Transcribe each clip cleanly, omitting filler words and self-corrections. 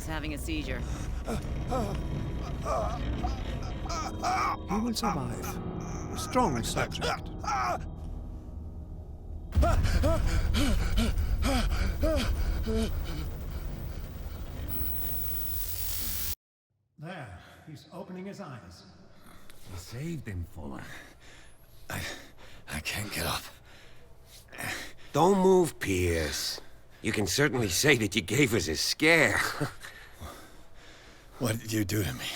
He's having a seizure. He will survive. Strong subject. There, he's opening his eyes. You saved him, Fuller. I can't get up. Don't move, Pierce. You can certainly say that you gave us a scare. What did you do to me?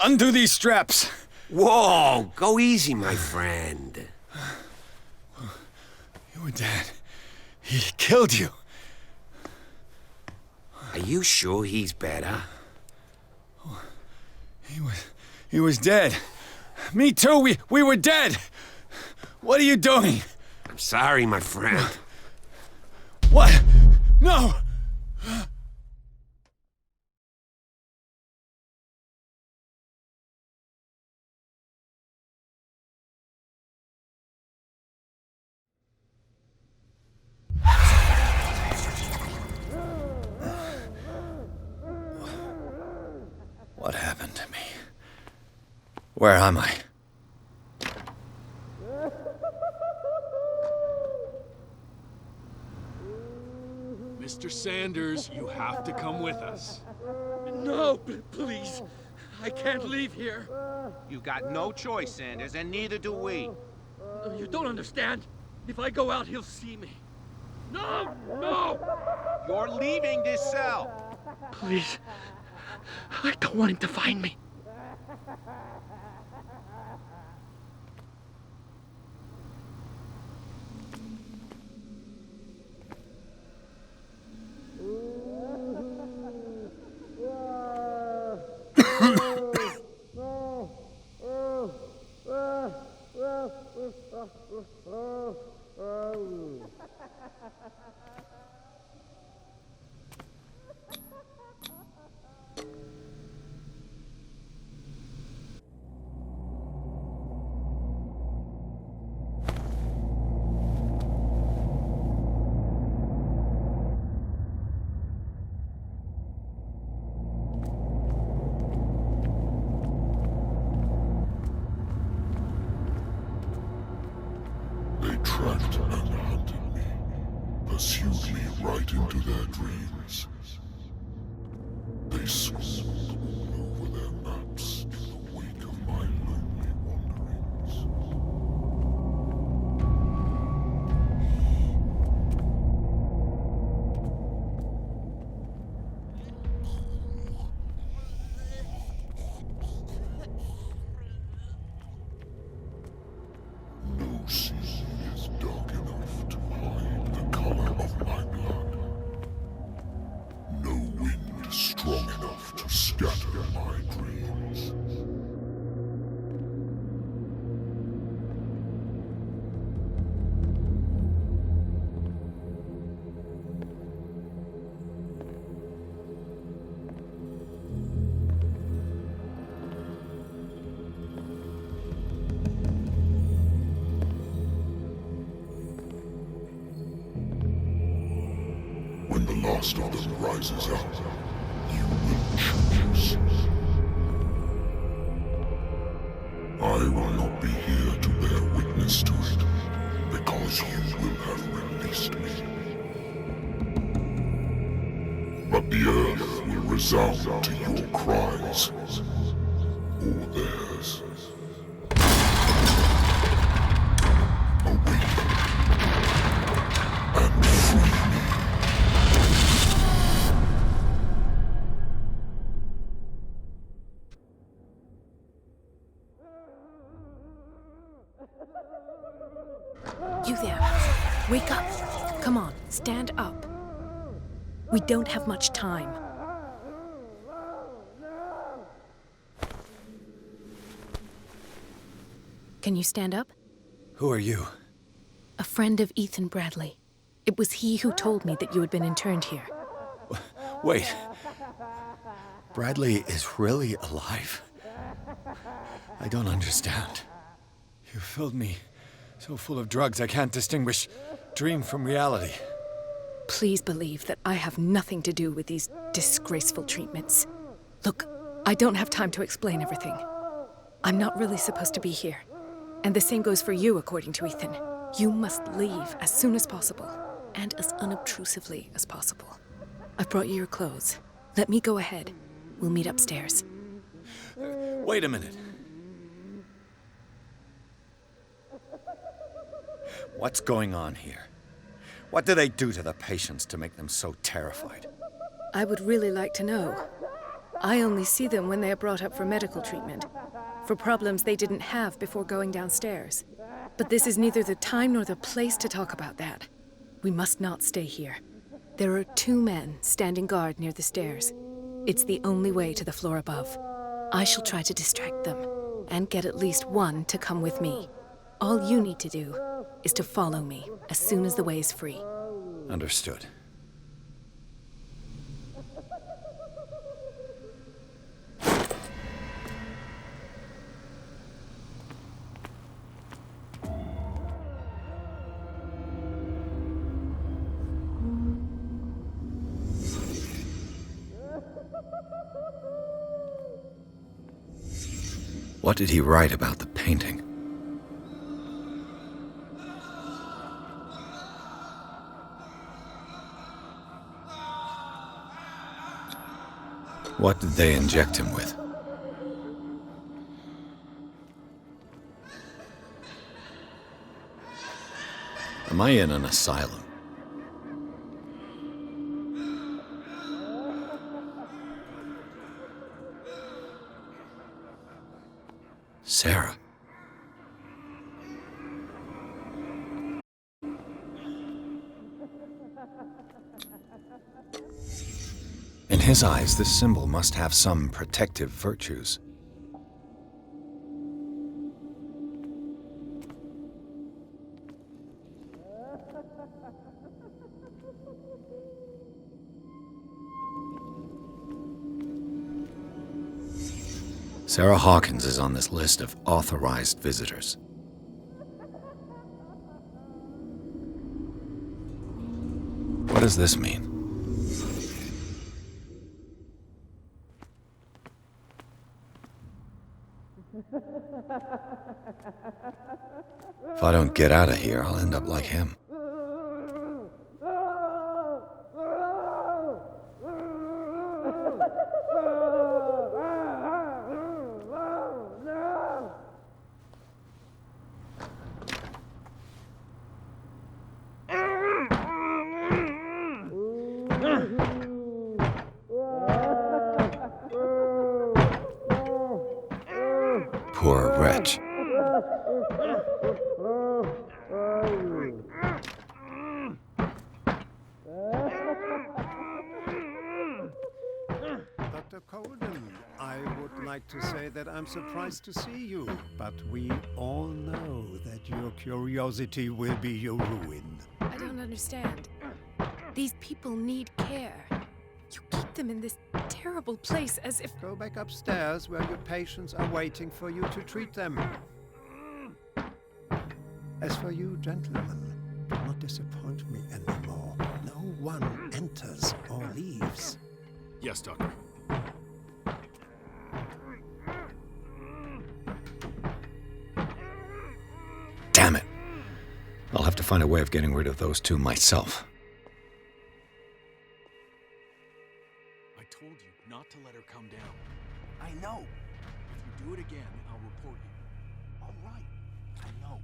Undo these straps! Whoa! Go easy, my friend. You were dead. He killed you. Are you sure he's better? He was dead. Me too, we were dead! What are you doing? I'm sorry, my friend. What? No! What happened to me? Where am I? Mr. Sanders, you have to come with us. No, please. I can't leave here. You got no choice, Sanders, and neither do we. You don't understand. If I go out, he'll see me. No! No! You're leaving this cell. Please. I don't want him to find me. They tracked and hunted me, pursued me right into their dreams. They scrawled all over their maps in the wake of my lonely wanderings. No sea is dark enough to hide the color of my blood. No wind strong enough to scatter my dreams. When the last of them rises up, you will choose. I will not be here to bear witness to it, because you will have released me. But the earth will resound to your cries, or theirs. Awaken and free me. You there. Wake up. Come on, stand up. We don't have much time. Can you stand up? Who are you? A friend of Ethan Bradley. It was he who told me that you had been interned here. Wait. Bradley is really alive? I don't understand. You filled me so full of drugs I can't distinguish dream from reality. Please believe that I have nothing to do with these disgraceful treatments. Look, I don't have time to explain everything. I'm not really supposed to be here. And the same goes for you, according to Ethan. You must leave as soon as possible, and as unobtrusively as possible. I've brought you your clothes. Let me go ahead. We'll meet upstairs. Wait a minute. What's going on here? What do they do to the patients to make them so terrified? I would really like to know. I only see them when they are brought up for medical treatment, for problems they didn't have before going downstairs. But this is neither the time nor the place to talk about that. We must not stay here. There are 2 men standing guard near the stairs. It's the only way to the floor above. I shall try to distract them, and get at least one to come with me. All you need to do is to follow me as soon as the way is free. Understood. What did he write about the painting? What did they inject him with? Am I in an asylum? Sarah. In his eyes, this symbol must have some protective virtues. Sarah Hawkins is on this list of authorized visitors. What does this mean? If I don't get out of here, I'll end up like him. Poor wretch. Dr. Colden, I would like to say that I'm surprised to see you, but we all know that your curiosity will be your ruin. I don't understand. These people need care. You keep them in this terrible place as if... Go back upstairs where your patients are waiting for you to treat them. As for you, gentlemen, do not disappoint me anymore. No one enters or leaves. Yes, Doctor. Damn it. I'll have to find a way of getting rid of those 2 myself. I told you not to let her come down. I know. If you do it again, I'll report you. All right. I know.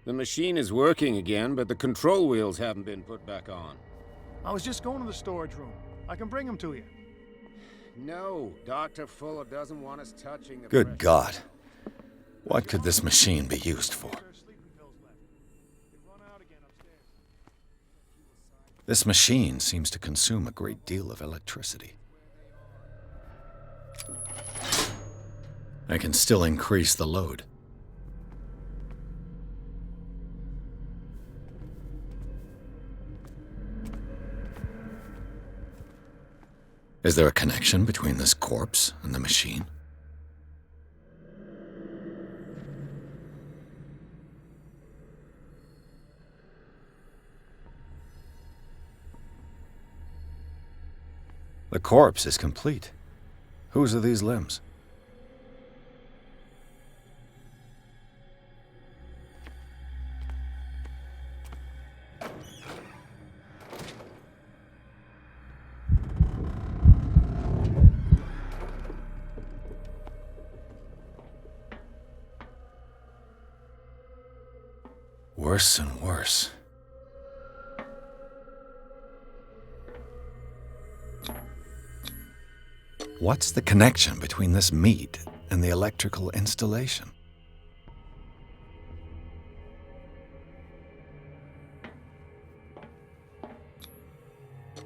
The machine is working again, but the control wheels haven't been put back on. I was just going to the storage room. I can bring them to you. No, Dr. Fuller doesn't want us touching the... Good God. What could this machine be used for? This machine seems to consume a great deal of electricity. I can still increase the load. Is there a connection between this corpse and the machine? The corpse is complete. Whose are these limbs? Worse and worse. What's the connection between this meat and the electrical installation?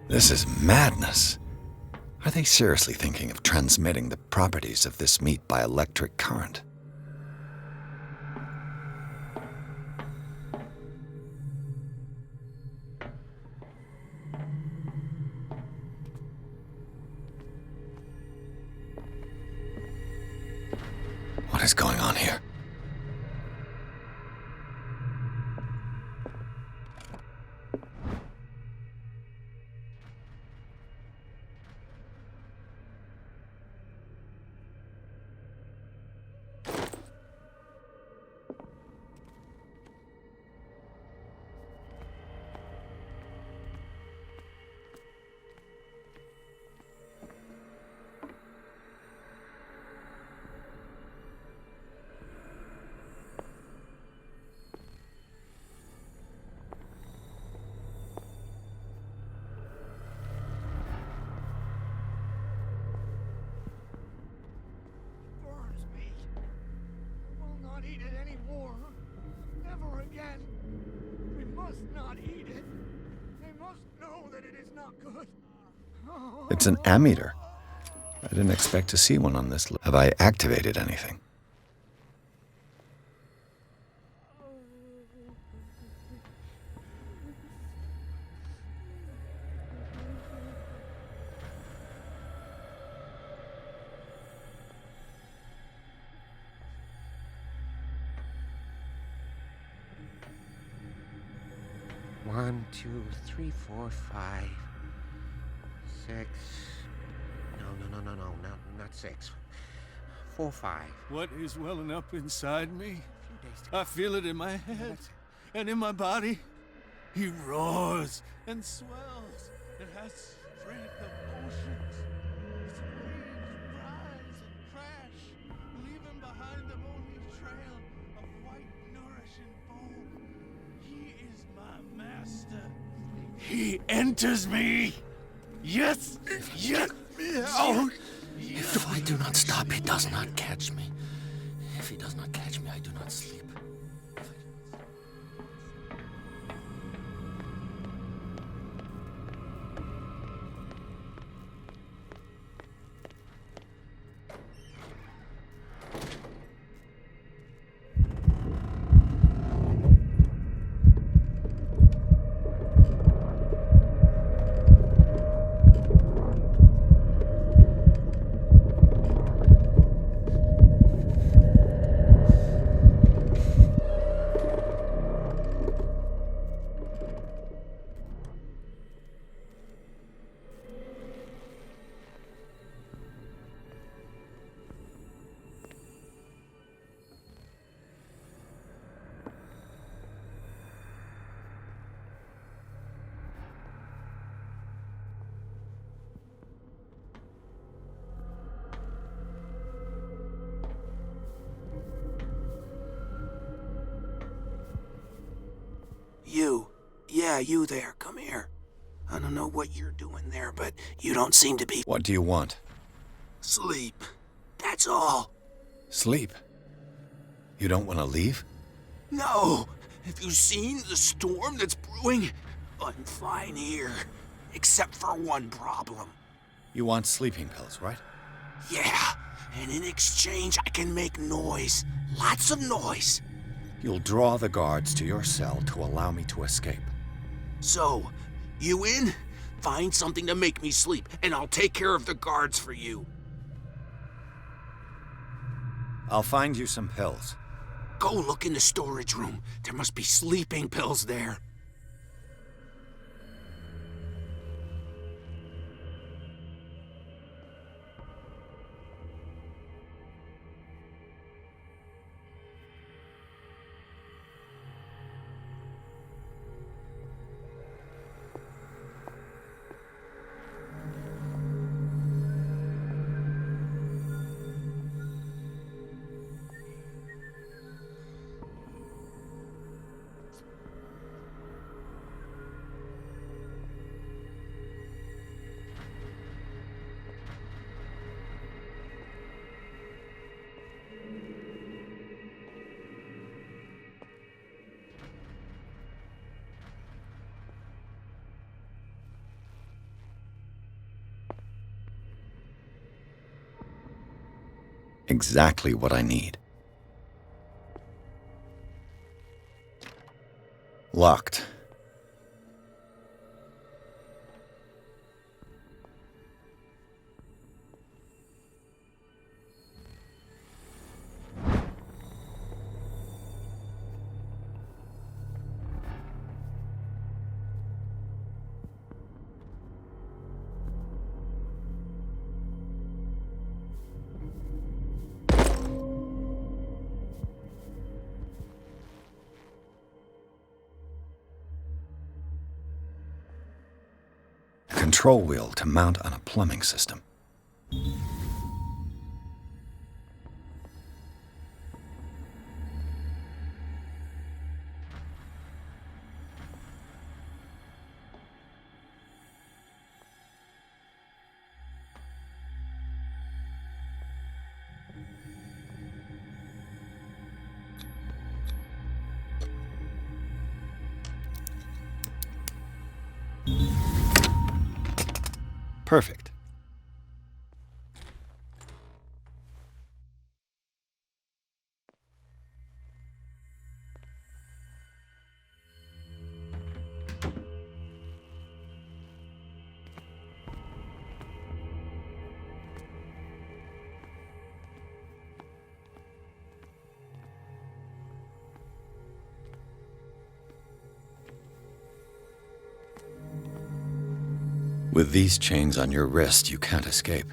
This is madness. Are they seriously thinking of transmitting the properties of this meat by electric current? What is going on here? Eat it anymore. Never again. We must not eat it. They must know that it is not good. It's an ammeter. I didn't expect to see one on this list. Have I activated anything? One, 2, 3, 4, 5, 6. No, not 6. 4, 5. What is welling up inside me? I feel it in my head and in my body. He roars and swells and has strength of oceans. His waves rise and crash, leaving behind them only a trail of white, nourishing foam. He is my master. He enters me. Yes, yes. Oh. If I do not stop, he does not catch me. If he does not catch me, I do not sleep. You there, come here. I don't know what you're doing there, but you don't seem to be... What do you want? Sleep. That's all. Sleep? You don't want to leave? No. Have you seen the storm that's brewing? I'm fine here. Except for one problem. You want sleeping pills, right? Yeah. And in exchange, I can make noise. Lots of noise. You'll draw the guards to your cell to allow me to escape. So, you in? Find something to make me sleep, and I'll take care of the guards for you. I'll find you some pills. Go look in the storage room. There must be sleeping pills there. Exactly what I need. Locked. Control wheel to mount on a plumbing system. Perfect. With these chains on your wrist, you can't escape.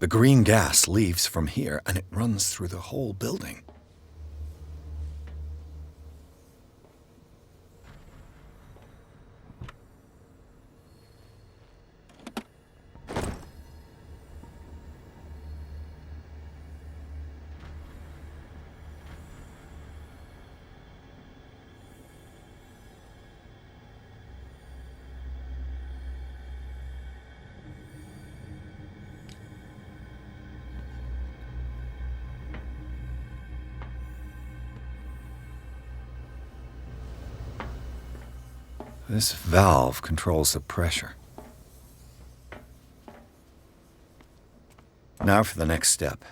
The green gas leaves from here, and it runs through the whole building. This valve controls the pressure. Now for the next step.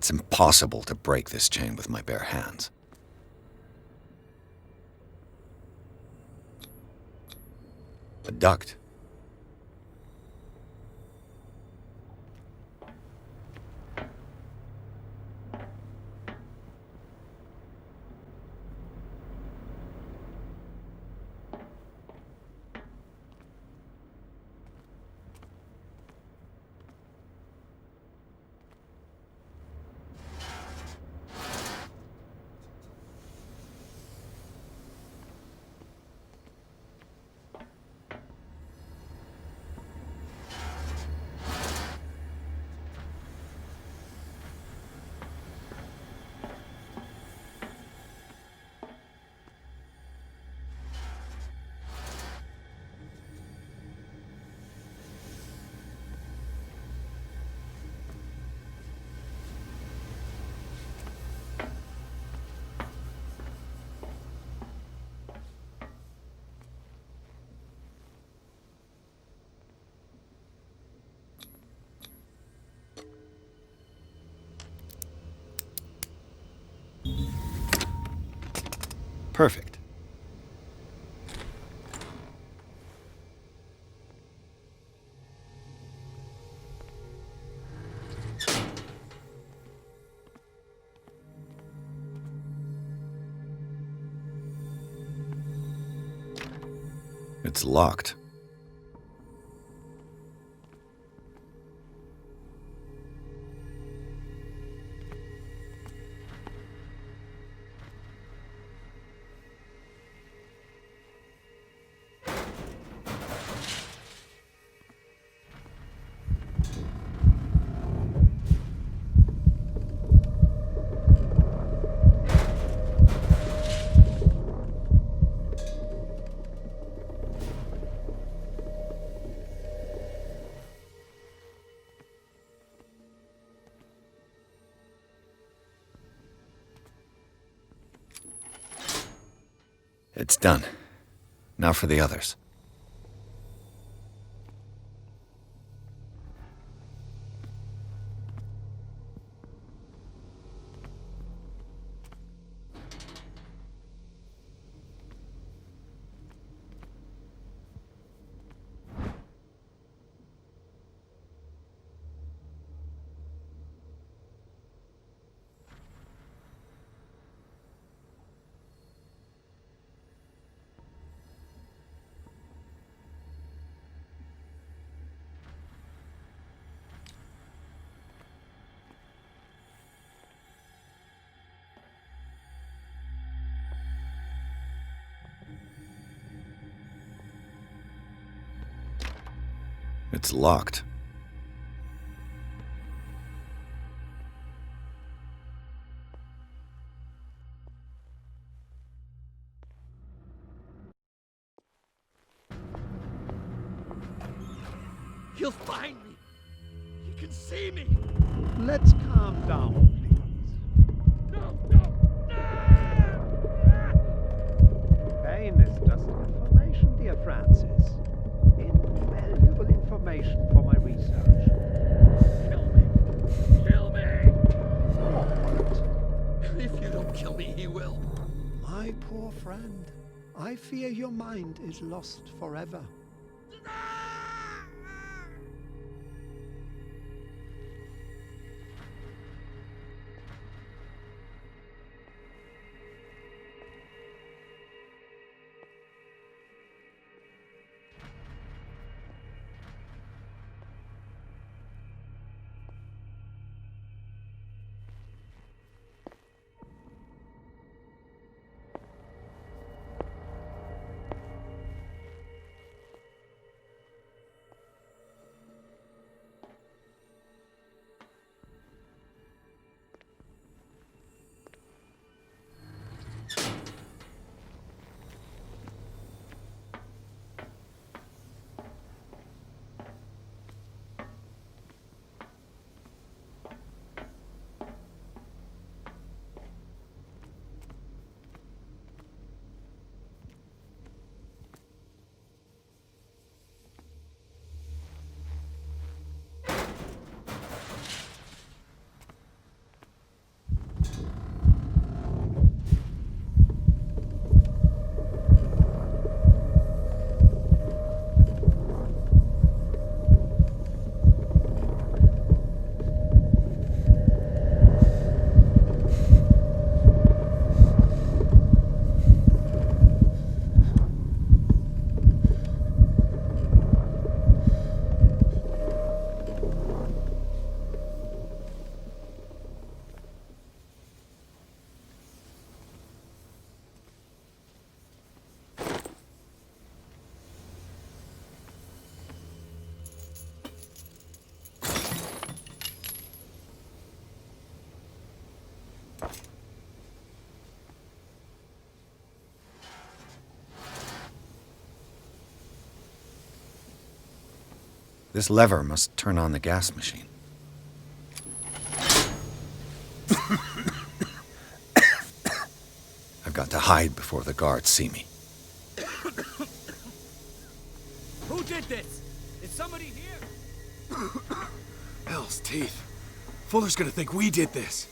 It's impossible to break this chain with my bare hands. A duct. Perfect. It's locked. It's done. Now for the others. It's locked. He'll find me. He can see me. Let's calm down, please. No, no, Pain is just information, dear Francis. Invaluable information for my research. Kill me. Kill me. What? If you don't kill me, he will. My poor friend, I fear your mind is lost forever. This lever must turn on the gas machine. I've got to hide before the guards see me. Who did this? Is somebody here? Hell's teeth. Fuller's gonna think we did this.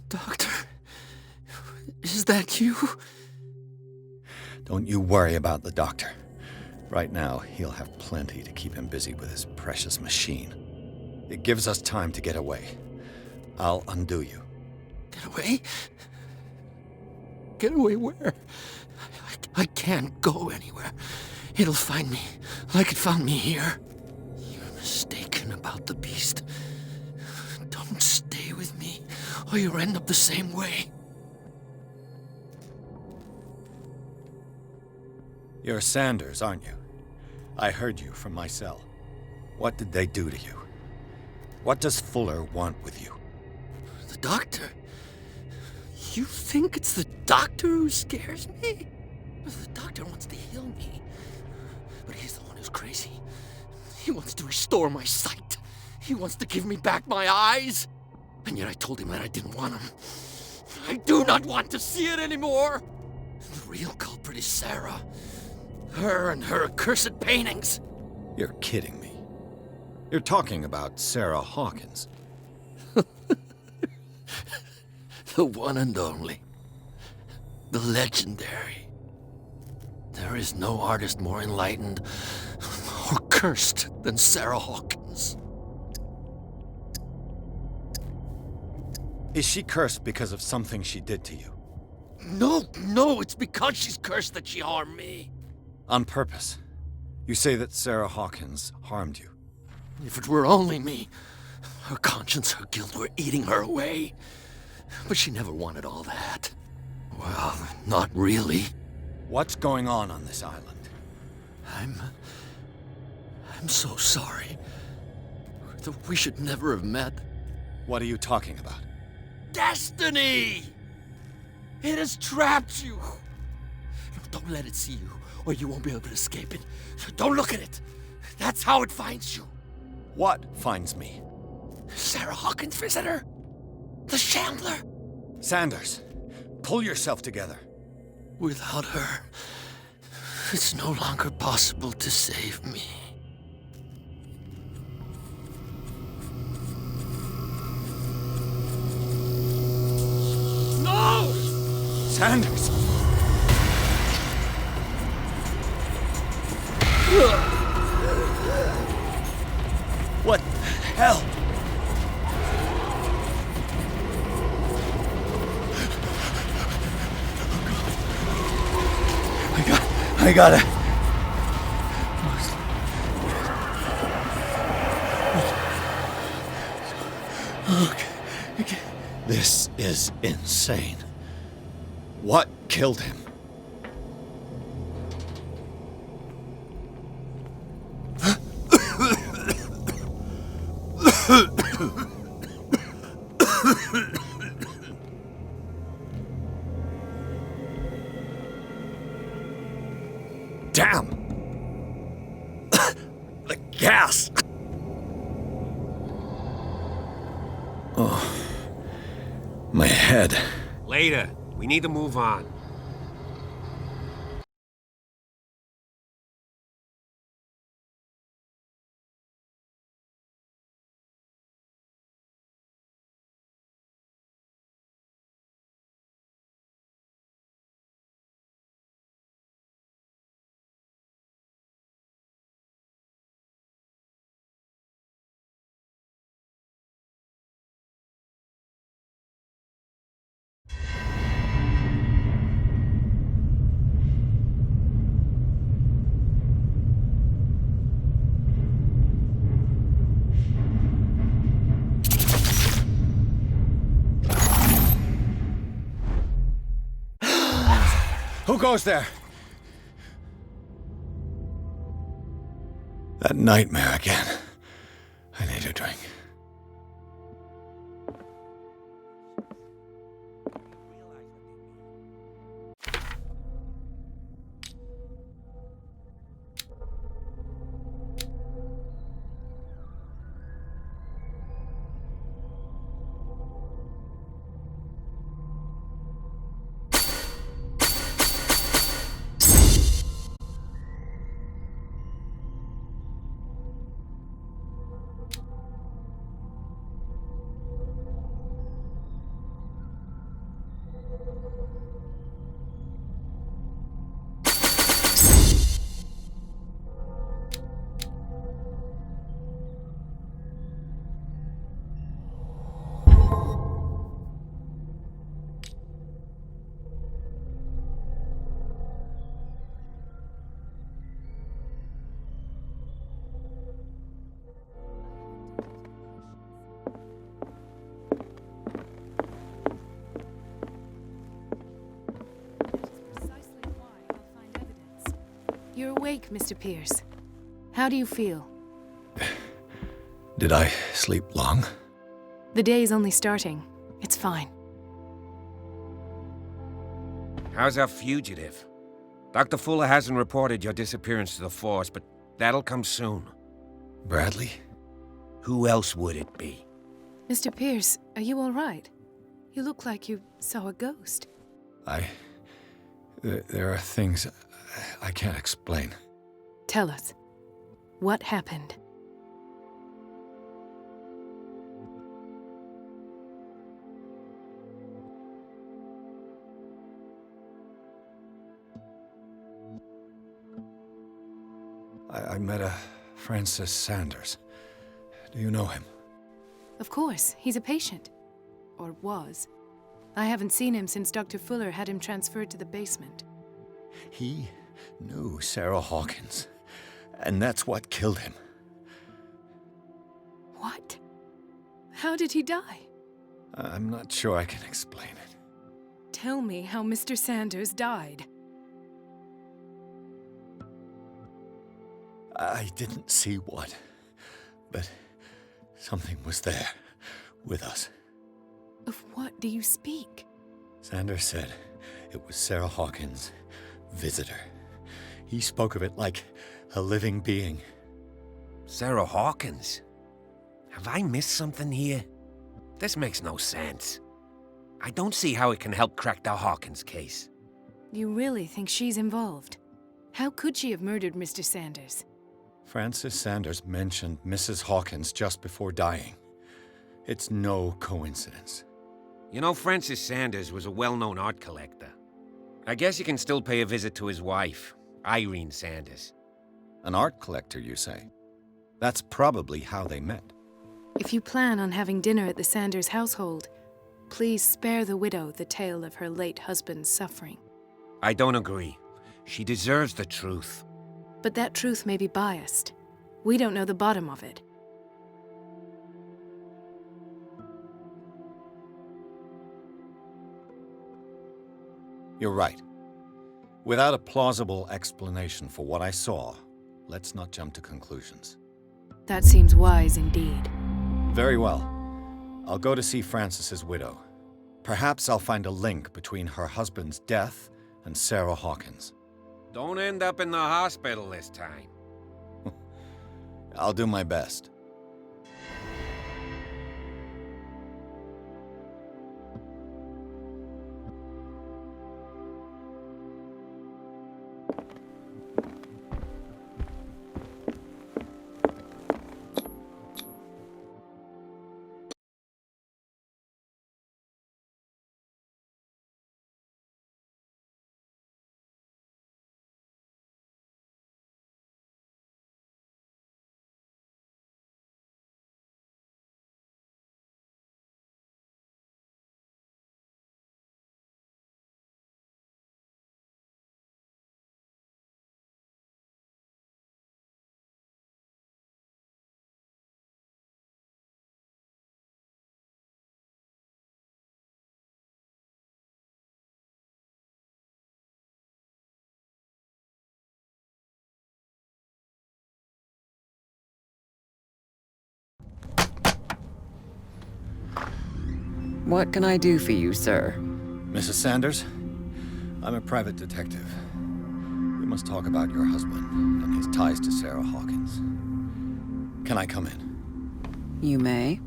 Doctor, is that you? Don't you worry about the doctor. Right now, he'll have plenty to keep him busy with his precious machine. It gives us time to get away. I'll undo you. Get away? Get away where? I can't go anywhere. It'll find me, like it found me here. You're mistaken about the beast. Don't stay with me, or you'll end up the same way. You're Sanders, aren't you? I heard you from my cell. What did they do to you? What does Fuller want with you? The doctor? You think it's the doctor who scares me? The doctor wants to heal me. But he's the one who's crazy. He wants to restore my sight. He wants to give me back my eyes. And yet I told him that I didn't want them. I do not want to see it anymore. The real culprit is Sarah. Her and her accursed paintings. You're kidding me. You're talking about Sarah Hawkins. The one and only. The legendary. There is no artist more enlightened or cursed than Sarah Hawkins. Is she cursed because of something she did to you? No, it's because she's cursed that she harmed me. On purpose. You say that Sarah Hawkins harmed you. If it were only me, her conscience, her guilt were eating her away. But she never wanted all that. Well, not really. What's going on this island? I'm so sorry. We should never have met. What are you talking about? Destiny! It has trapped you. Don't let it see you, or you won't be able to escape it. Don't look at it. That's how it finds you. What finds me? Sarah Hawkins' visitor. The Shambler. Sanders, pull yourself together. Without her, it's no longer possible to save me. No! Sanders! What the hell? I got it. Okay. This is insane. What killed him? Damn! The gas! Oh, my head. Later. We need to move on. Who goes there? That nightmare again. I need a drink. You're awake, Mr. Pierce. How do you feel? Did I sleep long? The day's only starting. It's fine. How's our fugitive? Dr. Fuller hasn't reported your disappearance to the Force, but that'll come soon. Bradley? Who else would it be? Mr. Pierce, are you all right? You look like you saw a ghost. There are things I can't explain. Tell us. What happened? I met a Francis Sanders. Do you know him? Of course, he's a patient. Or was. I haven't seen him since Dr. Fuller had him transferred to the basement. He knew Sarah Hawkins, and that's what killed him. What? How did he die? I'm not sure I can explain it. Tell me how Mr. Sanders died. I didn't see what, but something was there, with us. Of what do you speak? Sanders said it was Sarah Hawkins' visitor. He spoke of it like a living being. Sarah Hawkins? Have I missed something here? This makes no sense. I don't see how it can help crack the Hawkins case. You really think she's involved? How could she have murdered Mr. Sanders? Francis Sanders mentioned Mrs. Hawkins just before dying. It's no coincidence. You know, Francis Sanders was a well-known art collector. I guess you can still pay a visit to his wife, Irene Sanders. An art collector, you say? That's probably how they met. If you plan on having dinner at the Sanders household, please spare the widow the tale of her late husband's suffering. I don't agree. She deserves the truth. But that truth may be biased. We don't know the bottom of it. You're right. Without a plausible explanation for what I saw, let's not jump to conclusions. That seems wise indeed. Very well. I'll go to see Francis's widow. Perhaps I'll find a link between her husband's death and Sarah Hawkins. Don't end up in the hospital this time. I'll do my best. What can I do for you, sir? Mrs. Sanders, I'm a private detective. We must talk about your husband and his ties to Sarah Hawkins. Can I come in? You may.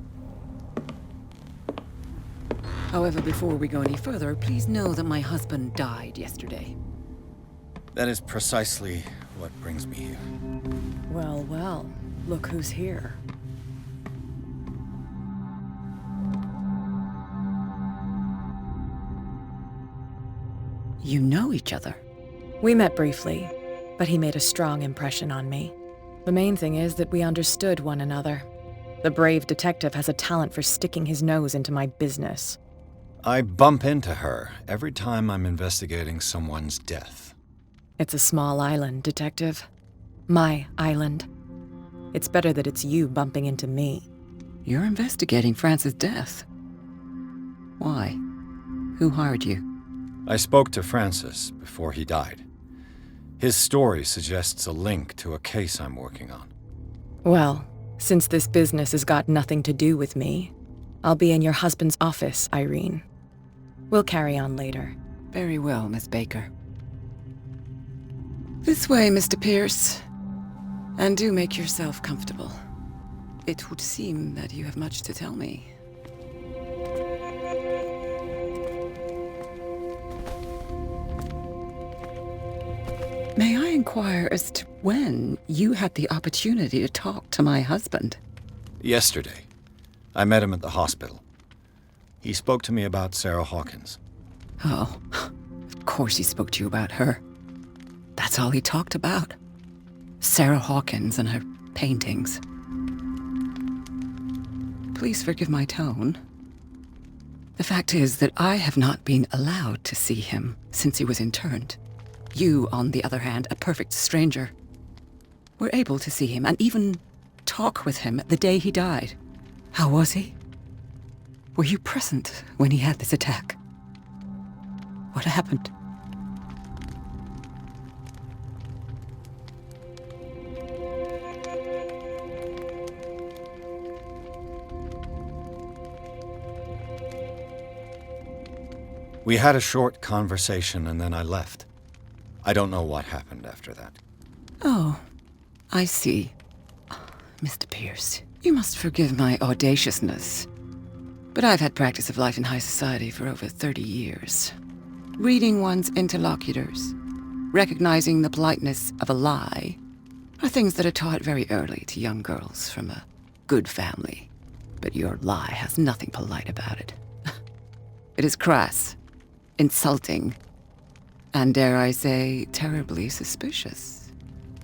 However, before we go any further, please know that my husband died yesterday. That is precisely what brings me here. Well, well, look who's here. You know each other. We met briefly, but he made a strong impression on me. The main thing is that we understood one another. The brave detective has a talent for sticking his nose into my business. I bump into her every time I'm investigating someone's death. It's a small island, Detective. My island. It's better that it's you bumping into me. You're investigating Francis' death. Why? Who hired you? I spoke to Francis before he died. His story suggests a link to a case I'm working on. Well, Since this business has got nothing to do with me, I'll be in your husband's office, Irene. We'll carry on later. Very well, Miss Baker. This way, Mr. Pierce. And do make yourself comfortable. It would seem that you have much to tell me. May I inquire as to when you had the opportunity to talk to my husband? Yesterday. I met him at the hospital. He spoke to me about Sarah Hawkins. Oh, of course he spoke to you about her. That's all he talked about. Sarah Hawkins and her paintings. Please forgive my tone. The fact is that I have not been allowed to see him since he was interned. You, on the other hand, a perfect stranger, were able to see him and even talk with him the day he died. How was he? Were you present when he had this attack? What happened? We had a short conversation and then I left. I don't know what happened after that. Oh, I see. Mr. Pierce, you must forgive my audaciousness, but I've had practice of life in high society for over 30 years. Reading one's interlocutors, recognizing the politeness of a lie, are things that are taught very early to young girls from a good family. But your lie has nothing polite about it. It is crass, insulting, and dare I say, terribly suspicious.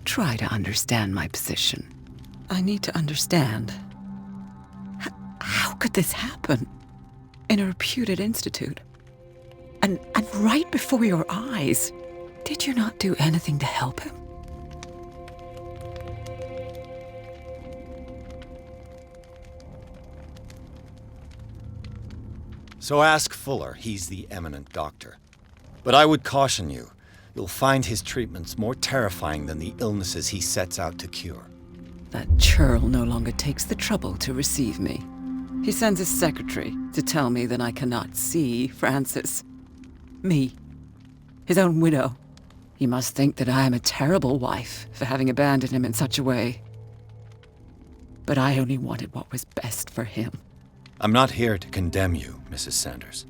Try to understand my position. I need to understand. How could this happen? In a reputed institute? And right before your eyes? Did you not do anything to help him? So ask Fuller, he's the eminent doctor. But I would caution you, you'll find his treatments more terrifying than the illnesses he sets out to cure. That churl no longer takes the trouble to receive me. He sends his secretary to tell me that I cannot see Francis. Me. His own widow. He must think that I am a terrible wife for having abandoned him in such a way. But I only wanted what was best for him. I'm not here to condemn you, Mrs. Sanders.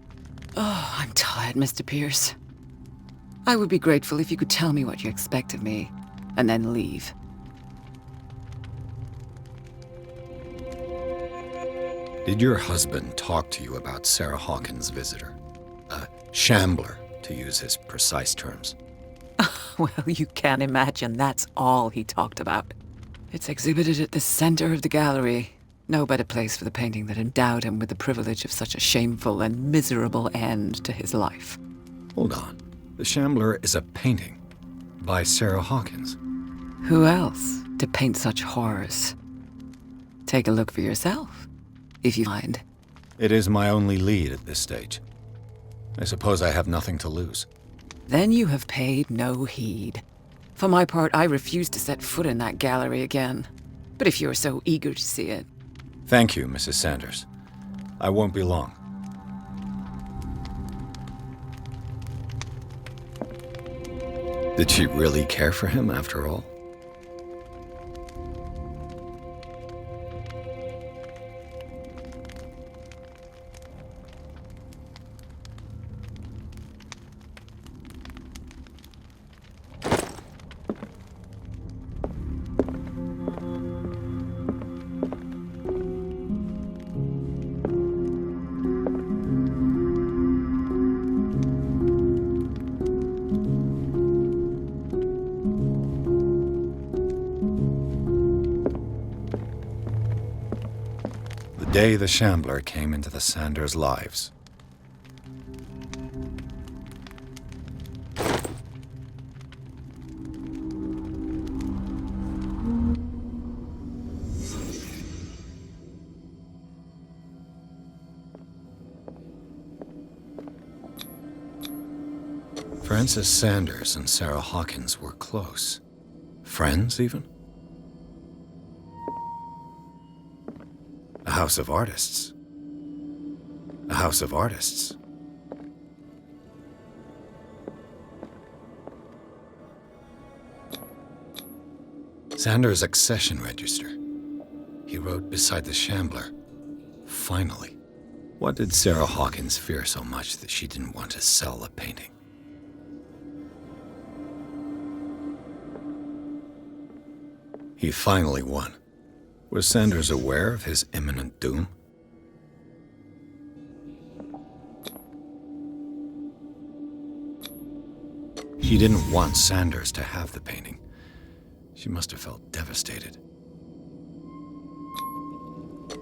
Oh, I'm tired, Mr. Pierce. I would be grateful if you could tell me what you expect of me, and then leave. Did your husband talk to you about Sarah Hawkins' visitor? A shambler, to use his precise terms. Well, you can't imagine that's all he talked about. It's exhibited at the center of the gallery. No better place for the painting that endowed him with the privilege of such a shameful and miserable end to his life. Hold on. The Shambler is a painting by Sarah Hawkins. Who else to paint such horrors? Take a look for yourself, if you mind. It is my only lead at this stage. I suppose I have nothing to lose. Then you have paid no heed. For my part, I refuse to set foot in that gallery again. But if you're so eager to see it... Thank you, Mrs. Sanders. I won't be long. Did she really care for him after all? The day the Shambler came into the Sanders' lives. Francis Sanders and Sarah Hawkins were close. Friends, even? house of artists. A house of artists. Xander's accession register. He wrote beside the Shambler. Finally. What did Sarah Hawkins fear so much that she didn't want to sell the painting? He finally won. Was Sanders aware of his imminent doom? She didn't want Sanders to have the painting. She must have felt devastated.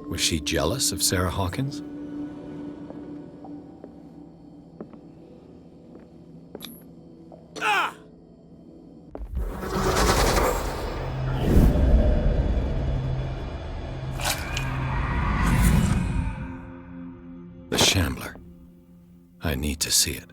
Was she jealous of Sarah Hawkins? Ah! The Shambler. I need to see it.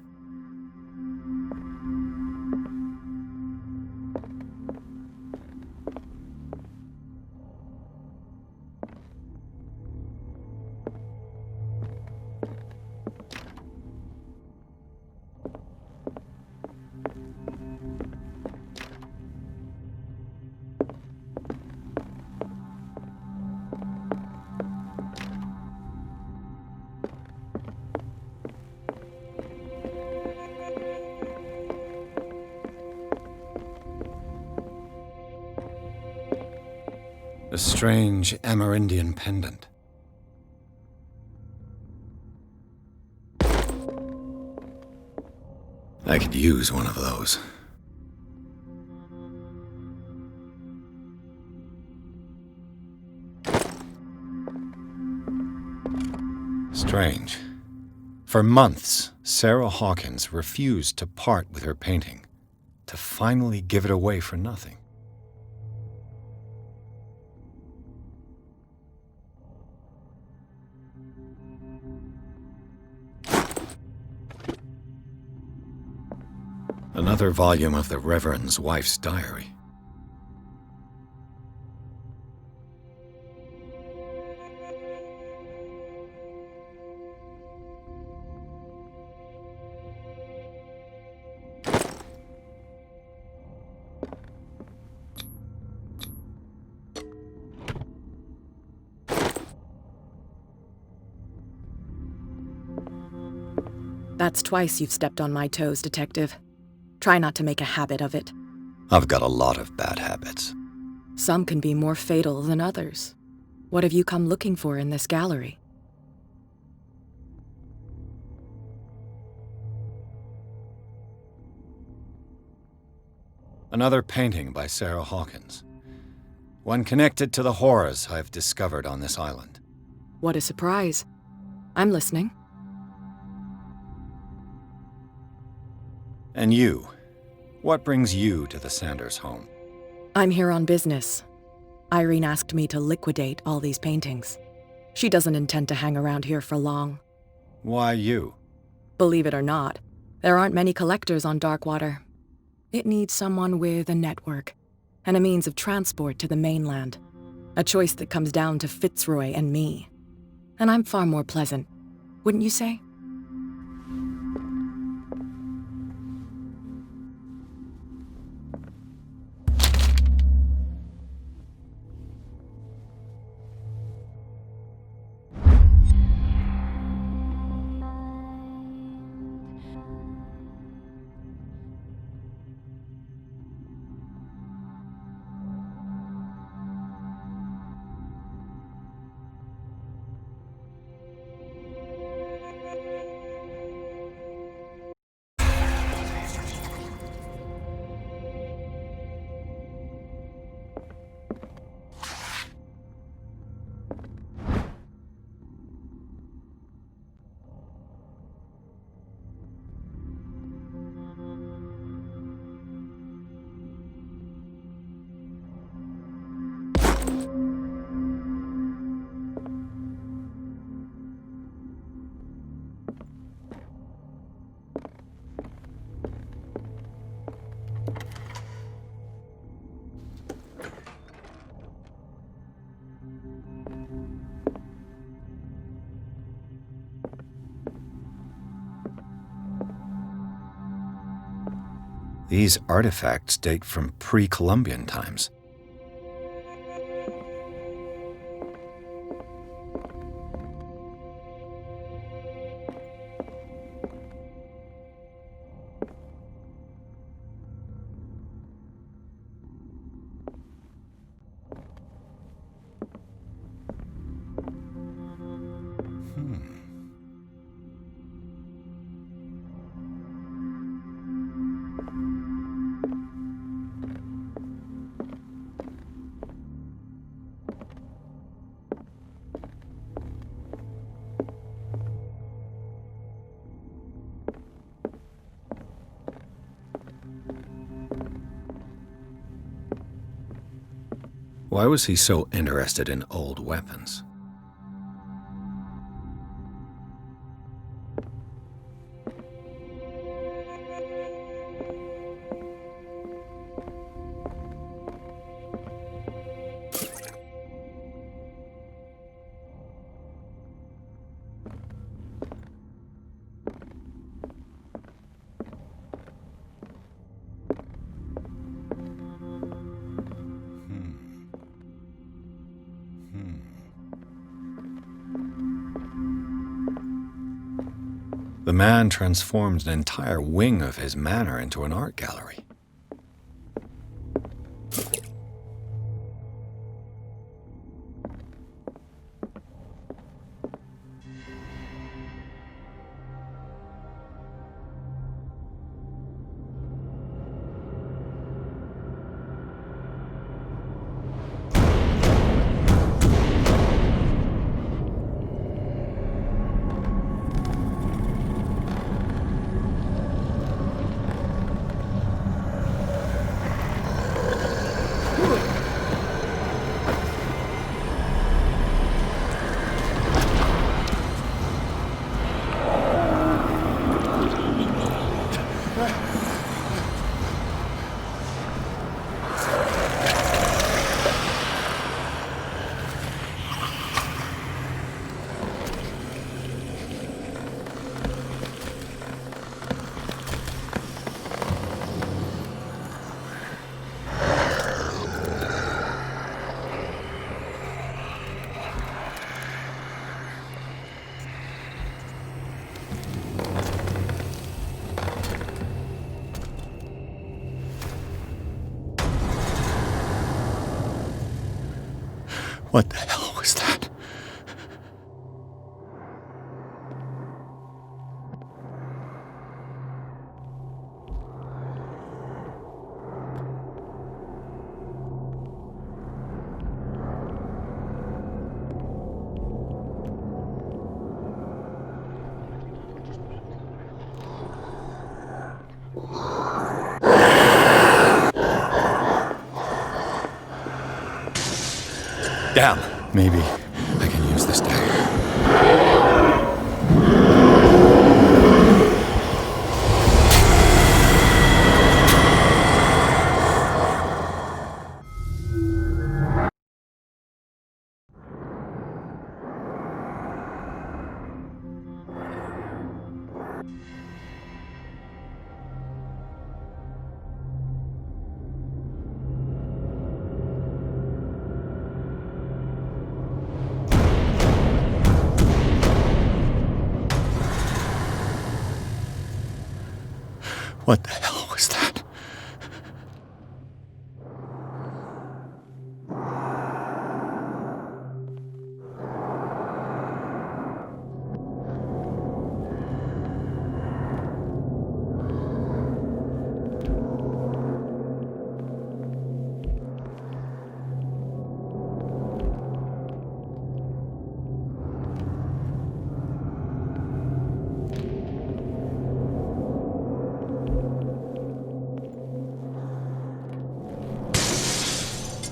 A strange Amerindian pendant. I could use one of those. Strange. For months, Sarah Hawkins refused to part with her painting, to finally give it away for nothing. Another volume of the Reverend's wife's diary. That's twice you've stepped on my toes, Detective. Try not to make a habit of it. I've got a lot of bad habits. Some can be more fatal than others. What have you come looking for in this gallery? Another painting by Sarah Hawkins. One connected to the horrors I've discovered on this island. What a surprise. I'm listening. And you? What brings you to the Sanders home? I'm here on business. Irene asked me to liquidate all these paintings. She doesn't intend to hang around here for long. Why you? Believe it or not, there aren't many collectors on Darkwater. It needs someone with a network and a means of transport to the mainland. A choice that comes down to Fitzroy and me. And I'm far more pleasant, wouldn't you say? These artifacts date from pre-Columbian times. Why was he so interested in old weapons? The man transformed an entire wing of his manor into an art gallery. What the hell was that? Damn. Maybe I can use this dagger. What the hell was that?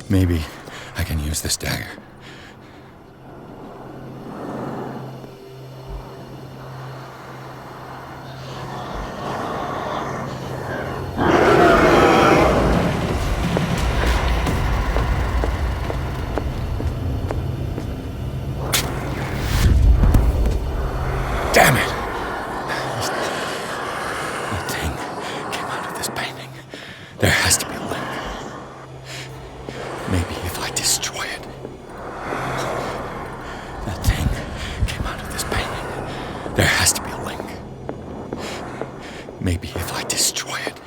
Maybe I can use this dagger. Damn it! The thing came out of this painting. destroy it. That thing came out of this painting. There has to be a link. Maybe if I destroy it.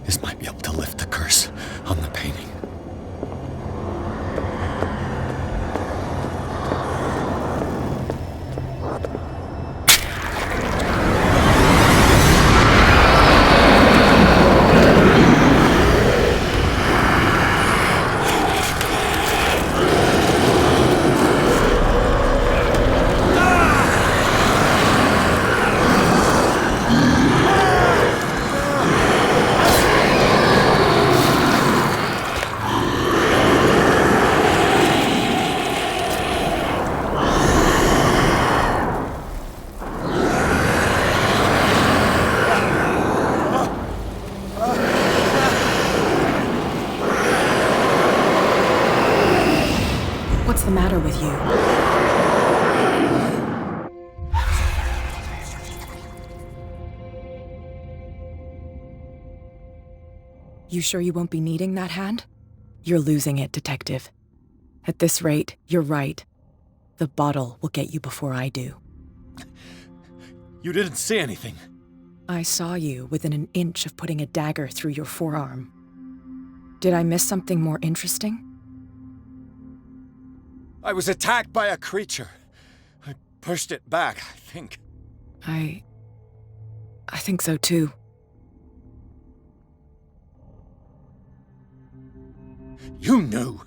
This might be able to lift the curse on the painting. What's the matter with you? You sure you won't be needing that hand? You're losing it, Detective. At this rate, you're right. The bottle will get you before I do. You didn't see anything. I saw you within an inch of putting a dagger through your forearm. Did I miss something more interesting? I was attacked by a creature. I pushed it back, I think. I think so too. You knew.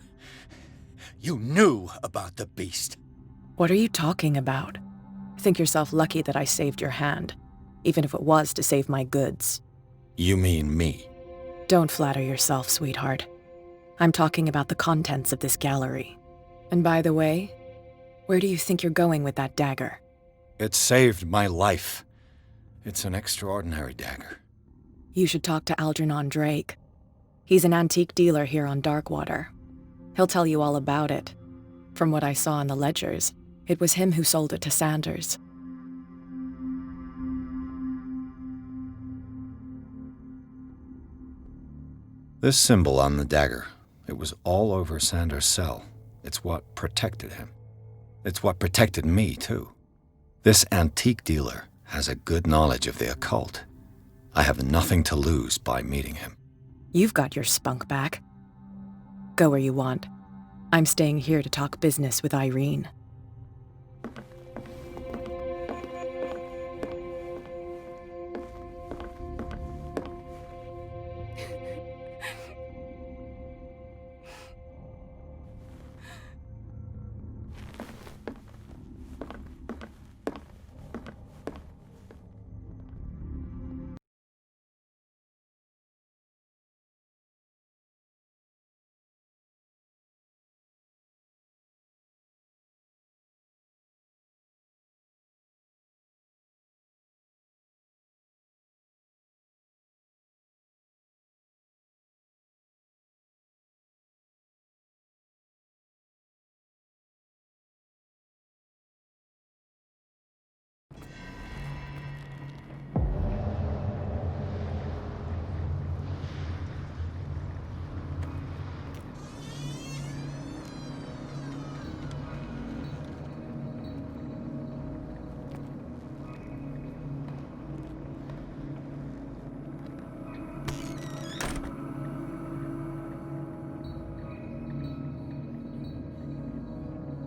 You knew about the beast. What are you talking about? Think yourself lucky that I saved your hand, even if it was to save my goods. You mean me? Don't flatter yourself, sweetheart. I'm talking about the contents of this gallery. And by the way, where do you think you're going with that dagger? It saved my life. It's an extraordinary dagger. You should talk to Algernon Drake. He's an antique dealer here on Darkwater. He'll tell you all about it. From what I saw in the ledgers, it was him who sold it to Sanders. This symbol on the dagger, it was all over Sanders' cell. It's what protected him. It's what protected me, too. This antique dealer has a good knowledge of the occult. I have nothing to lose by meeting him. You've got your spunk back. Go where you want. I'm staying here to talk business with Irene.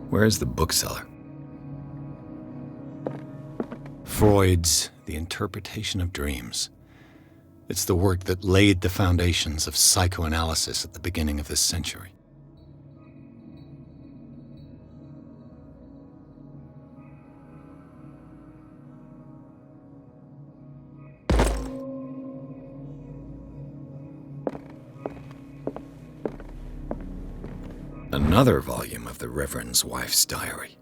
Where's the bookseller? Freud's The Interpretation of Dreams. It's the work that laid the foundations of psychoanalysis at the beginning of this century. Another volume of the Reverend's wife's diary.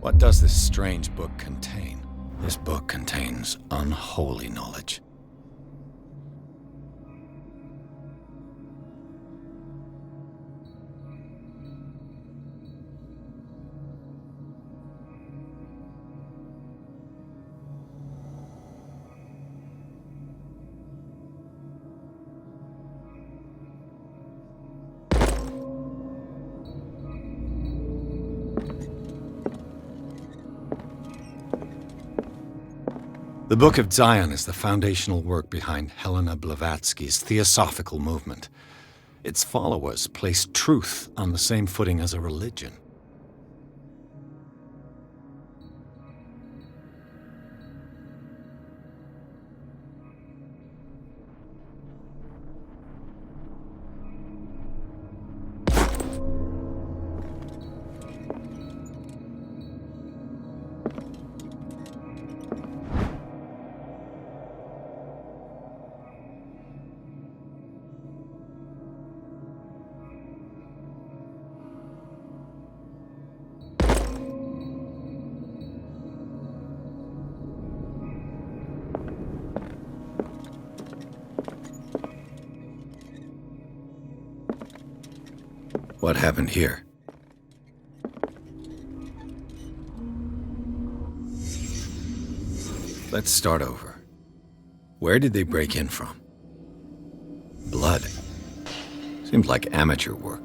What does this strange book contain? This book contains unholy knowledge. The Book of Zion is the foundational work behind Helena Blavatsky's Theosophical movement. Its followers place truth on the same footing as a religion. What happened here? Let's start over. Where did they break in from? Blood. Seems like amateur work.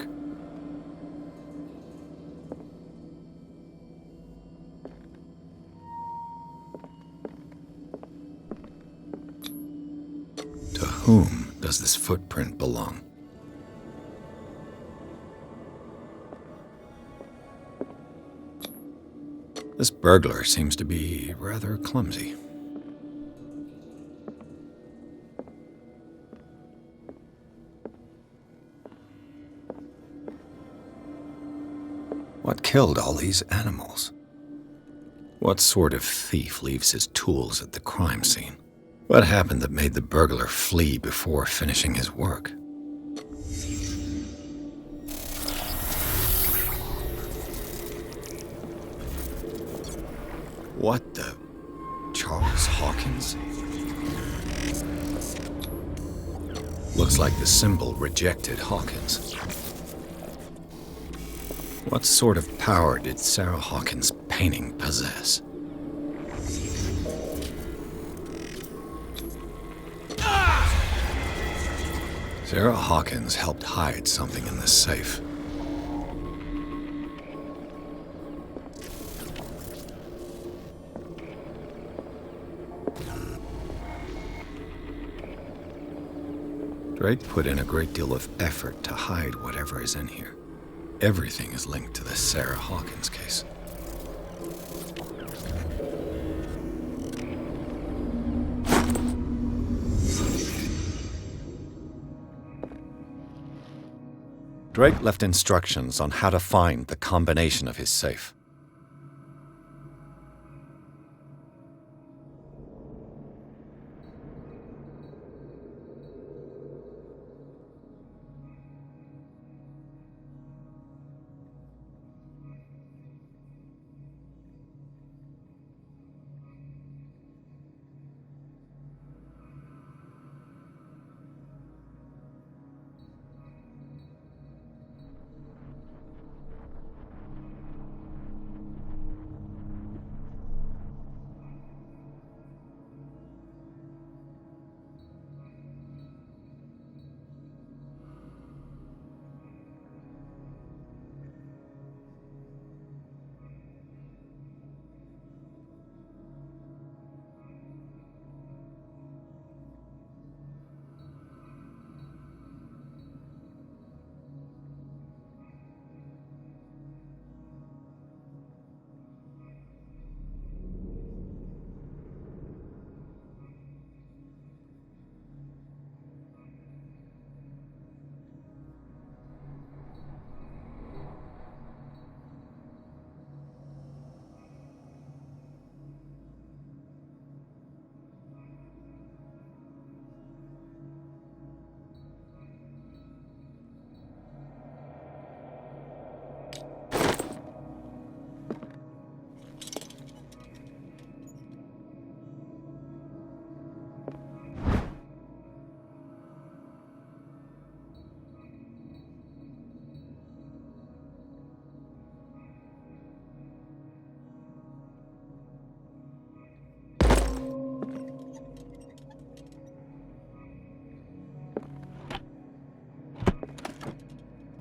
To whom does this footprint belong? This burglar seems to be rather clumsy. What killed all these animals? What sort of thief leaves his tools at the crime scene? What happened that made the burglar flee before finishing his work? What the... Charles Hawkins? Looks like the symbol rejected Hawkins. What sort of power did Sarah Hawkins' painting possess? Sarah Hawkins helped hide something in this safe. Drake put in a great deal of effort to hide whatever is in here. Everything is linked to the Sarah Hawkins case. Drake left instructions on how to find the combination of his safe.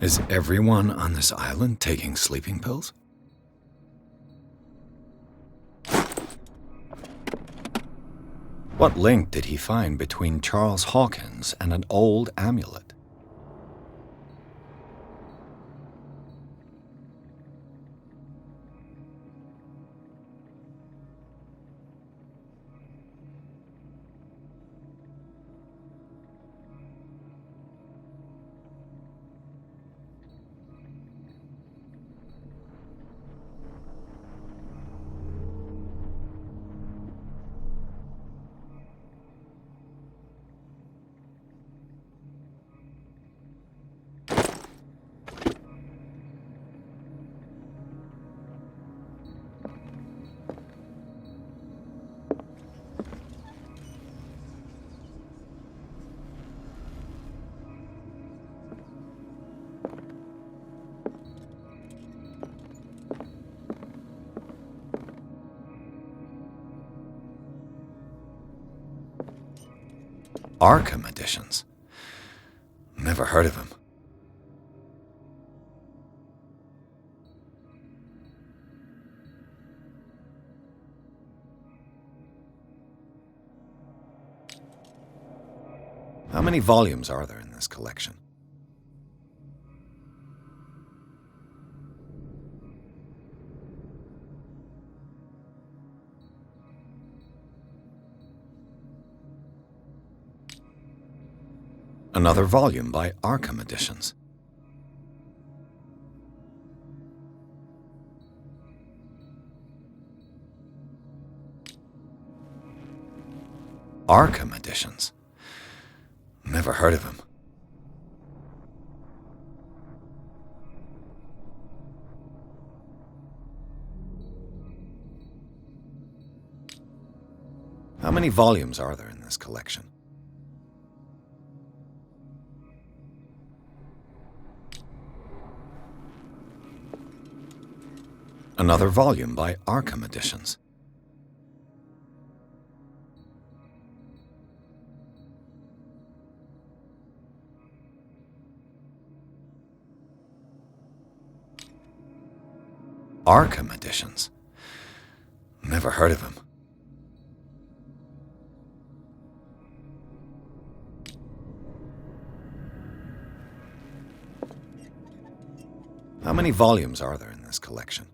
Is everyone on this island taking sleeping pills? What link did he find between Charles Hawkins and an old amulet? Arkham editions. Never heard of him. How many volumes are there in this collection? Another volume by Arkham Editions. Arkham Editions. Never heard of him. How many volumes are there in this collection? Another volume by Arkham Editions. Arkham Editions. Never heard of him. How many volumes are there in this collection?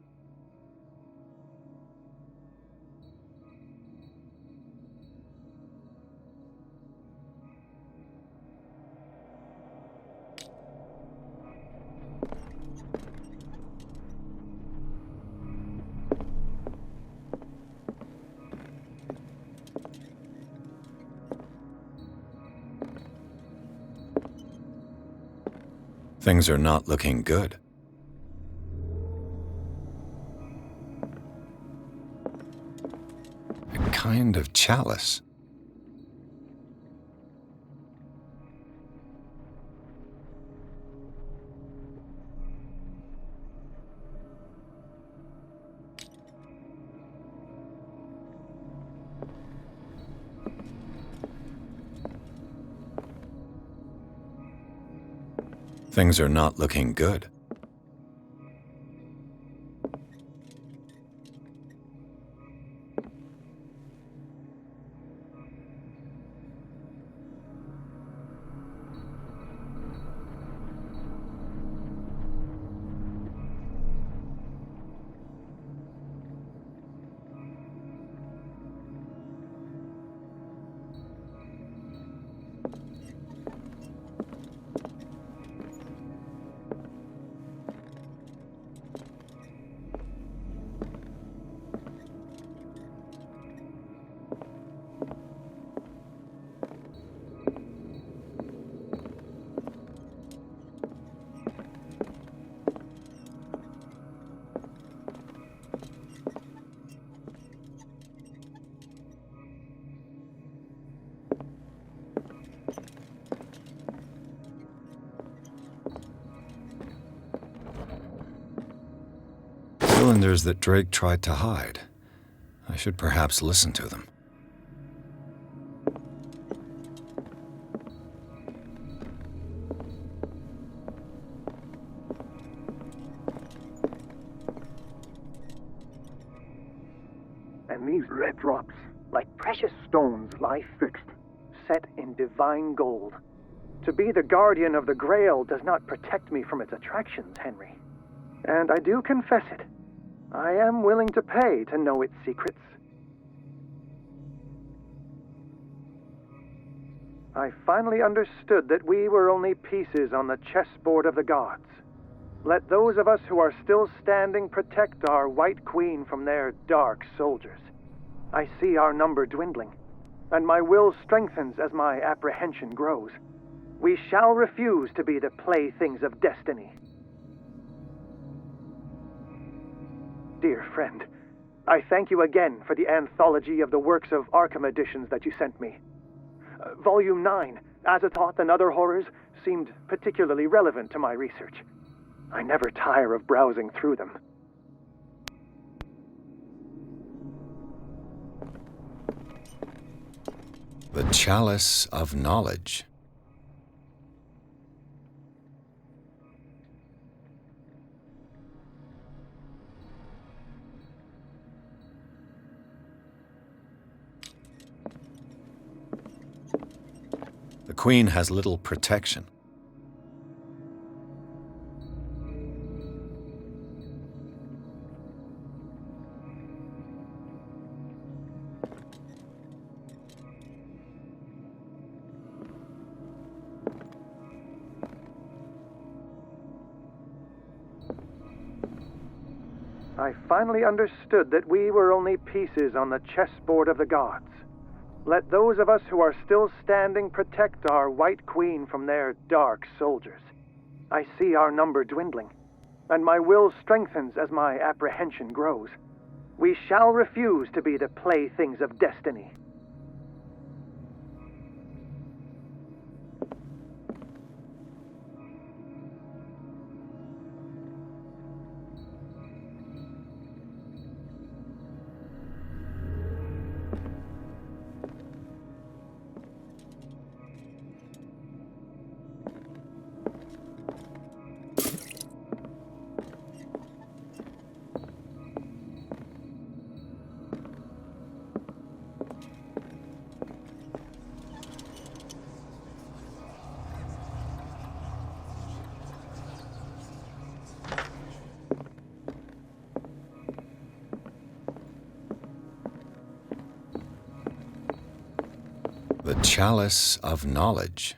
Things are not looking good. A kind of chalice. Things are not looking good. Cylinders that Drake tried to hide. I should perhaps listen to them. And these red drops, like precious stones, lie fixed, set in divine gold. To be the guardian of the Grail does not protect me from its attractions, Henry. And I do confess it. I am willing to pay to know its secrets. I finally understood that we were only pieces on the chessboard of the gods. Let those of us who are still standing protect our White Queen from their dark soldiers. I see our number dwindling, and my will strengthens as my apprehension grows. We shall refuse to be the playthings of destiny. Dear friend, I thank you again for the anthology of the works of Arkham editions that you sent me. Volume 9, Azathoth and Other Horrors, seemed particularly relevant to my research. I never tire of browsing through them. The Chalice of Knowledge. The Queen has little protection. I finally understood that we were only pieces on the chessboard of the gods. Let those of us who are still standing protect our White Queen from their dark soldiers. I see our number dwindling, and my will strengthens as my apprehension grows. We shall refuse to be the playthings of destiny. The Chalice of Knowledge.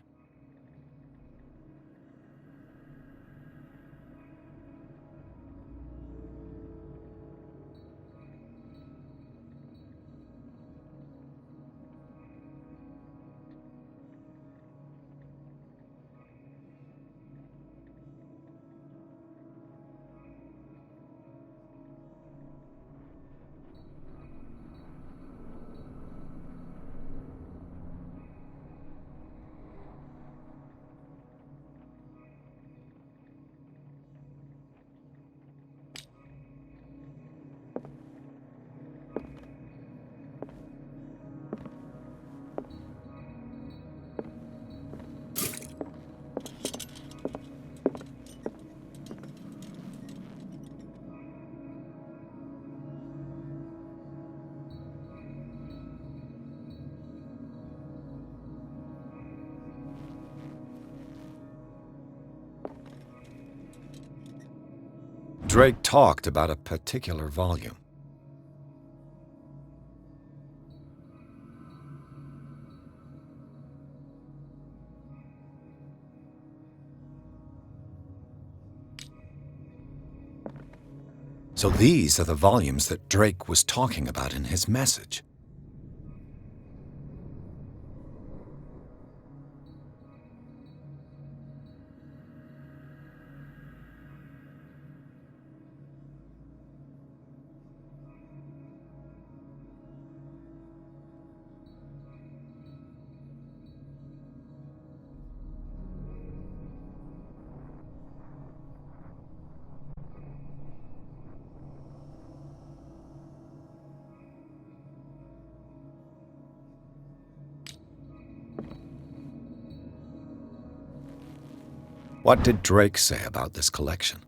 Drake talked about a particular volume. So these are the volumes that Drake was talking about in his message. What did Drake say about this collection?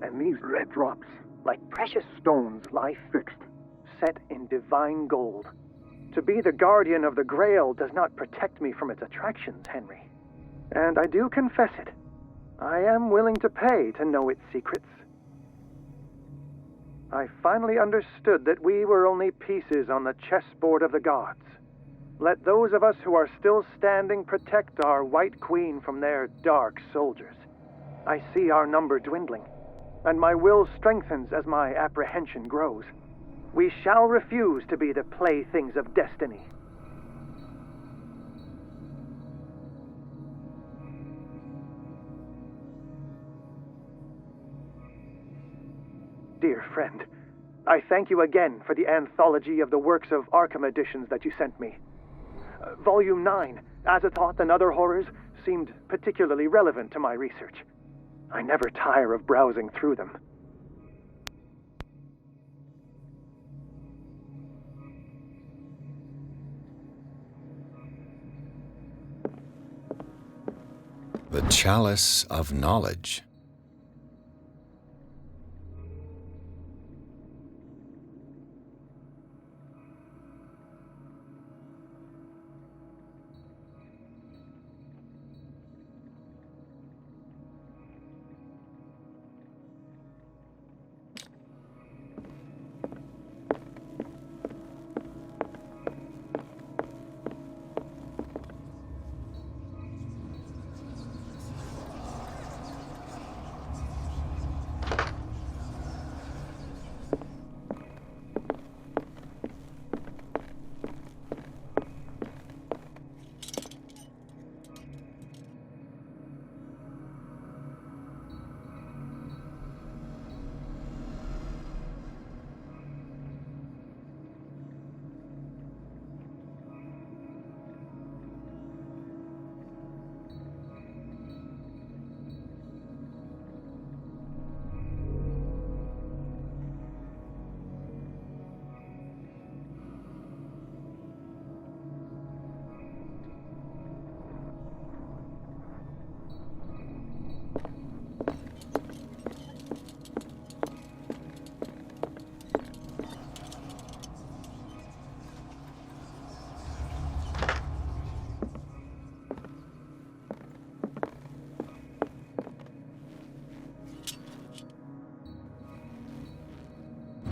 And these red drops, like precious stones, lie fixed, set in divine gold. To be the guardian of the Grail does not protect me from its attractions, Henry. And I do confess it. I am willing to pay to know its secrets. I finally understood that we were only pieces on the chessboard of the gods. Let those of us who are still standing protect our White Queen from their dark soldiers. I see our number dwindling, and my will strengthens as my apprehension grows. We shall refuse to be the playthings of destiny. Dear friend, I thank you again for the anthology of the works of Arkham editions that you sent me. Volume 9, Azathoth and Other Horrors, seemed particularly relevant to my research. I never tire of browsing through them. The Chalice of Knowledge.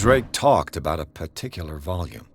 Drake talked about a particular volume.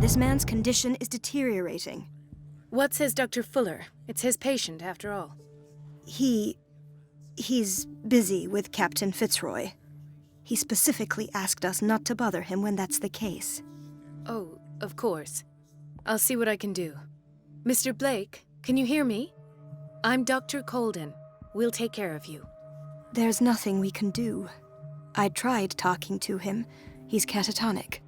This man's condition is deteriorating. What says Dr. Fuller? It's his patient, after all. He's busy with Captain Fitzroy. He specifically asked us not to bother him when that's the case. Oh, of course. I'll see what I can do. Mr. Blake, can you hear me? I'm Dr. Colden. We'll take care of you. There's nothing we can do. I tried talking to him. He's catatonic.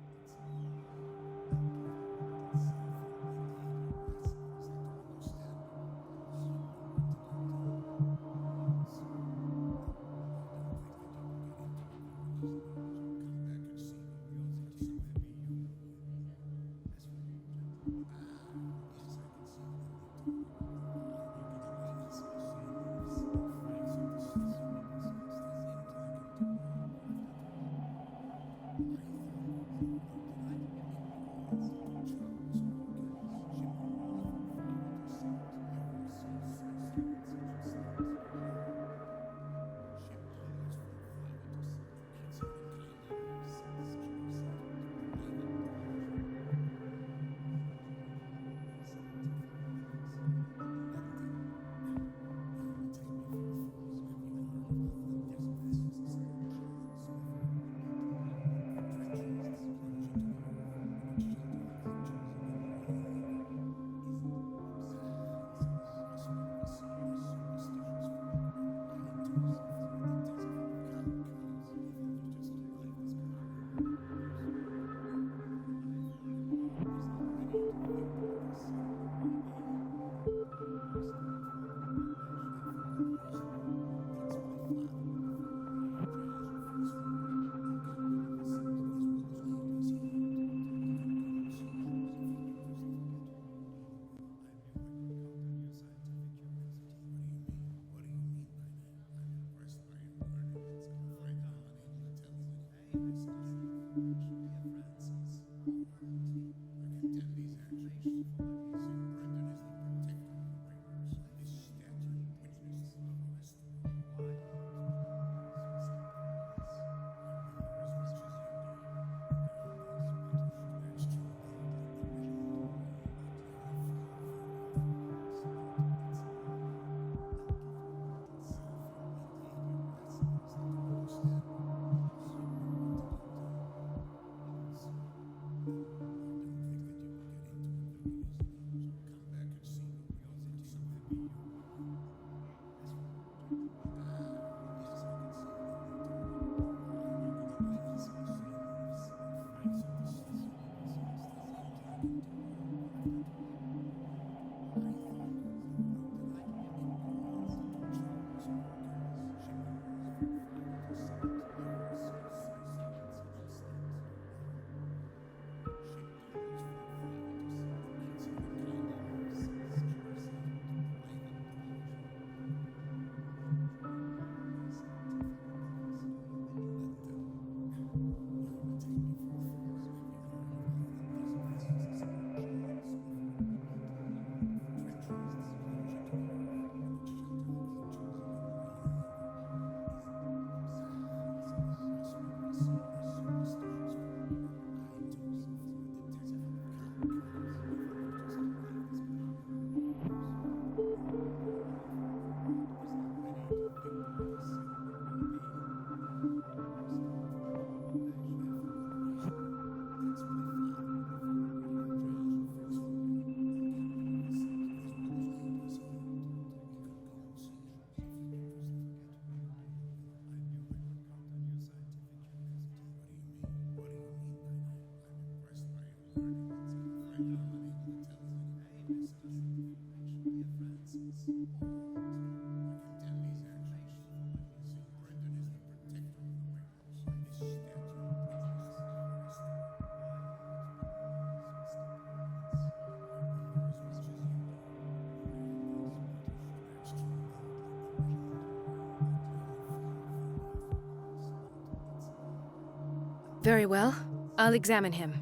Very well. I'll examine him.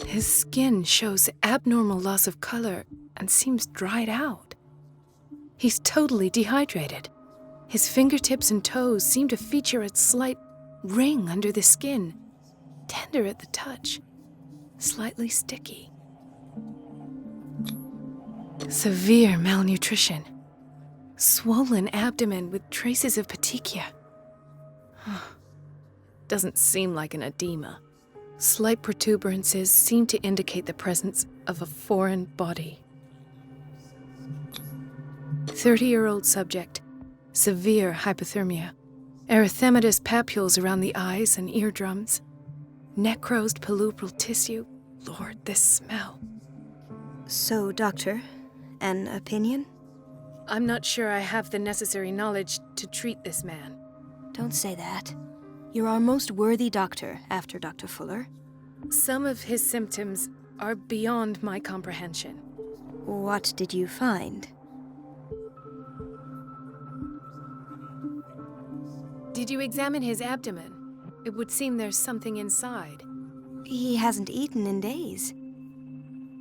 His skin shows abnormal loss of color and seems dried out. He's totally dehydrated. His fingertips and toes seem to feature a slight ring under the skin, tender at the touch, slightly sticky. Severe malnutrition. Swollen abdomen with traces of petechia. Doesn't seem like an edema. Slight protuberances seem to indicate the presence of a foreign body. 30-year-old subject. Severe hypothermia. Erythematous papules around the eyes and eardrums. Necrosed palpebral tissue. Lord, this smell. So, Doctor, an opinion? I'm not sure I have the necessary knowledge to treat this man. Don't say that. You're our most worthy doctor after Dr. Fuller. Some of his symptoms are beyond my comprehension. What did you find? Did you examine his abdomen? It would seem there's something inside. He hasn't eaten in days.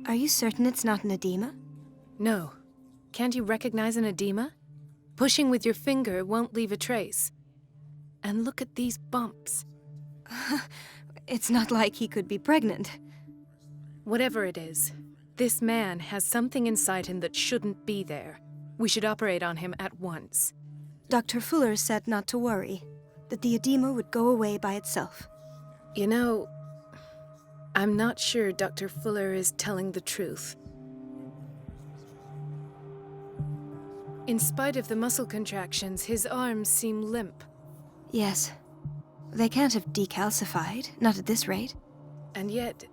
Are you certain it's not an edema? No. Can't you recognize an edema? Pushing with your finger won't leave a trace. And look at these bumps. It's not like he could be pregnant. Whatever it is, this man has something inside him that shouldn't be there. We should operate on him at once. Dr. Fuller said not to worry, that the edema would go away by itself. You know, I'm not sure Dr. Fuller is telling the truth. In spite of the muscle contractions, his arms seem limp. Yes. They can't have decalcified, not at this rate. And yet,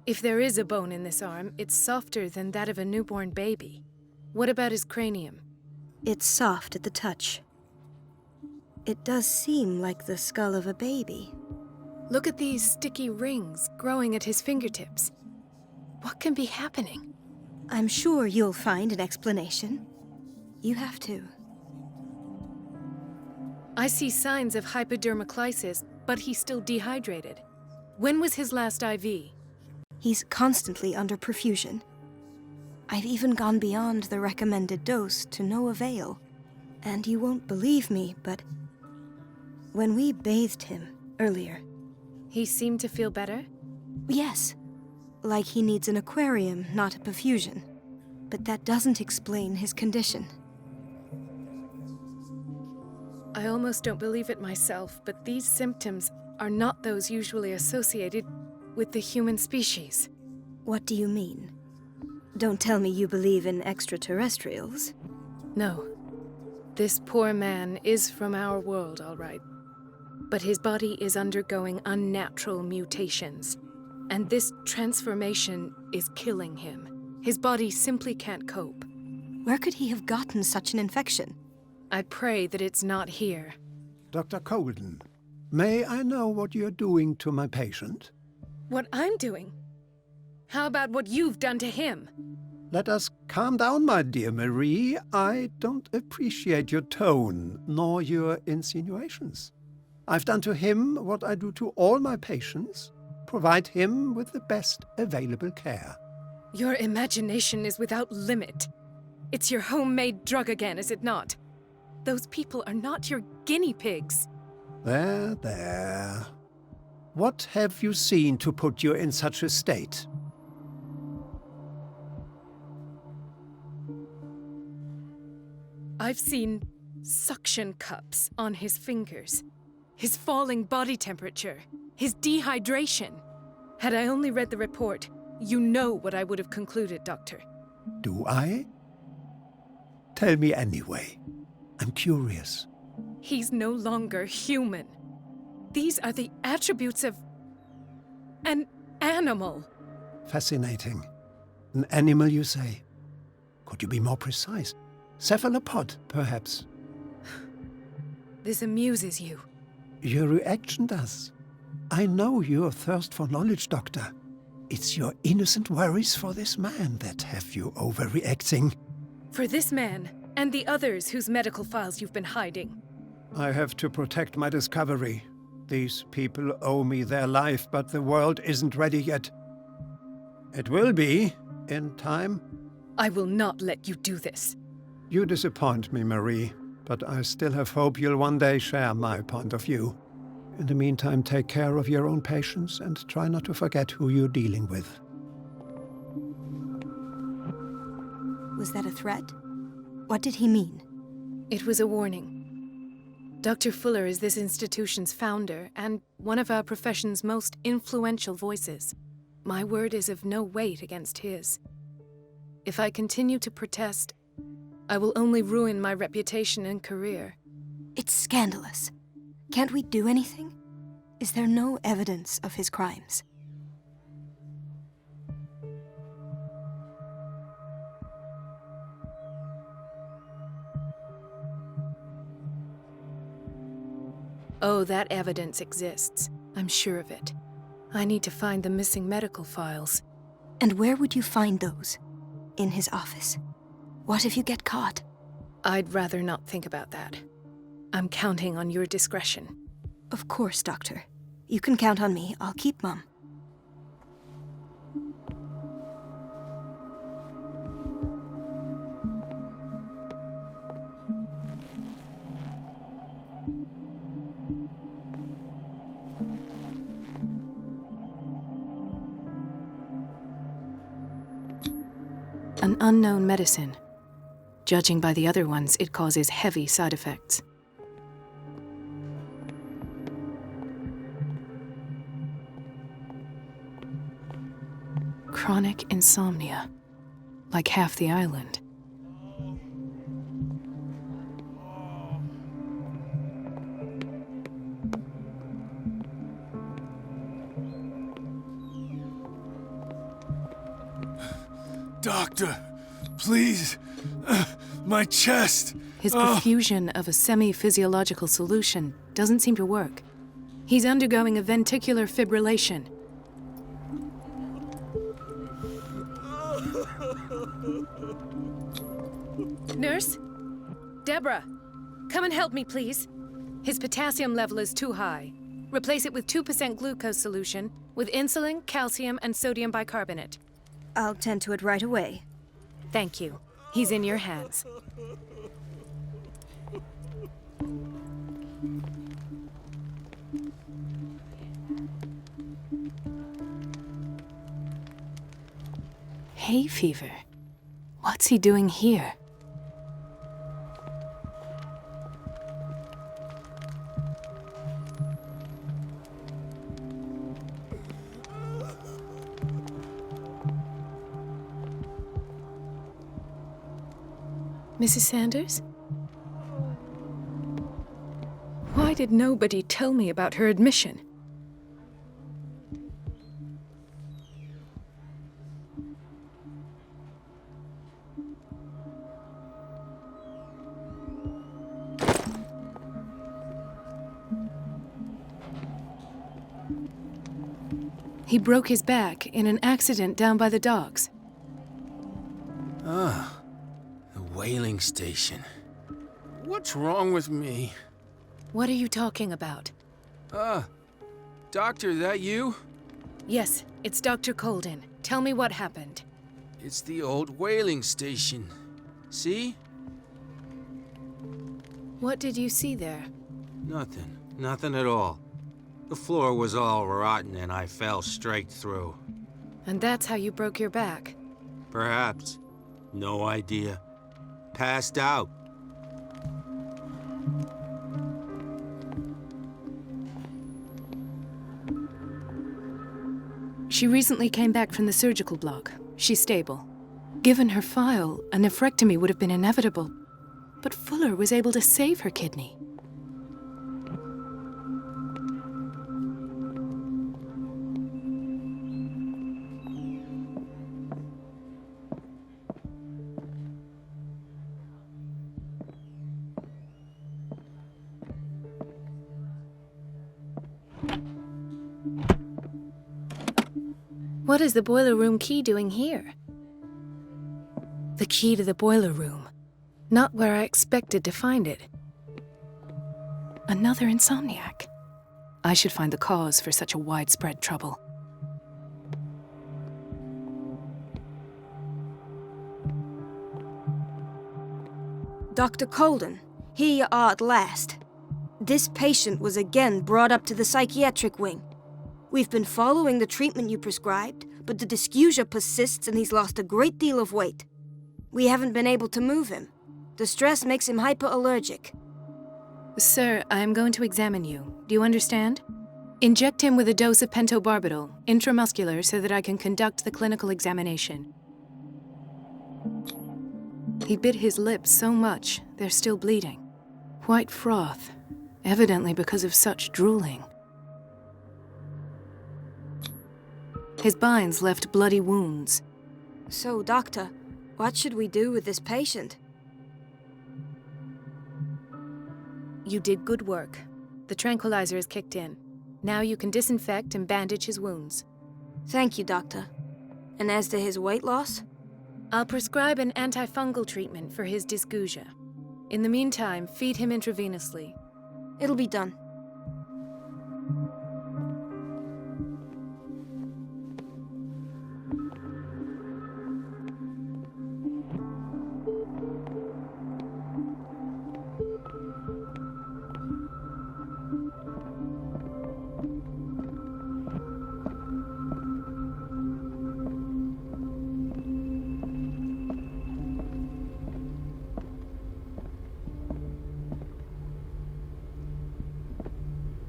if there is a bone in this arm, it's softer than that of a newborn baby. What about his cranium? It's soft at the touch. It does seem like the skull of a baby. Look at these sticky rings growing at his fingertips. What can be happening? I'm sure you'll find an explanation. You have to. I see signs of hypodermoclysis, but he's still dehydrated. When was his last IV? He's constantly under perfusion. I've even gone beyond the recommended dose to no avail. And you won't believe me, but when we bathed him earlier... He seemed to feel better? Yes. Like he needs an aquarium, not a perfusion. But that doesn't explain his condition. I almost don't believe it myself, but these symptoms are not those usually associated with the human species. What do you mean? Don't tell me you believe in extraterrestrials. No. This poor man is from our world, all right. But his body is undergoing unnatural mutations. And this transformation is killing him. His body simply can't cope. Where could he have gotten such an infection? I pray that it's not here. Dr. Colden, may I know what you're doing to my patient? What I'm doing? How about what you've done to him? Let us calm down, my dear Marie. I don't appreciate your tone, nor your insinuations. I've done to him what I do to all my patients. Provide him with the best available care. Your imagination is without limit. It's your homemade drug again, is it not? Those people are not your guinea pigs. There, there. What have you seen to put you in such a state? I've seen suction cups on his fingers, his falling body temperature, his dehydration. Had I only read the report, you know what I would have concluded, Doctor. Do I? Tell me anyway. I'm curious. He's no longer human. These are the attributes of an animal. Fascinating. An animal, you say? Could you be more precise? Cephalopod, perhaps? This amuses you. Your reaction does. I know your thirst for knowledge, Doctor. It's your innocent worries for this man that have you overreacting. For this man, and the others whose medical files you've been hiding. I have to protect my discovery. These people owe me their life, but the world isn't ready yet. It will be, in time. I will not let you do this. You disappoint me, Marie, but I still have hope you'll one day share my point of view. In the meantime, take care of your own patients and try not to forget who you're dealing with. Was that a threat? What did he mean? It was a warning. Dr. Fuller is this institution's founder and one of our profession's most influential voices. My word is of no weight against his. If I continue to protest, I will only ruin my reputation and career. It's scandalous. Can't we do anything? Is there no evidence of his crimes? Oh, that evidence exists. I'm sure of it. I need to find the missing medical files. And where would you find those? In his office? What if you get caught? I'd rather not think about that. I'm counting on your discretion. Of course, Doctor. You can count on me. I'll keep Mum. An unknown medicine. Judging by the other ones, it causes heavy side effects. Chronic insomnia. Like half the island. Doctor, please. My chest. His perfusion of a semi-physiological solution doesn't seem to work. He's undergoing a ventricular fibrillation. Nurse? Deborah, come and help me, please. His potassium level is too high. Replace it with 2% glucose solution with insulin, calcium, and sodium bicarbonate. I'll tend to it right away. Thank you. He's in your hands. Hay fever. What's he doing here? Mrs. Sanders? Why did nobody tell me about her admission? He broke his back in an accident down by the docks. Ah, the whaling station. What's wrong with me? What are you talking about? Doctor, that you? Yes, it's Dr. Colden. Tell me what happened. It's the old whaling station. See? What did you see there? Nothing. Nothing at all. The floor was all rotten and I fell straight through. And that's how you broke your back? Perhaps. No idea. Passed out. She recently came back from the surgical block. She's stable. Given her file, a nephrectomy would have been inevitable. But Fuller was able to save her kidney. What is the boiler room key doing here? The key to the boiler room. Not where I expected to find it. Another insomniac. I should find the cause for such a widespread trouble. Dr. Colden, here you are at last. This patient was again brought up to the psychiatric wing. We've been following the treatment you prescribed, but the dysgeusia persists and he's lost a great deal of weight. We haven't been able to move him. The stress makes him hyperallergic. Sir, I am going to examine you. Do you understand? Inject him with a dose of pentobarbital, intramuscular, so that I can conduct the clinical examination. He bit his lips so much, they're still bleeding. White froth, evidently because of such drooling. His binds left bloody wounds. So, Doctor, what should we do with this patient? You did good work. The tranquilizer is kicked in. Now you can disinfect and bandage his wounds. Thank you, Doctor. And as to his weight loss? I'll prescribe an antifungal treatment for his dysgeusia. In the meantime, feed him intravenously. It'll be done.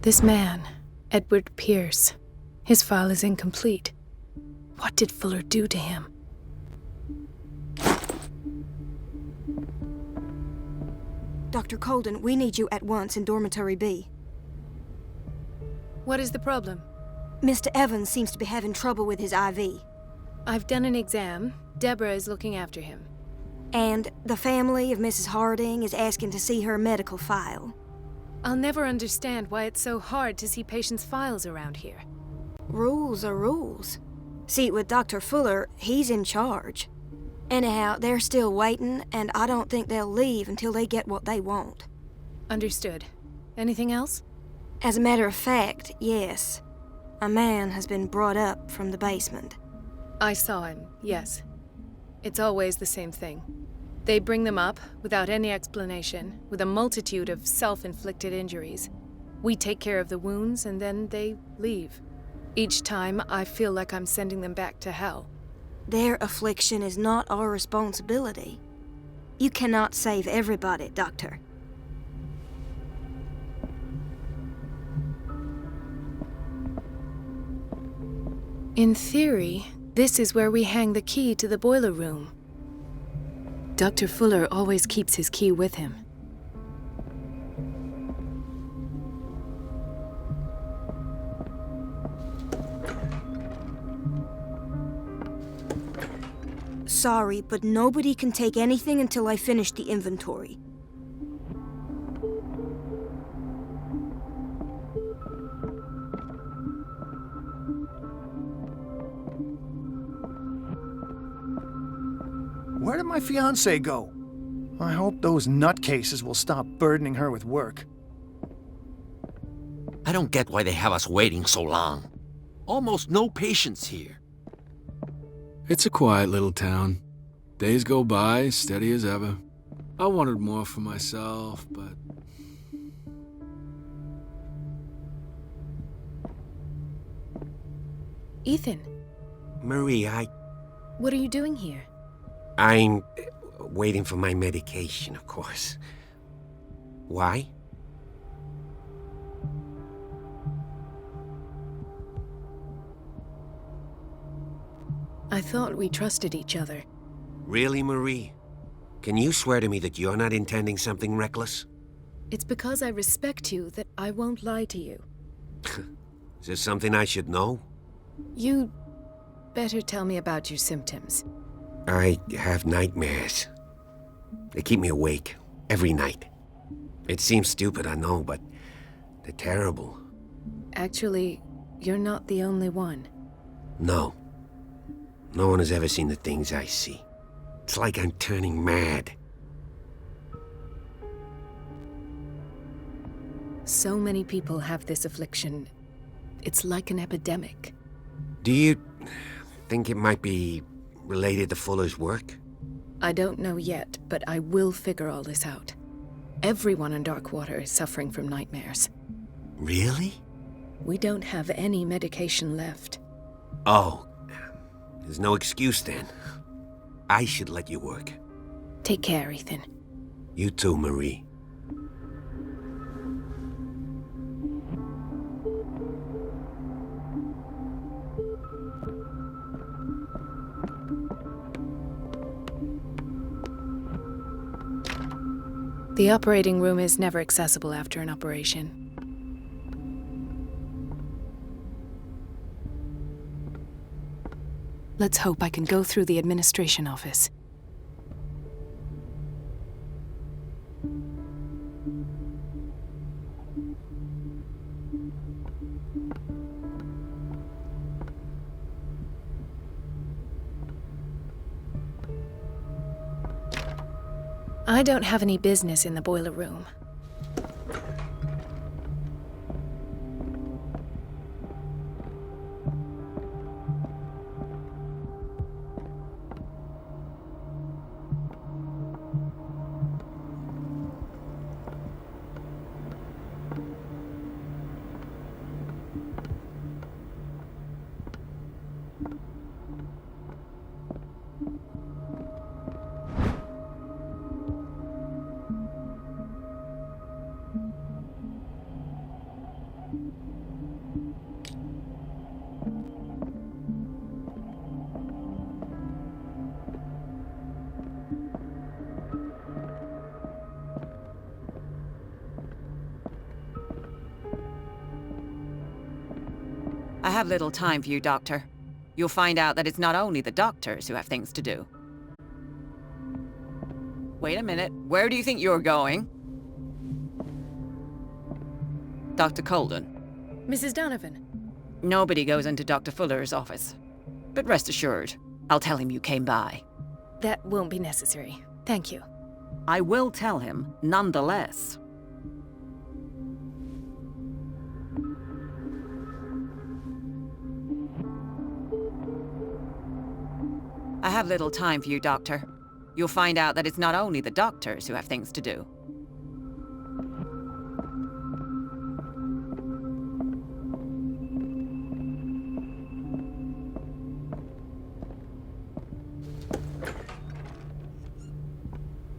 This man, Edward Pierce, his file is incomplete. What did Fuller do to him? Dr. Colden, we need you at once in Dormitory B. What is the problem? Mr. Evans seems to be having trouble with his IV. I've done an exam. Deborah is looking after him. And the family of Mrs. Harding is asking to see her medical file. I'll never understand why it's so hard to see patients' files around here. Rules are rules. See, with Dr. Fuller, he's in charge. Anyhow, they're still waiting, and I don't think they'll leave until they get what they want. Understood. Anything else? As a matter of fact, yes. A man has been brought up from the basement. I saw him, yes. It's always the same thing. They bring them up, without any explanation, with a multitude of self-inflicted injuries. We take care of the wounds, and then they leave. Each time, I feel like I'm sending them back to hell. Their affliction is not our responsibility. You cannot save everybody, Doctor. In theory, this is where we hang the key to the boiler room. Dr. Fuller always keeps his key with him. Sorry, but nobody can take anything until I finish the inventory. Where did my fiancée go? I hope those nutcases will stop burdening her with work. I don't get why they have us waiting so long. Almost no patients here. It's a quiet little town. Days go by, steady as ever. I wanted more for myself, but... Ethan. Marie, What are you doing here? I'm waiting for my medication, of course. Why? I thought we trusted each other. Really, Marie? Can you swear to me that you're not intending something reckless? It's because I respect you that I won't lie to you. Is there something I should know? You better tell me about your symptoms. I have nightmares. They keep me awake every night. It seems stupid, I know, but they're terrible. Actually, you're not the only one. No. No one has ever seen the things I see. It's like I'm turning mad. So many people have this affliction. It's like an epidemic. Do you think it might be related to Fuller's work? I don't know yet, but I will figure all this out. Everyone in Darkwater is suffering from nightmares. Really? We don't have any medication left. Oh, there's no excuse then. I should let you work. Take care, Ethan. You too, Marie. The operating room is never accessible after an operation. Let's hope I can go through the administration office. I don't have any business in the boiler room. I have little time for you, Doctor. You'll find out that it's not only the doctors who have things to do. Wait a minute. Where do you think you're going? Dr. Colden. Mrs. Donovan. Nobody goes into Dr. Fuller's office. But rest assured, I'll tell him you came by. That won't be necessary. Thank you. I will tell him, nonetheless. I have little time for you, Doctor. You'll find out that it's not only the doctors who have things to do.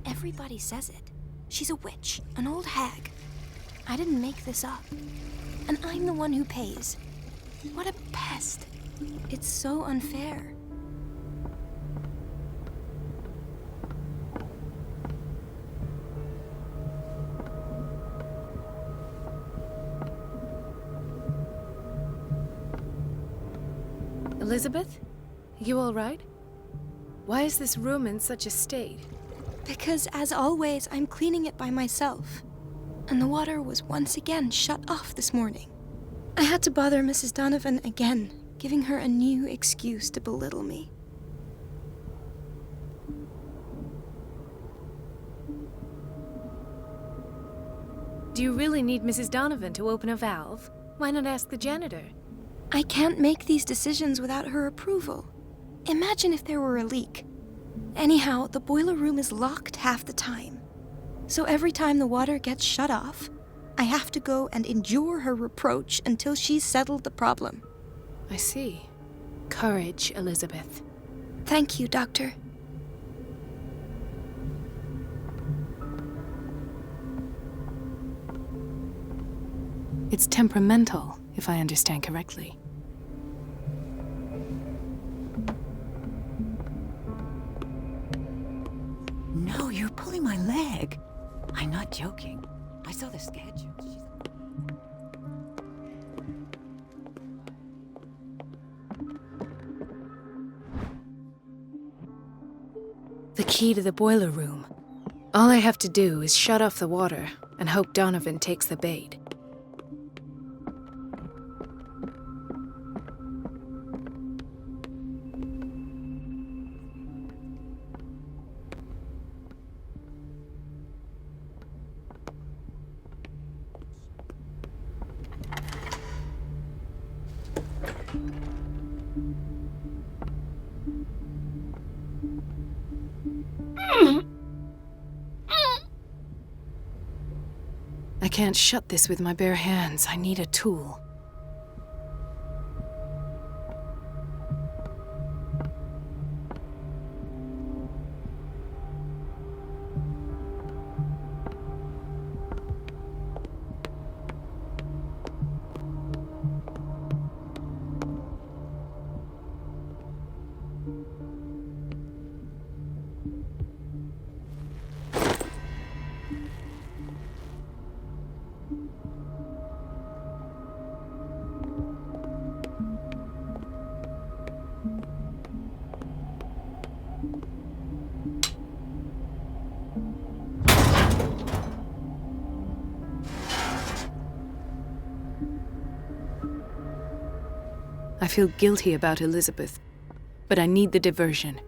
Everybody says it. She's a witch, an old hag. I didn't make this up. And I'm the one who pays. What a pest. It's so unfair. Elizabeth? You all right? Why is this room in such a state? Because, as always, I'm cleaning it by myself. And the water was once again shut off this morning. I had to bother Mrs. Donovan again, giving her a new excuse to belittle me. Do you really need Mrs. Donovan to open a valve? Why not ask the janitor? I can't make these decisions without her approval. Imagine if there were a leak. Anyhow, the boiler room is locked half the time. So every time the water gets shut off, I have to go and endure her reproach until she's settled the problem. I see. Courage, Elizabeth. Thank you, Doctor. It's temperamental, if I understand correctly. No, you're pulling my leg. I'm not joking. I saw the schedule. The key to the boiler room. All I have to do is shut off the water and hope Donovan takes the bait. I can't shut this with my bare hands. I need a tool. I feel guilty about Elizabeth, but I need the diversion.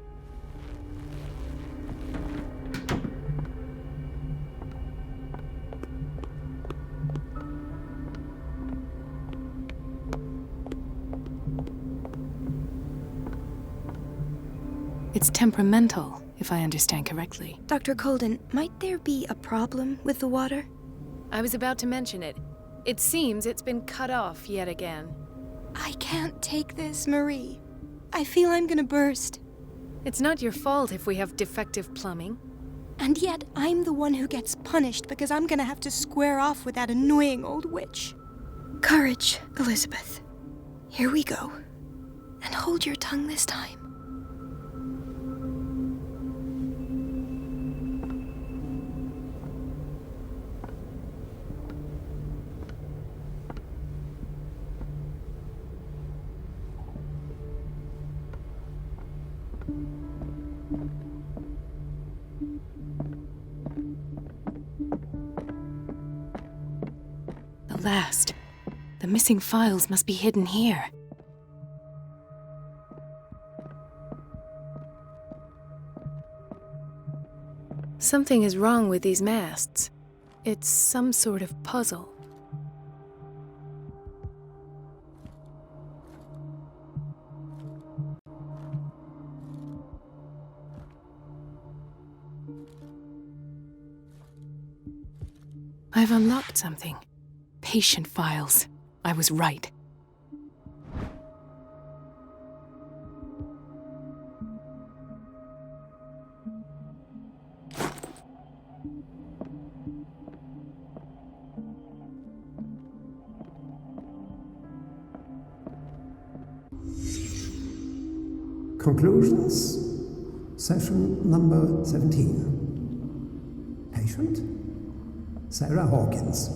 It's temperamental, if I understand correctly. Dr. Colden, might there be a problem with the water? I was about to mention it. It seems it's been cut off yet again. I can't take this, Marie. I feel I'm gonna burst. It's not your fault if we have defective plumbing. And yet, I'm the one who gets punished because I'm gonna have to square off with that annoying old witch. Courage, Elizabeth. Here we go. And hold your tongue this time. The last. The missing files must be hidden here. Something is wrong with these masts. It's some sort of puzzle. I've unlocked something. Patient files. I was right. Conclusions. Session number 17. Patient? Sarah Hawkins.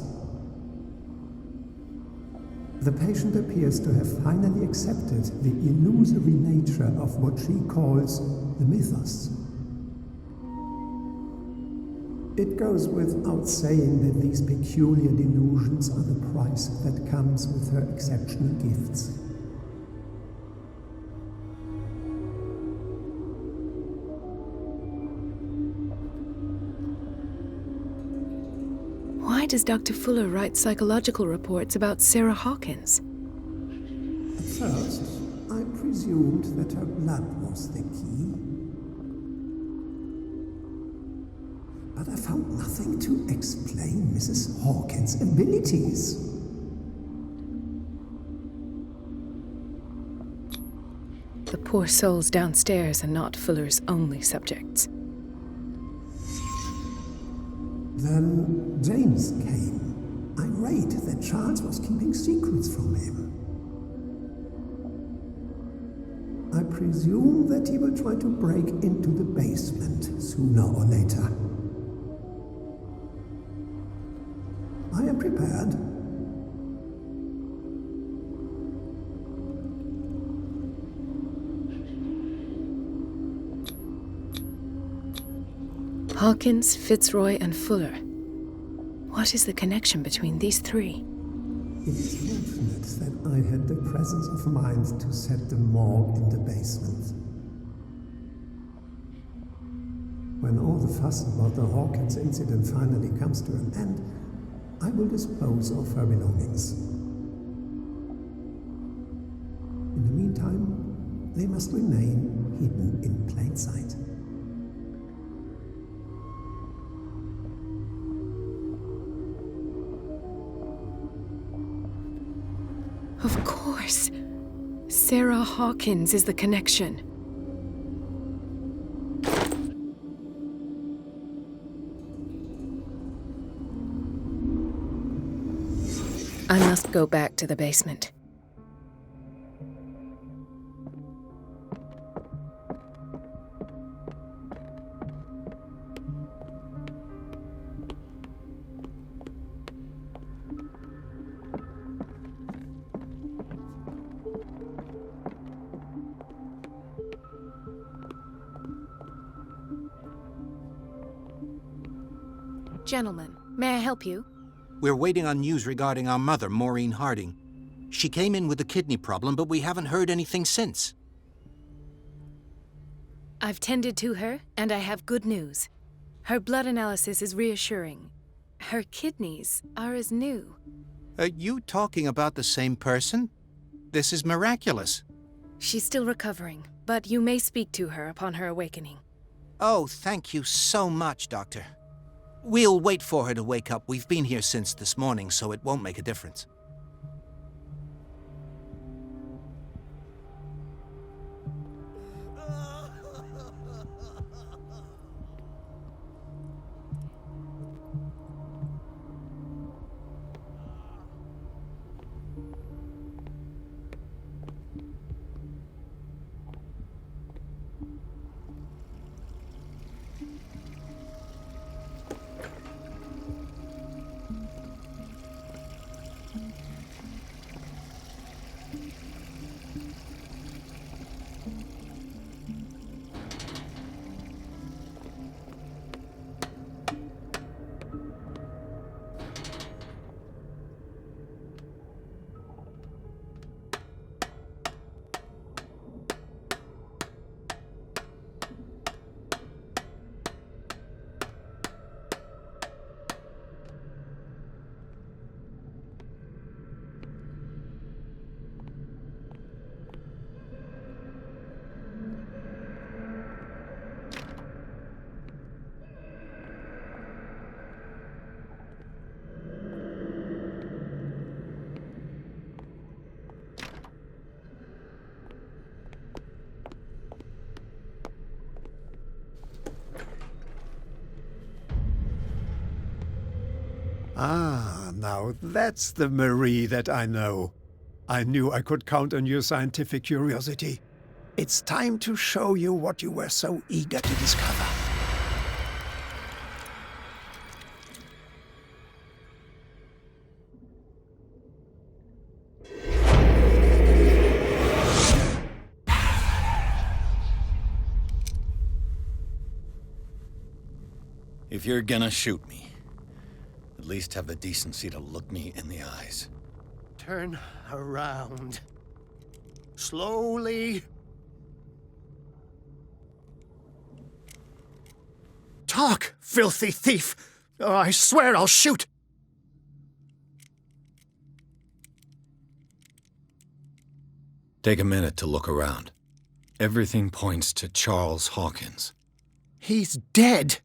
The patient appears to have finally accepted the illusory nature of what she calls the mythos. It goes without saying that these peculiar delusions are the price that comes with her exceptional gifts. Why does Dr. Fuller write psychological reports about Sarah Hawkins? At first, I presumed that her blood was the key. But I found nothing to explain Mrs. Hawkins' abilities. The poor souls downstairs are not Fuller's only subjects. Then James came, irate that Charles was keeping secrets from him. I presume that he will try to break into the basement sooner or later. I am prepared. Hawkins, Fitzroy, and Fuller. What is the connection between these three? It is fortunate that I had the presence of mind to set the morgue in the basement. When all the fuss about the Hawkins incident finally comes to an end, I will dispose of her belongings. In the meantime, they must remain hidden in plain sight. Of course. Sarah Hawkins is the connection. I must go back to the basement. Gentlemen, may I help you? We're waiting on news regarding our mother, Maureen Harding. She came in with a kidney problem, but we haven't heard anything since. I've tended to her, and I have good news. Her blood analysis is reassuring. Her kidneys are as new. Are you talking about the same person? This is miraculous. She's still recovering, but you may speak to her upon her awakening. Oh, thank you so much, Doctor. We'll wait for her to wake up. We've been here since this morning, so it won't make a difference. Ah, now that's the Marie that I know. I knew I could count on your scientific curiosity. It's time to show you what you were so eager to discover. If you're gonna shoot me, at least have the decency to look me in the eyes. Turn around. Slowly. Talk, filthy thief! Oh, I swear I'll shoot! Take a minute to look around. Everything points to Charles Hawkins. He's dead!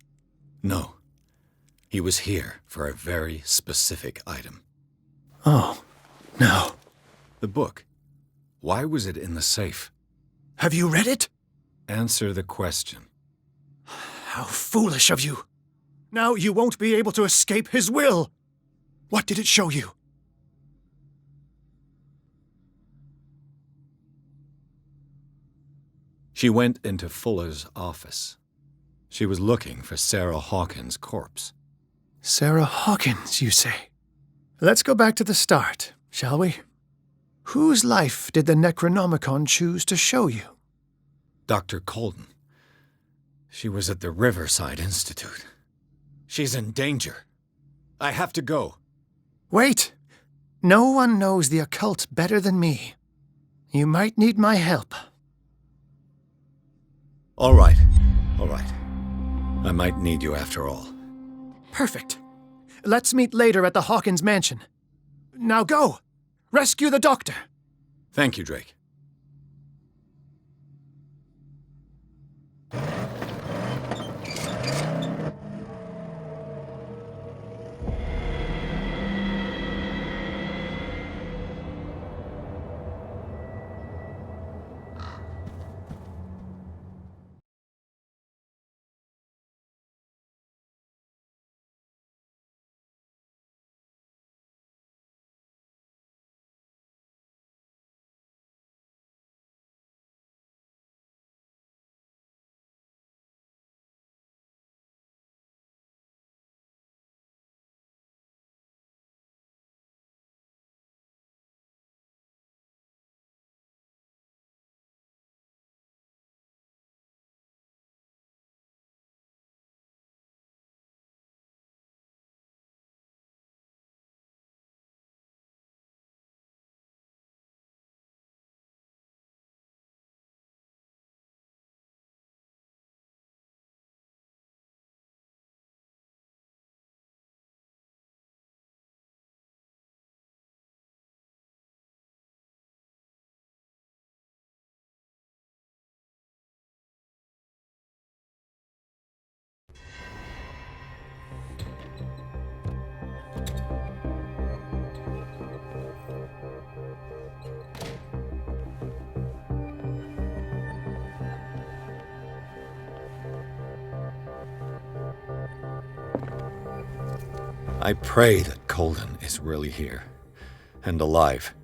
No. He was here for a very specific item. Oh, no. The book. Why was it in the safe? Have you read it? Answer the question. How foolish of you. Now you won't be able to escape his will. What did it show you? She went into Fuller's office. She was looking for Sarah Hawkins' corpse. Sarah Hawkins, you say? Let's go back to the start, shall we? Whose life did the Necronomicon choose to show you? Dr. Colden. She was at the Riverside Institute. She's in danger. I have to go. Wait. No one knows the occult better than me. You might need my help. All right. All right. I might need you after all. Perfect. Let's meet later at the Hawkins mansion. Now go! Rescue the doctor! Thank you, Drake. I pray that Colden is really here and alive.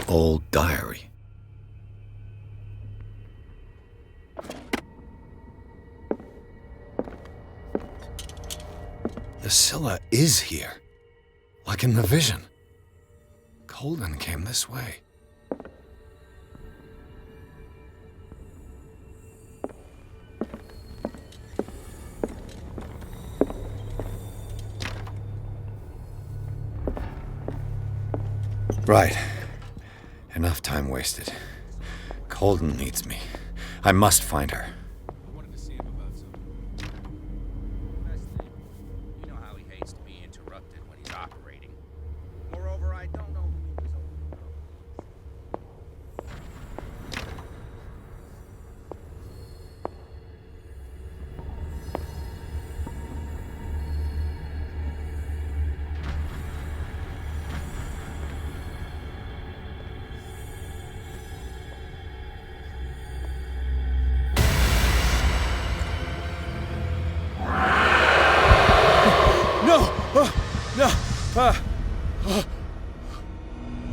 Old diary. The Scylla is here, like in the vision. Colden came this way. Right. Enough time wasted. Colden needs me. I must find her. I wanted to see him about something. You know how he hates to be interrupted when he's operating. Moreover, I don't know who he was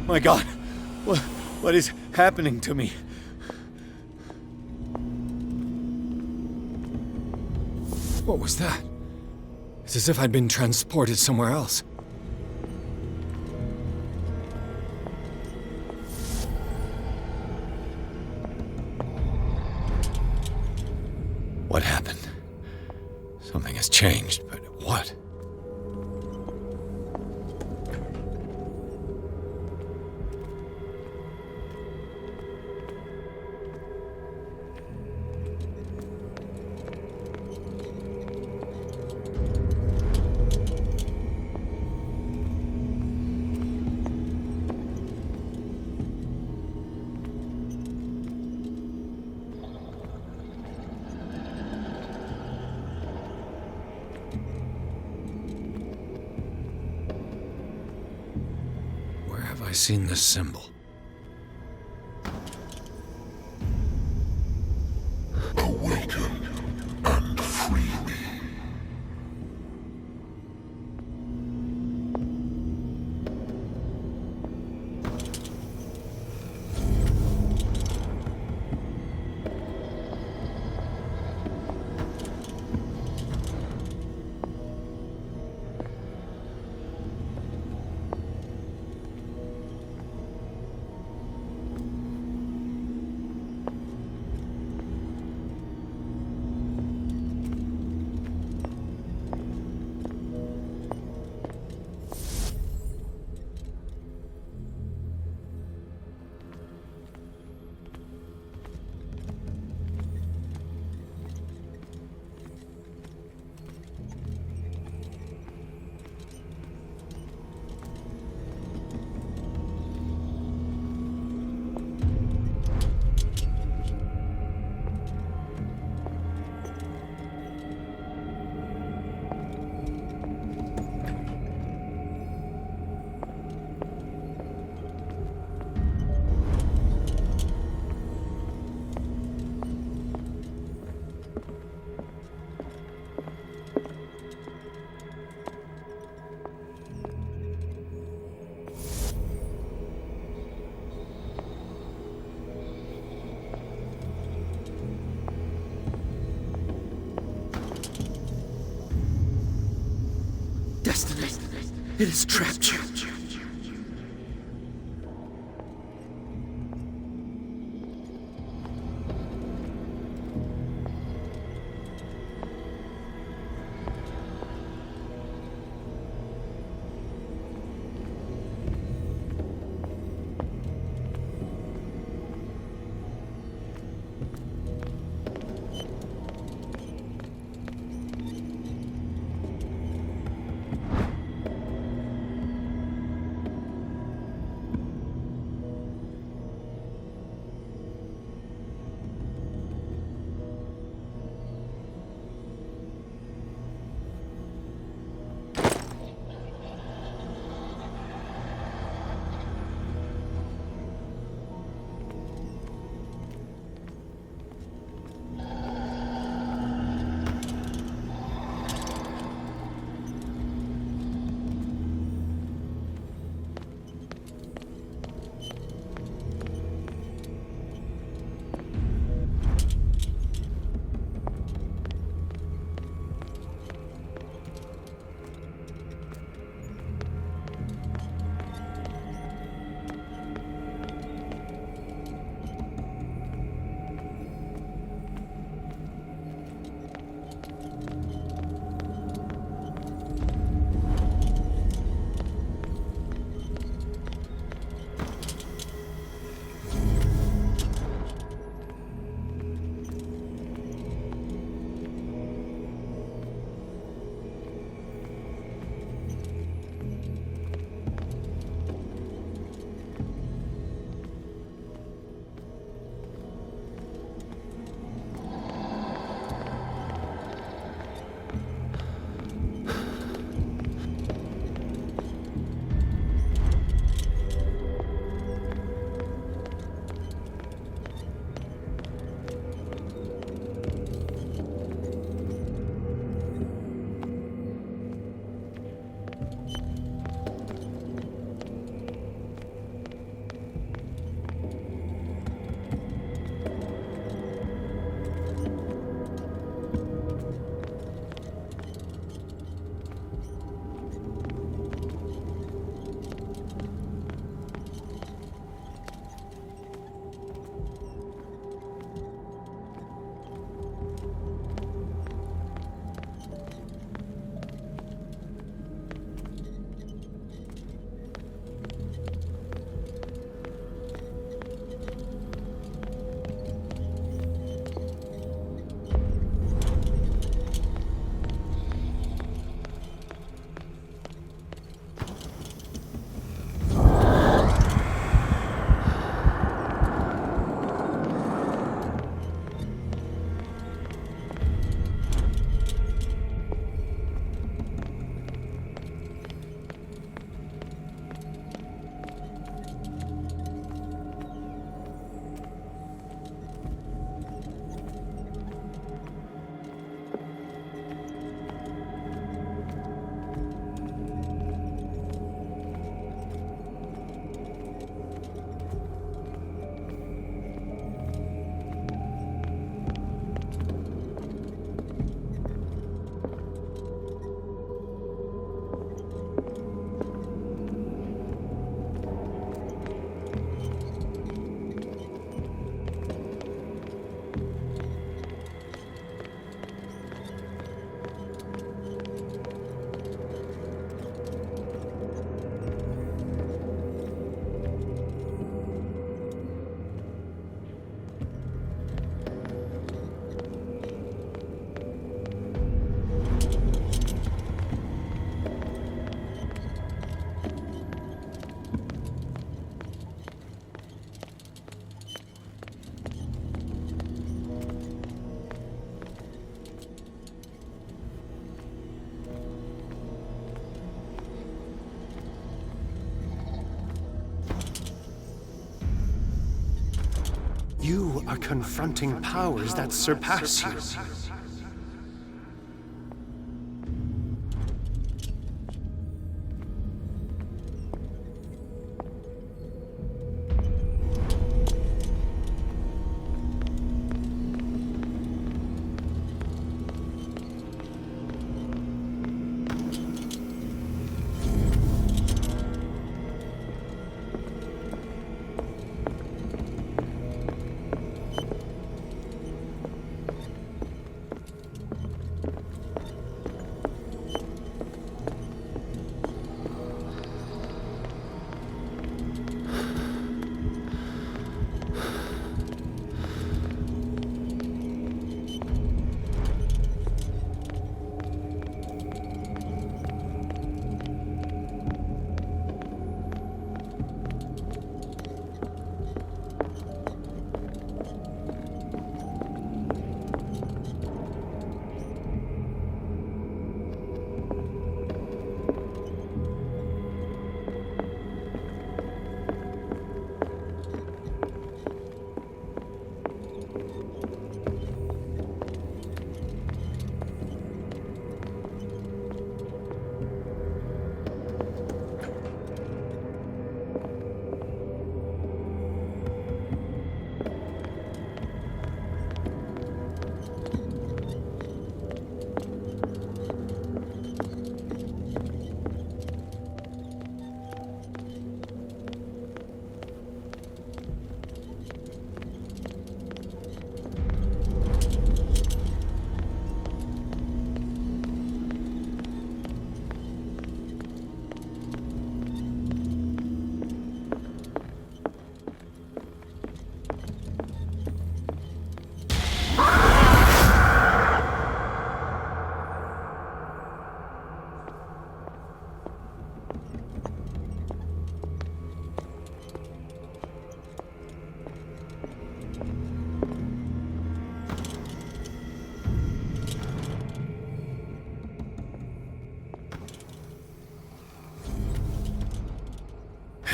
My God, what is happening to me? What was that? It's as if I'd been transported somewhere else. What happened? Something has changed, but what? I've seen this symbol. Awaken and free me. Destiny, it has trapped you. You are confronting powers that surpass you.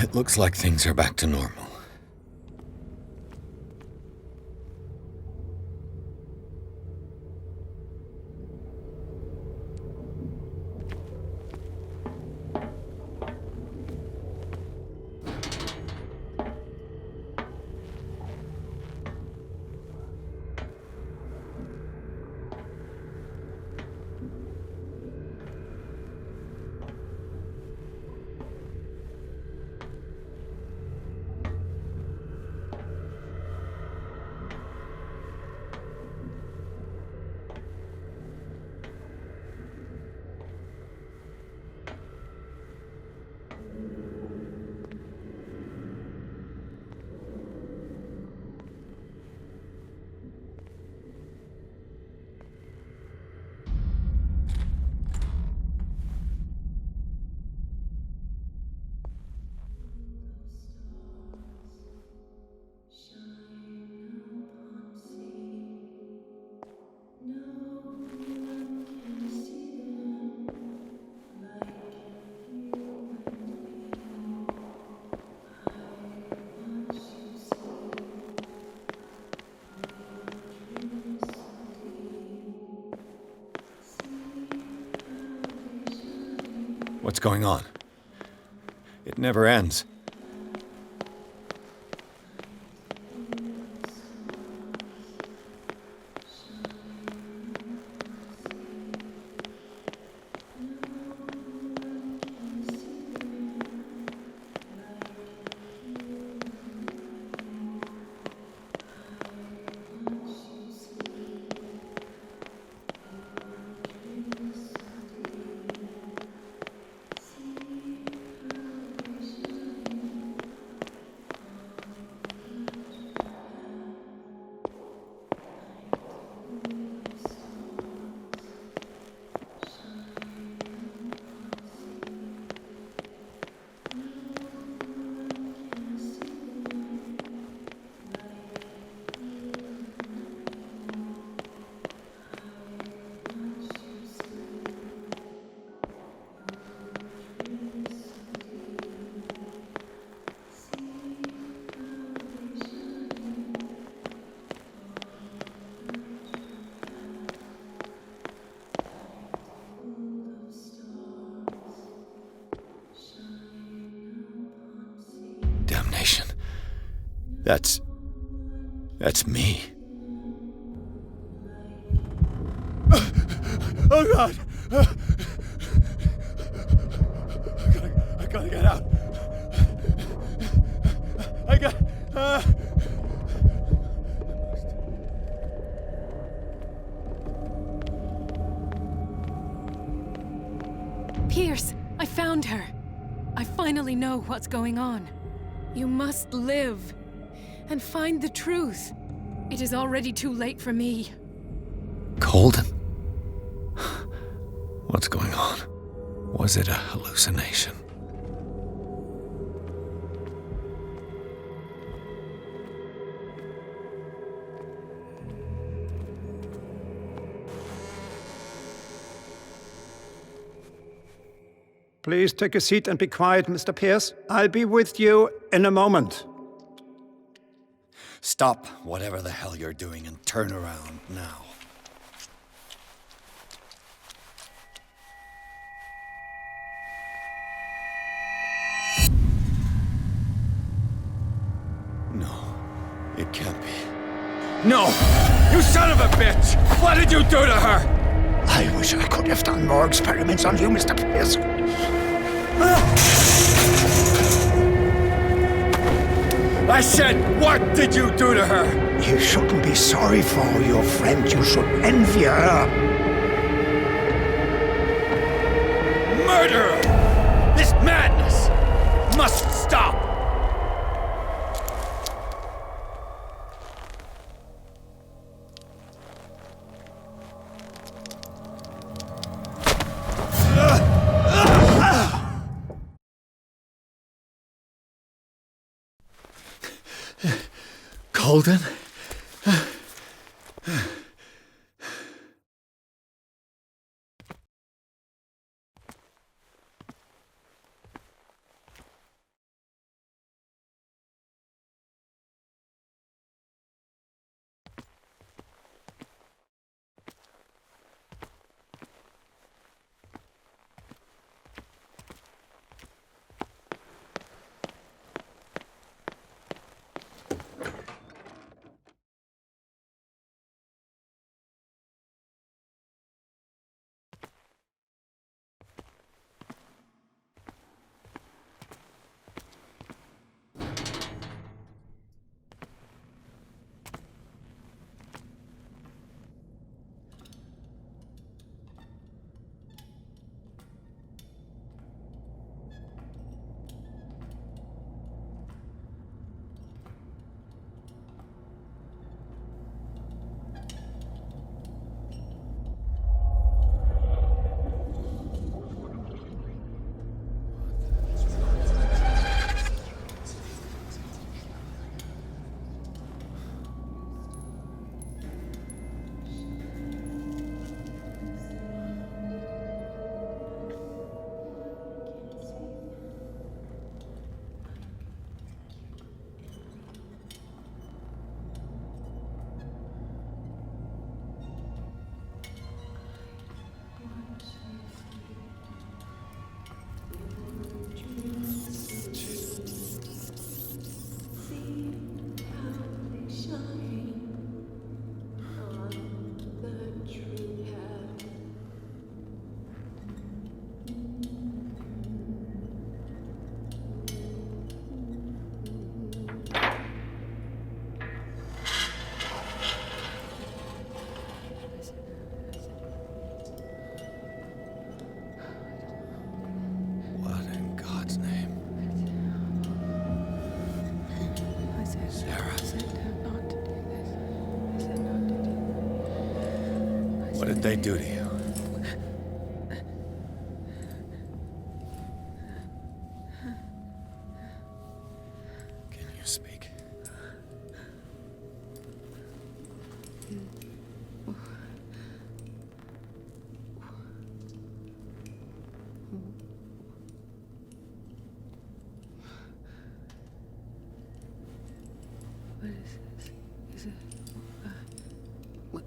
It looks like things are back to normal. What's going on? It never ends. That's me. Oh, God! I gotta get out. I got... Pierce, I found her. I finally know what's going on. You must live and find the truth. It is already too late for me. Colden? What's going on? Was it a hallucination? Please take a seat and be quiet, Mr. Pierce. I'll be with you in a moment. Stop whatever the hell you're doing and turn around now. No, it can't be. No! You son of a bitch! What did you do to her? I wish I could have done more experiments on you, Mr. Pierce. I said, what did you do to her? You shouldn't be sorry for your friend. You should envy her. Murderer! This madness must stop! Colden? What did they do to you? Can you speak? What is this? Is it... what?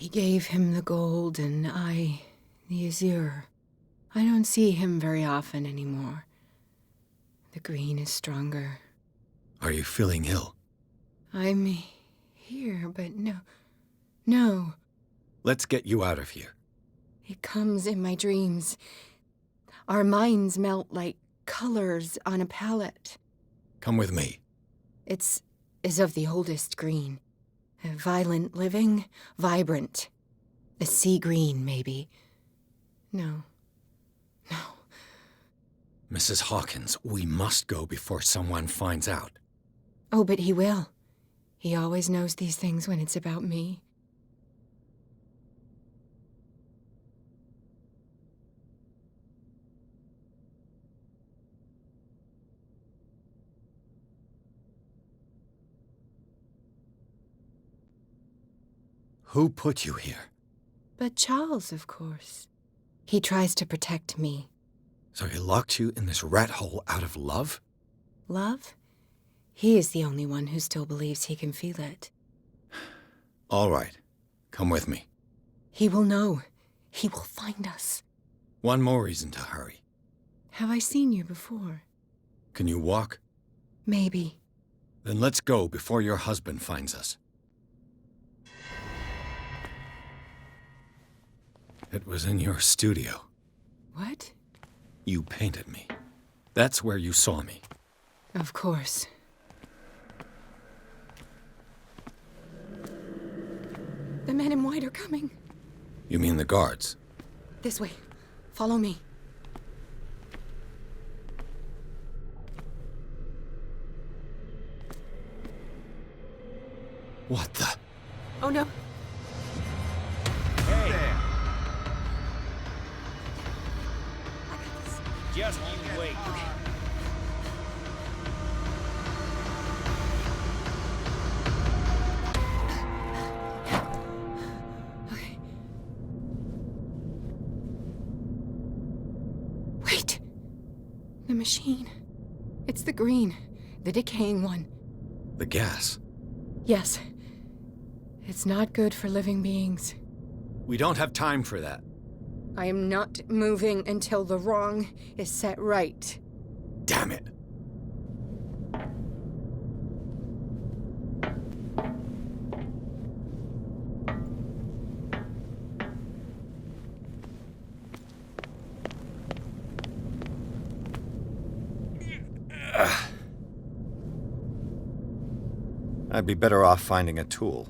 He gave him the gold and I the azure. I don't see him very often anymore. The green is stronger. Are you feeling ill? I'm here, but no. Let's get you out of here. It comes in my dreams. Our minds melt like colors on a palette. Come with me. It's of the oldest green. Violent living, vibrant. A sea green, maybe. No. Mrs. Hawkins, we must go before someone finds out. Oh, but he will. He always knows these things when it's about me. Who put you here? But Charles, of course. He tries to protect me. So he locked you in this rat hole out of love? Love? He is the only one who still believes he can feel it. All right. Come with me. He will know. He will find us. One more reason to hurry. Have I seen you before? Can you walk? Maybe. Then let's go before your husband finds us. It was in your studio. What? You painted me. That's where you saw me. Of course. The men in white are coming. You mean the guards? This way. Follow me. What the? Oh no. Hey there. Just you wait. Wait. The machine. It's the green. The decaying one. The gas. Yes. It's not good for living beings. We don't have time for that. I am not moving until the wrong is set right. Damn it. I'd be better off finding a tool.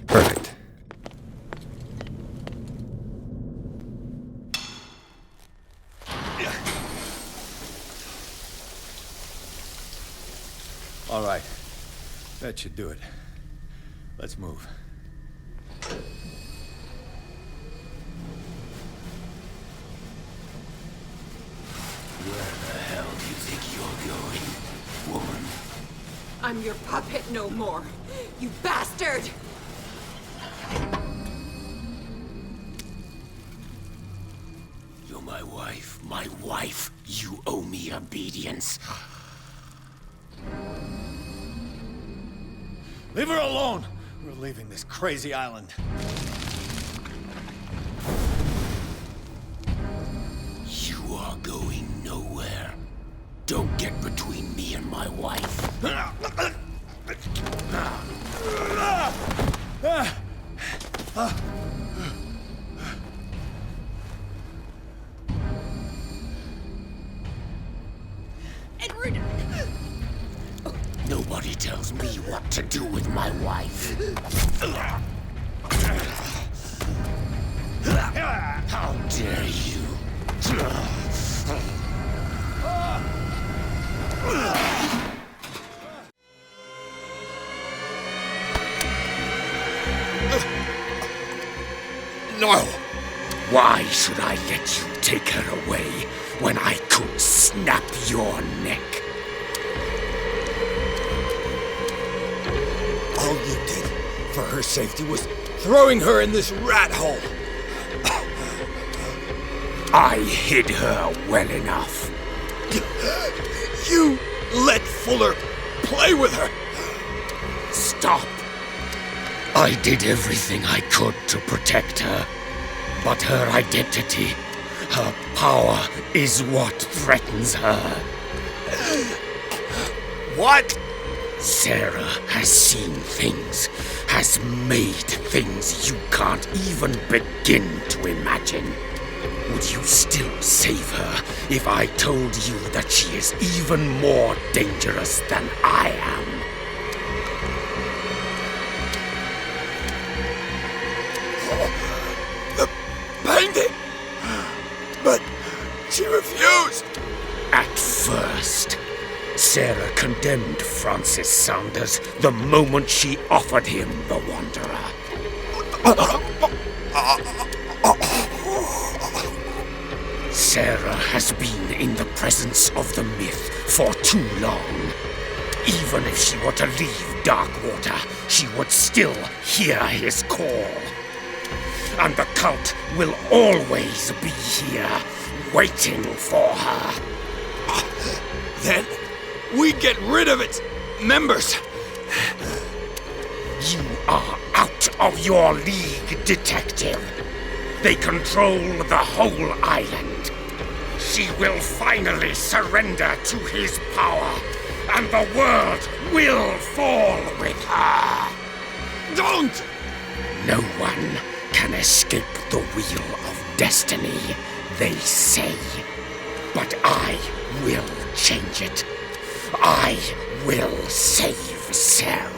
Perfect. All right. That should do it. Let's move. Where the hell do you think you're going, woman? I'm your puppet no more, you bastard! You're my wife. My wife. You owe me obedience. Leave her alone! We're leaving this crazy island. You are going nowhere. Don't get between me and my wife. Edward! Nobody tells me what to do with my wife. How dare you? No! Why should I let you take her away when I could snap your neck? All you did for her safety was throwing her in this rat hole. I hid her well enough. You let Fuller play with her! Stop! I did everything I could to protect her. But her identity, her power, is what threatens her. What? Sarah has seen things, has made things you can't even begin to imagine. Would you still save her if I told you that she is even more dangerous than I am? The painting! But she refused! At first, Sarah condemned Francis Saunders the moment she offered him the Wanderer. Sarah has been in the presence of the myth for too long. Even if she were to leave Darkwater, she would still hear his call. And the cult will always be here, waiting for her. Then we get rid of its members. You are out of your league, detective. They control the whole island. She will finally surrender to his power, and the world will fall with her. Don't! No one can escape the wheel of destiny, they say. But I will change it. I will save Sarah.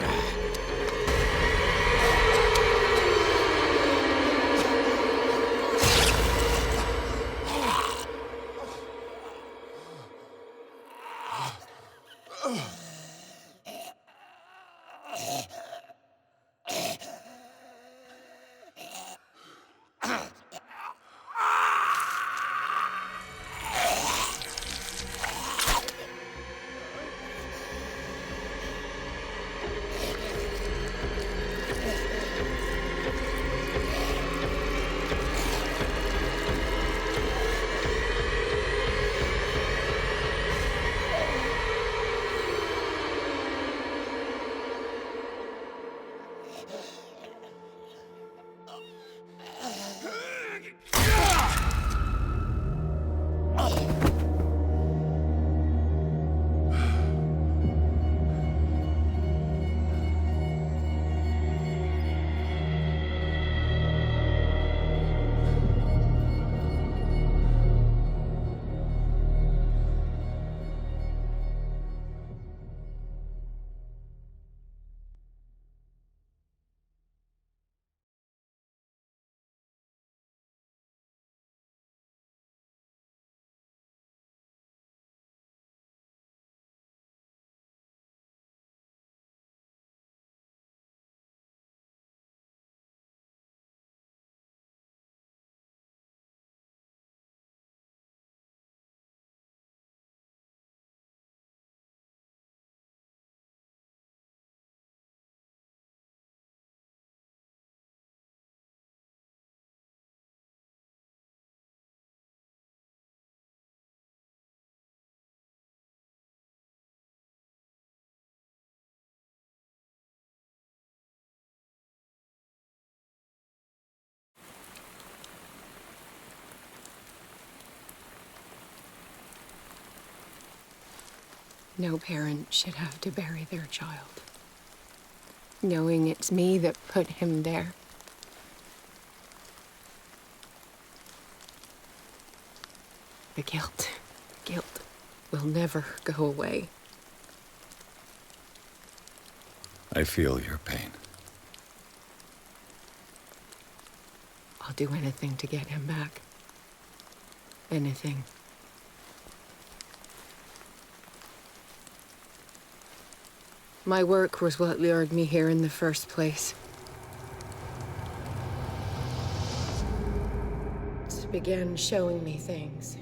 No parent should have to bury their child, knowing it's me that put him there. The guilt will never go away. I feel your pain. I'll do anything to get him back. Anything. My work was what lured me here in the first place. It began showing me things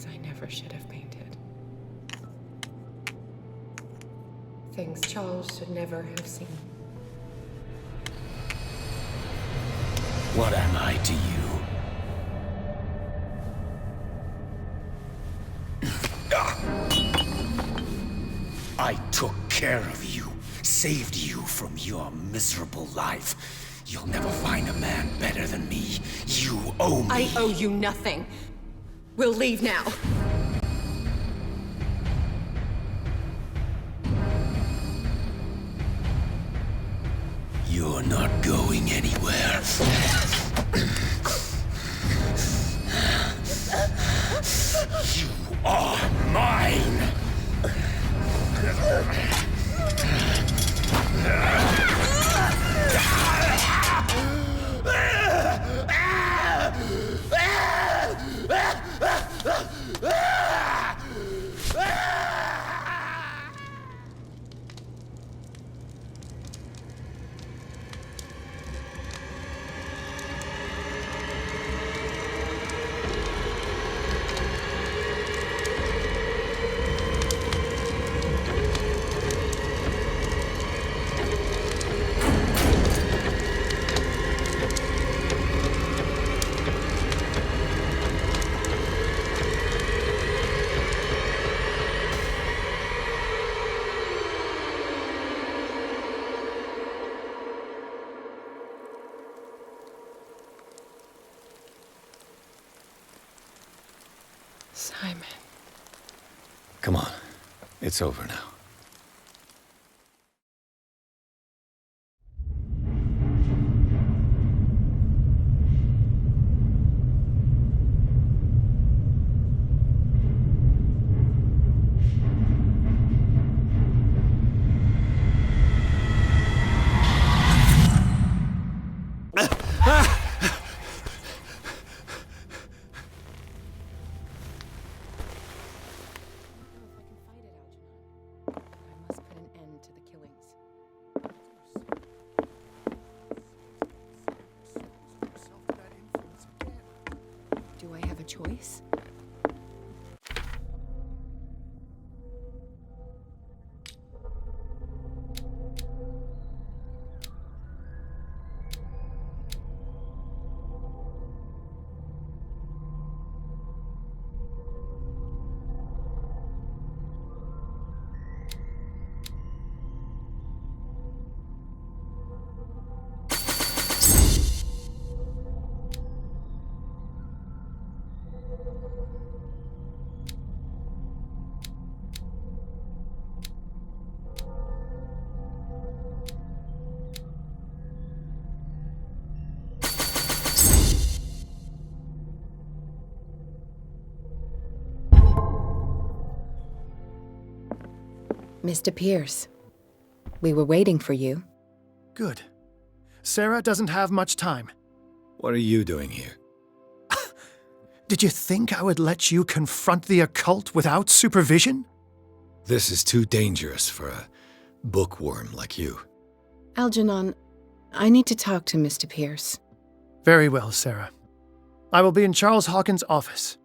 I never should have painted. Things Charles should never have seen. What am I to you? I took care of you, saved you from your miserable life. You'll never find a man better than me. You owe me. I owe you nothing. We'll leave now. You're not going anywhere. You are mine! Simon. Come on. It's over now. Do I have a choice? Mr. Pierce, we were waiting for you. Good. Sarah doesn't have much time. What are you doing here? Did you think I would let you confront the occult without supervision? This is too dangerous for a bookworm like you. Algernon, I need to talk to Mr. Pierce. Very well, Sarah. I will be in Charles Hawkins' office.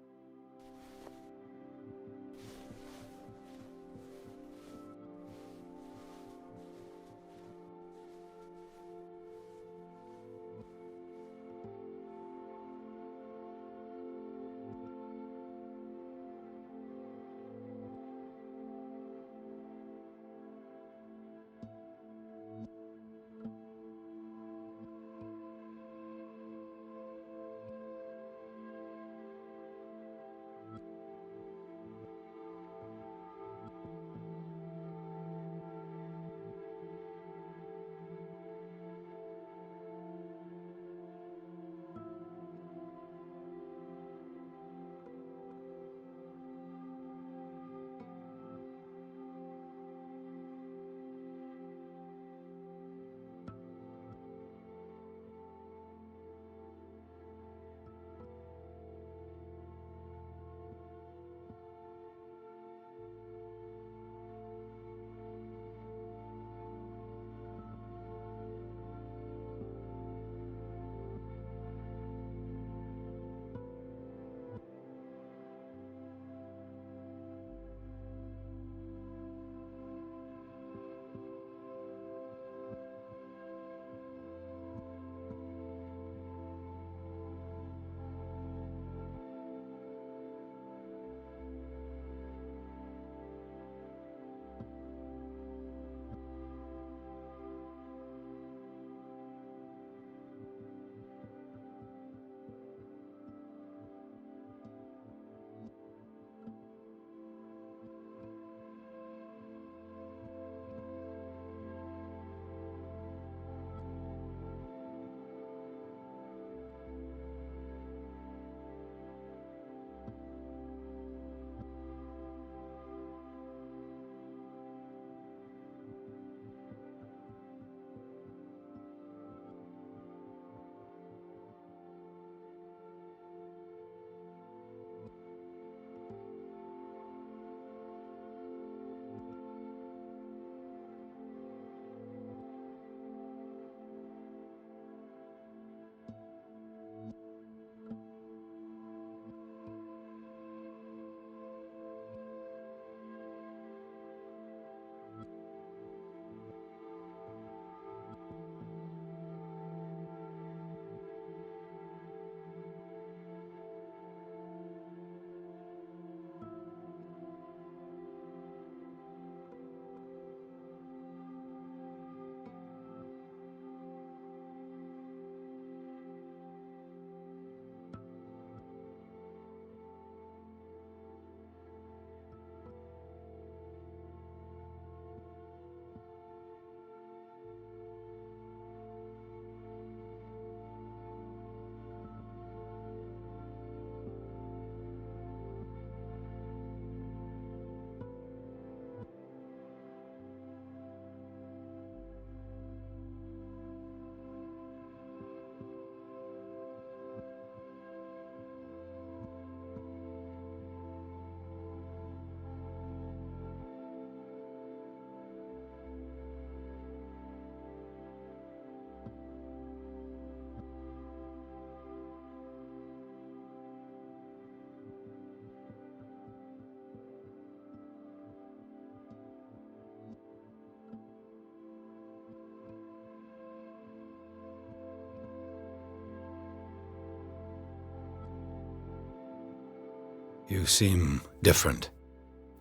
You seem different.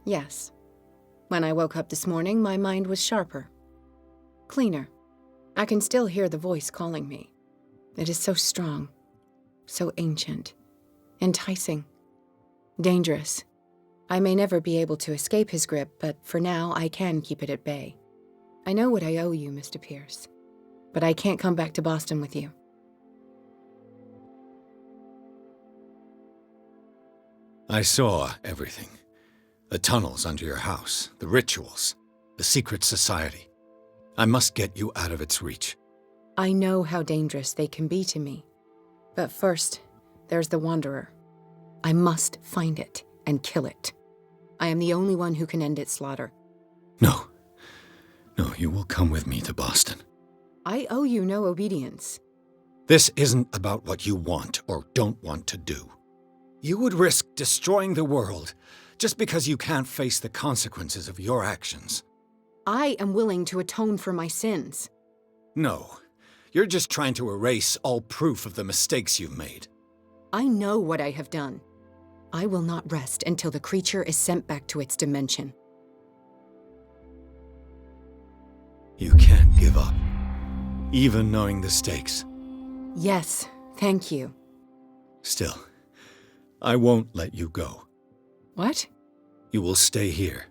Yes. When I woke up this morning, my mind was sharper. Cleaner. I can still hear the voice calling me. It is so strong, so ancient, enticing, dangerous. I may never be able to escape his grip, but for now I can keep it at bay. I know what I owe you, Mr. Pierce, but I can't come back to Boston with you. I saw everything. The tunnels under your house, the rituals, the secret society. I must get you out of its reach. I know how dangerous they can be to me. But first, there's the Wanderer. I must find it and kill it. I am the only one who can end its slaughter. No, you will come with me to Boston. I owe you no obedience. This isn't about what you want or don't want to do. You would risk destroying the world just because you can't face the consequences of your actions. I am willing to atone for my sins. No, you're just trying to erase all proof of the mistakes you've made. I know what I have done. I will not rest until the creature is sent back to its dimension. You can't give up, even knowing the stakes. Yes, thank you. Still, I won't let you go. What? You will stay here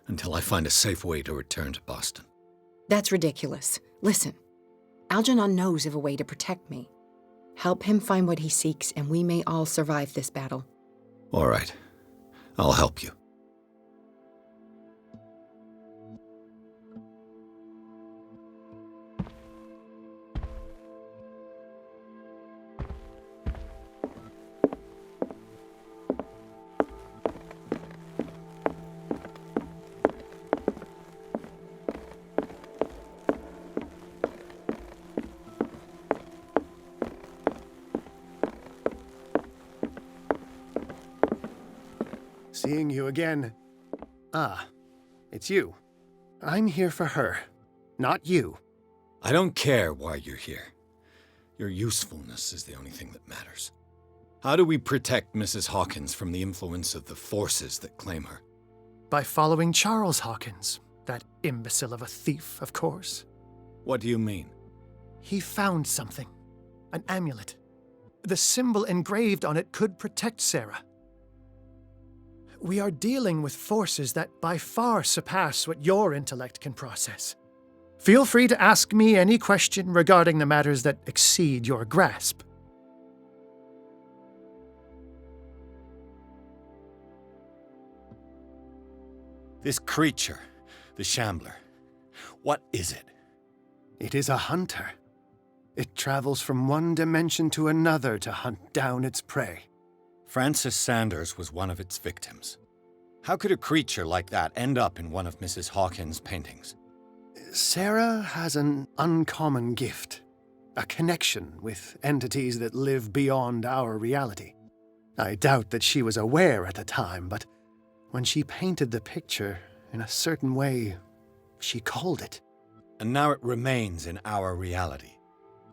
until I find a safe way to return to Boston. That's ridiculous. Listen, Algernon knows of a way to protect me. Help him find what he seeks, and we may all survive this battle. All right. I'll help you. Seeing you again. Ah, it's you. I'm here for her, not you. I don't care why you're here. Your usefulness is the only thing that matters. How do we protect Mrs. Hawkins from the influence of the forces that claim her? By following Charles Hawkins, that imbecile of a thief, of course. What do you mean? He found something. An amulet. The symbol engraved on it could protect Sarah. We are dealing with forces that by far surpass what your intellect can process. Feel free to ask me any question regarding the matters that exceed your grasp. This creature, the Shambler, what is it? It is a hunter. It travels from one dimension to another to hunt down its prey. Francis Sanders was one of its victims. How could a creature like that end up in one of Mrs. Hawkins' paintings? Sarah has an uncommon gift. A connection with entities that live beyond our reality. I doubt that she was aware at the time, but when she painted the picture in a certain way, she called it. And now it remains in our reality.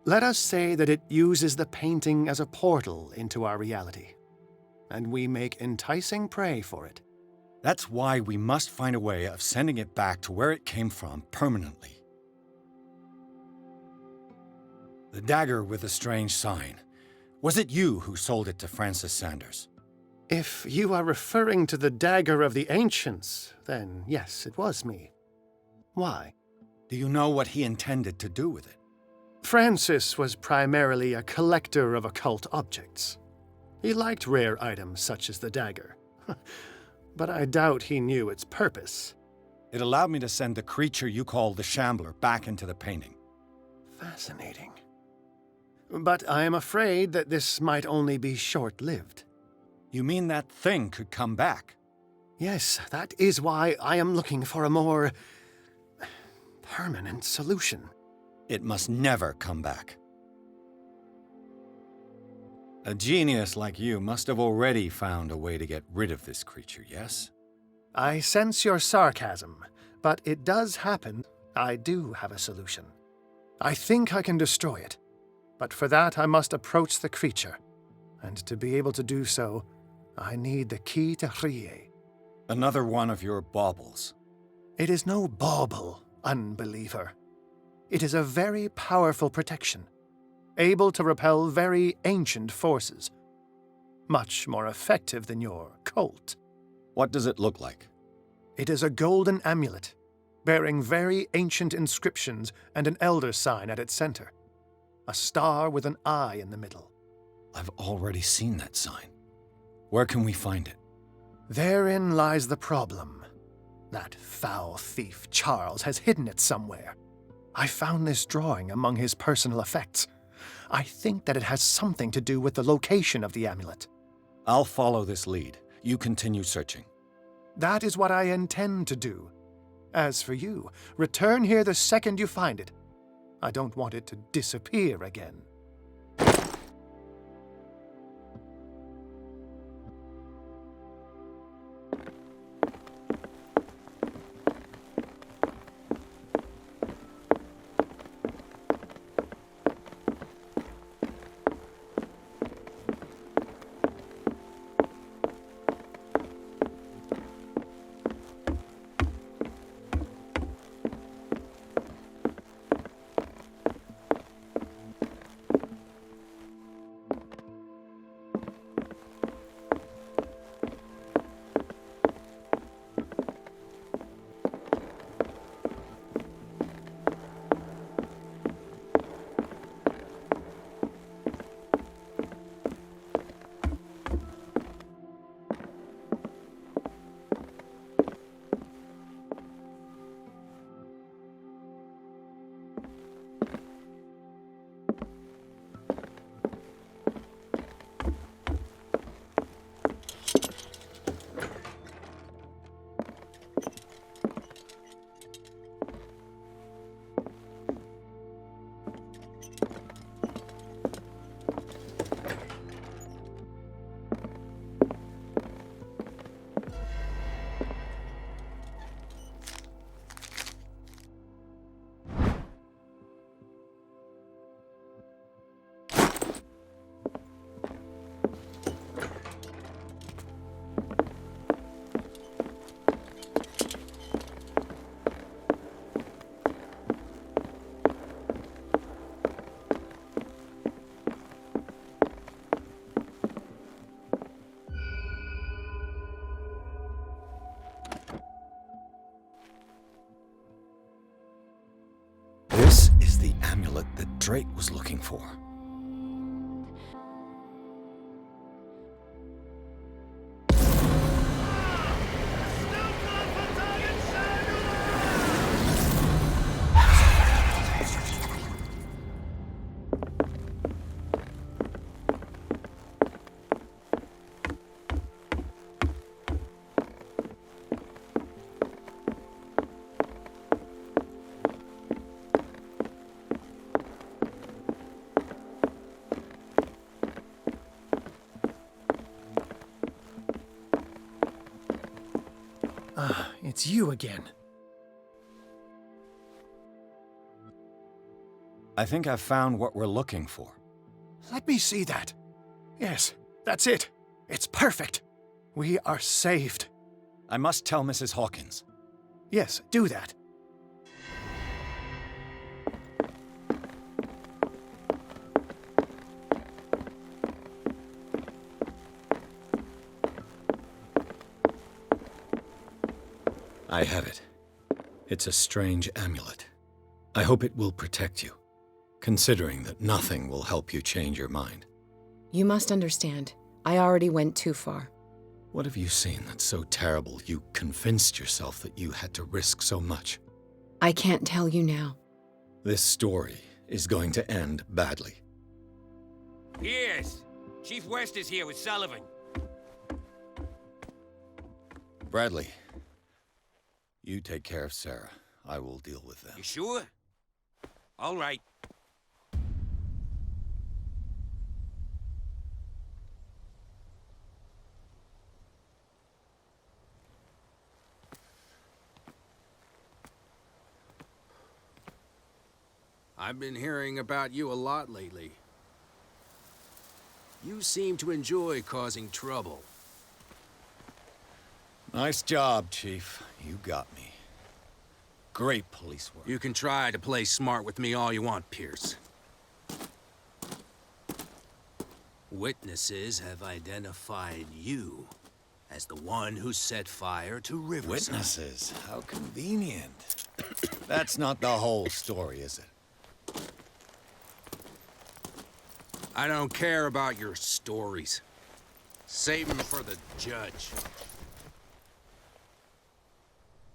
Let us say that it uses the painting as a portal into our reality. And we make enticing prey for it. That's why we must find a way of sending it back to where it came from permanently. The dagger with the strange sign. Was it you who sold it to Francis Sanders? If you are referring to the dagger of the ancients, then yes, it was me. Why? Do you know what he intended to do with it? Francis was primarily a collector of occult objects. He liked rare items such as the dagger. But I doubt he knew its purpose. It allowed me to send the creature you call the Shambler back into the painting. Fascinating. But I am afraid that this might only be short-lived. You mean that thing could come back? Yes, that is why I am looking for a more permanent solution. It must never come back. A genius like you must have already found a way to get rid of this creature, yes? I sense your sarcasm, but it does happen. I do have a solution. I think I can destroy it, but for that I must approach the creature, and to be able to do so, I need the key to Rie. Another one of your baubles. It is no bauble, unbeliever. It is a very powerful protection, able to repel very ancient forces. Much more effective than your cult. What does it look like? It is a golden amulet, bearing very ancient inscriptions and an elder sign at its center. A star with an eye in the middle. I've already seen that sign. Where can we find it? Therein lies the problem. That foul thief Charles has hidden it somewhere. I found this drawing among his personal effects. I think that it has something to do with the location of the amulet. I'll follow this lead. You continue searching. That is what I intend to do. As for you, return here the second you find it. I don't want it to disappear again. This is the amulet that Drake was looking for. It's you again. I think I've found what we're looking for. Let me see that. Yes, that's it. It's perfect. We are saved. I must tell Mrs. Hawkins. Yes, do that. I have it. It's a strange amulet. I hope it will protect you, considering that nothing will help you change your mind. You must understand, I already went too far. What have you seen that's so terrible you convinced yourself that you had to risk so much? I can't tell you now. This story is going to end badly. Pierce! Chief West is here with Sullivan. Bradley, you take care of Sarah. I will deal with them. You sure? All right. I've been hearing about you a lot lately. You seem to enjoy causing trouble. Nice job, Chief. You got me. Great police work. You can try to play smart with me all you want, Pierce. Witnesses have identified you as the one who set fire to Riverside. Witnesses? How convenient. That's not the whole story, is it? I don't care about your stories. Save them for the judge.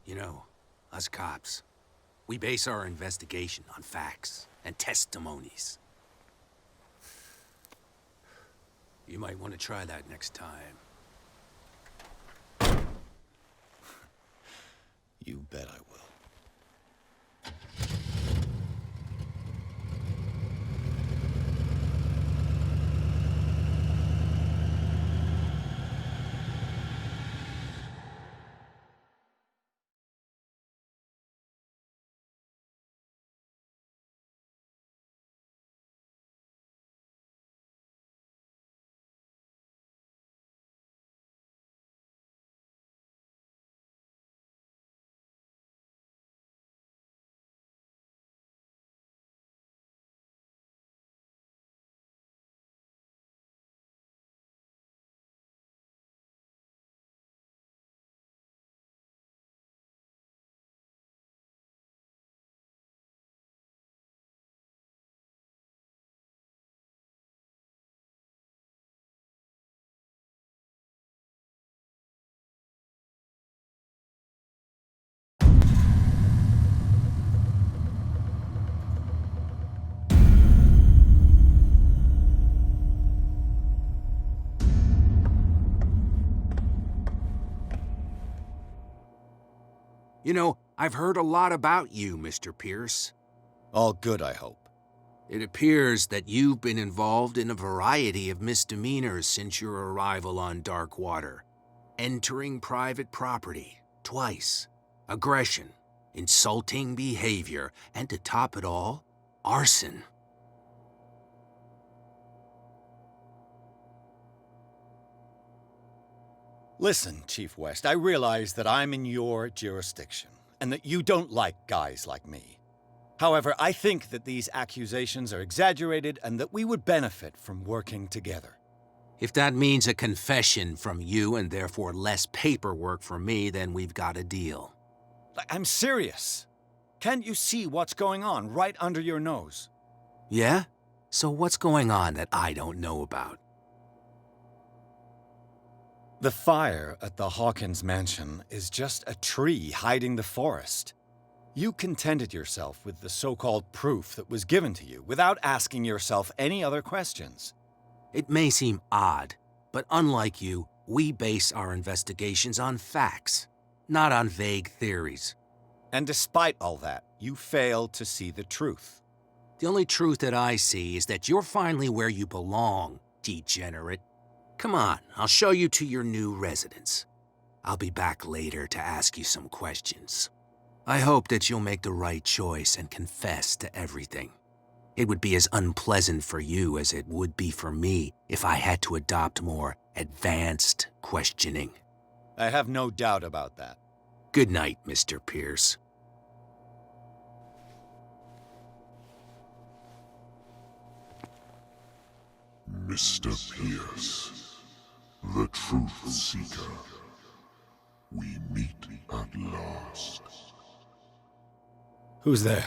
You know, us cops, we base our investigation on facts and testimonies. You might want to try that next time. You bet I will. You know, I've heard a lot about you, Mr. Pierce. All good, I hope. It appears that you've been involved in a variety of misdemeanors since your arrival on Darkwater. Entering private property, twice. Aggression, insulting behavior, and to top it all, arson. Listen, Chief West, I realize that I'm in your jurisdiction, and that you don't like guys like me. However, I think that these accusations are exaggerated and that we would benefit from working together. If that means a confession from you and therefore less paperwork for me, then we've got a deal. I'm serious. Can't you see what's going on right under your nose? Yeah? So what's going on that I don't know about? The fire at the Hawkins mansion is just a tree hiding the forest. You contented yourself with the so-called proof that was given to you without asking yourself any other questions. It may seem odd, but unlike you, we base our investigations on facts, not on vague theories. And despite all that, you fail to see the truth. The only truth that I see is that you're finally where you belong, degenerate. Come on, I'll show you to your new residence. I'll be back later to ask you some questions. I hope that you'll make the right choice and confess to everything. It would be as unpleasant for you as it would be for me if I had to adopt more advanced questioning. I have no doubt about that. Good night, Mr. Pierce. Mr. Pierce, the Truth Seeker. We meet at last. Who's there?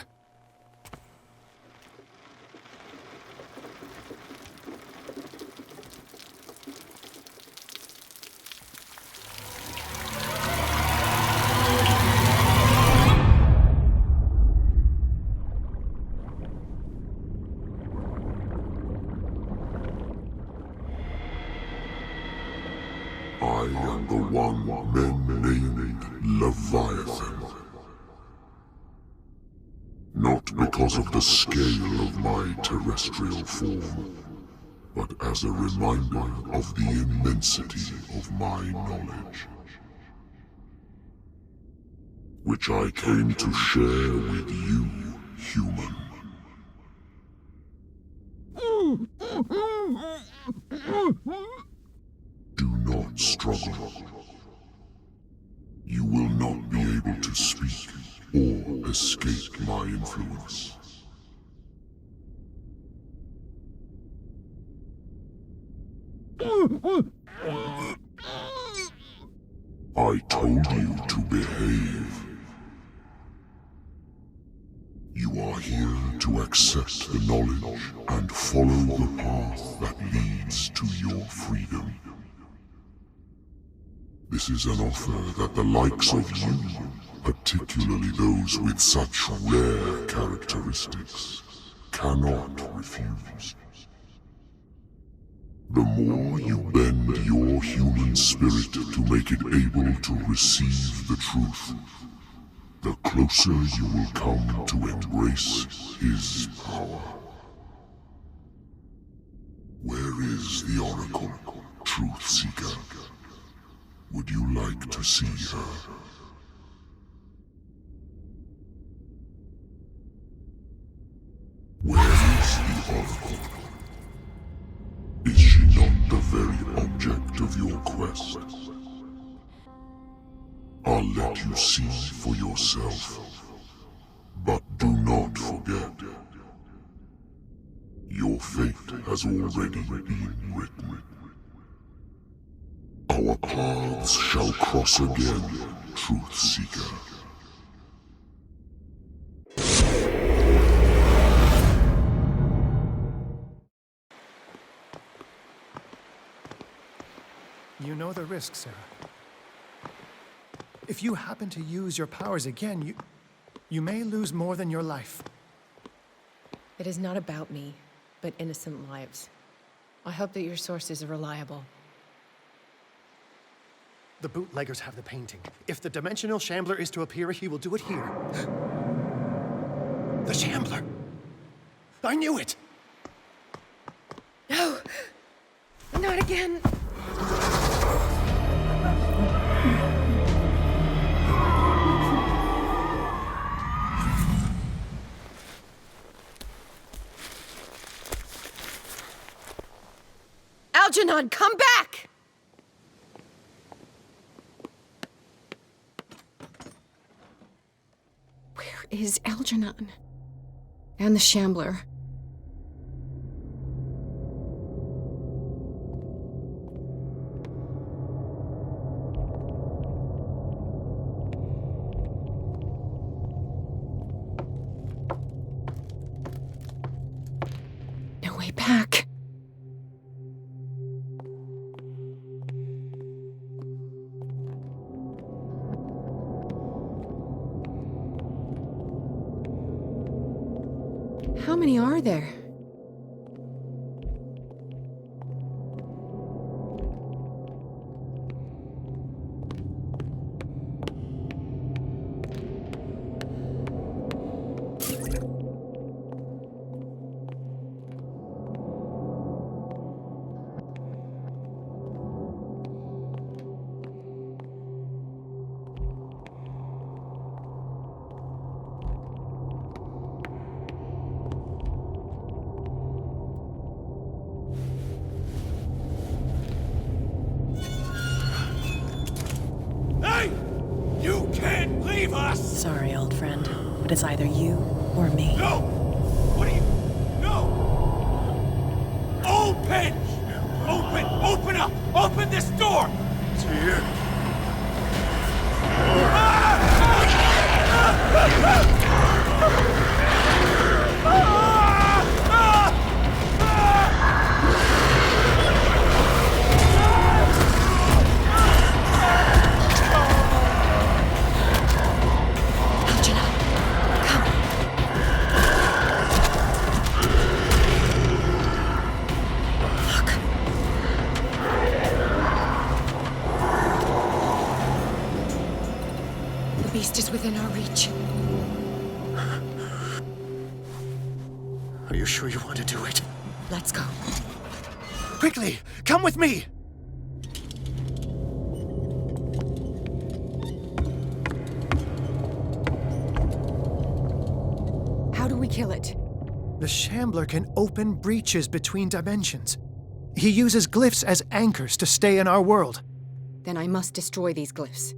I am the one men named Leviathan. Not because of the scale of my terrestrial form, but as a reminder of the immensity of my knowledge, which I came to share with you, human. Do not struggle. escape my influence. I told you to behave. You are here to accept the knowledge and follow the path that leads to your freedom. This is an offer that the likes of you, particularly those with such rare characteristics, cannot refuse. The more you bend your human spirit to make it able to receive the truth, the closer you will come to embrace his power. Where is the Oracle, Truth Seeker? Would you like to see her? Where is the Oracle? Is she not the very object of your quest? I'll let you see for yourself. But do not forget, your fate has already been written. Our paths shall cross again, Truth Seeker. You know the risk, Sarah. If you happen to use your powers again, you may lose more than your life. It is not about me, but innocent lives. I hope that your sources are reliable. The bootleggers have the painting. If the dimensional shambler is to appear, he will do it here. The shambler! I knew it! No! Not again! Algernon, come back! Where is Algernon? And the Shambler? No way back. How many are there? Sorry, old friend, but it's either you or me. No! What are you... No! Open! Open! Open up! Open this door! It's here. The beast is within our reach. Are you sure you want to do it? Let's go. Quickly, come with me! How do we kill it? The Shambler can open breaches between dimensions. He uses glyphs as anchors to stay in our world. Then I must destroy these glyphs.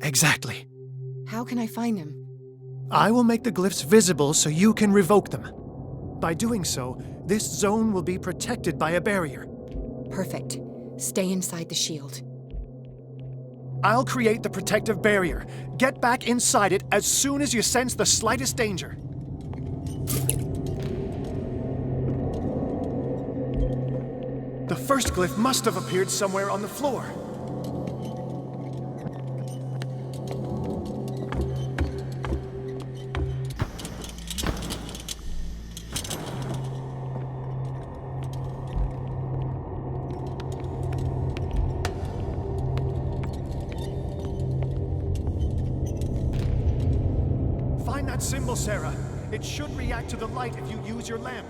Exactly. How can I find them? I will make the glyphs visible so you can revoke them. By doing so, this zone will be protected by a barrier. Perfect. Stay inside the shield. I'll create the protective barrier. Get back inside it as soon as you sense the slightest danger. The first glyph must have appeared somewhere on the floor. Find that symbol, Sarah. It should react to the light if you use your lamp.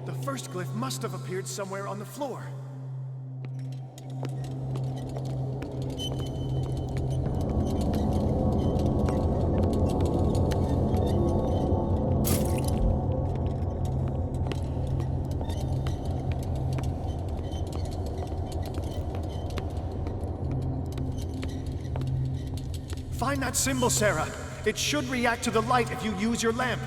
The first glyph must have appeared somewhere on the floor. Find that symbol, Sarah. It should react to the light if you use your lamp.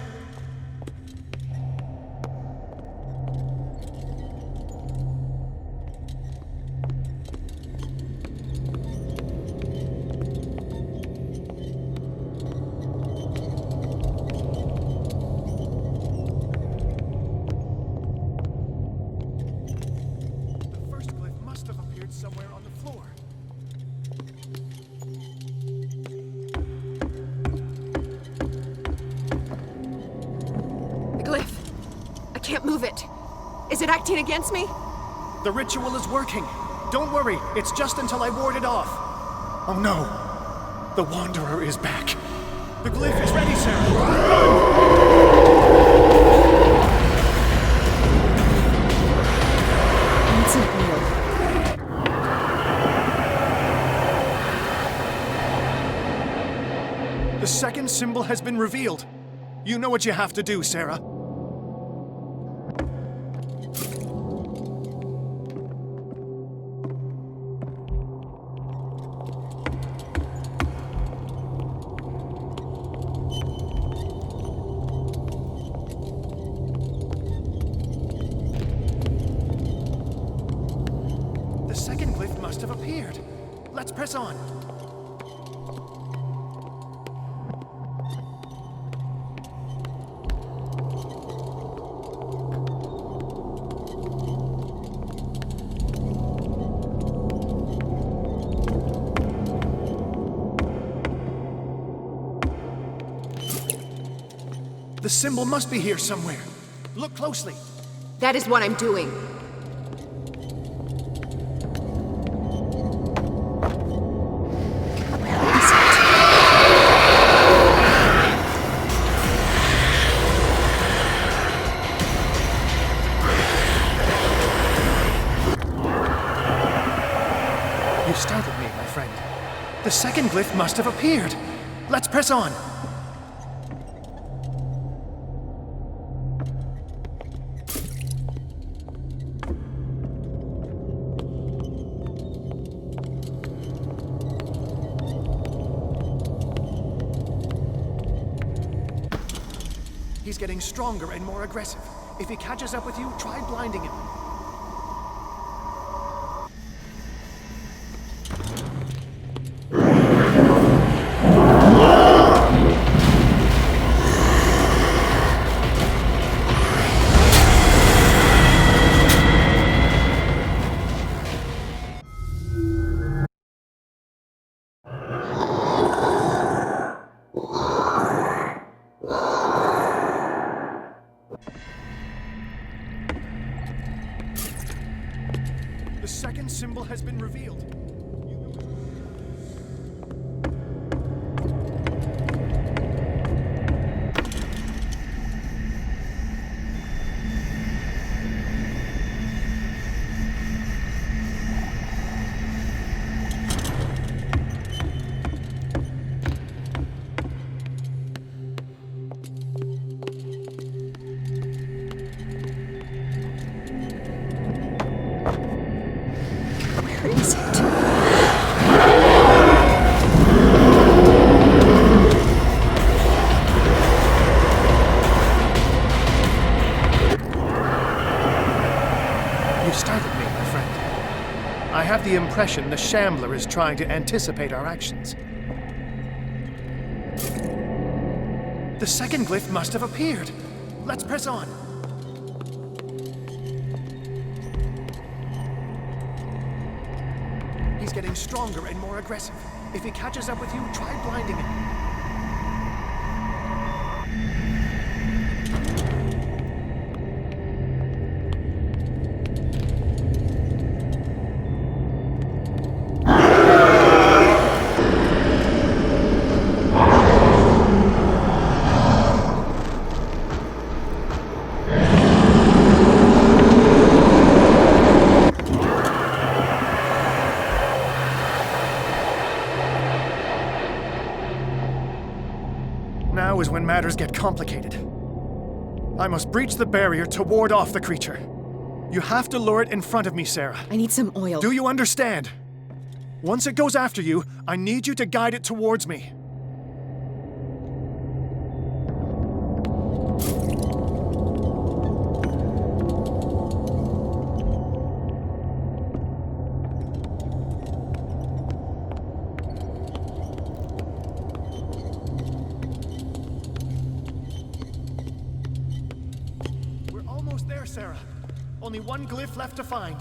The first glyph must have appeared somewhere on the floor. Glyph. I can't move it. Is it acting against me? The ritual is working. Don't worry, it's just until I ward it off. Oh no. The Wanderer is back. The glyph is ready, Sarah. The second symbol has been revealed. You know what you have to do, Sarah. The second glyph must have appeared. Let's press on. The symbol must be here somewhere. Look closely. That is what I'm doing. You startled me, my friend. The second glyph must have appeared. Let's press on. He's getting stronger and more aggressive. If he catches up with you, try blinding him. The second symbol has been revealed. the impression the Shambler is trying to anticipate our actions. The second glyph must have appeared. Let's press on. He's getting stronger and more aggressive. If he catches up with you, try blinding him. Now is when matters get complicated. I must breach the barrier to ward off the creature. You have to lure it in front of me, Sarah. I need some oil. Do you understand? Once it goes after you, I need you to guide it towards me. There, Sarah. Only one glyph left to find.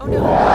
Oh no!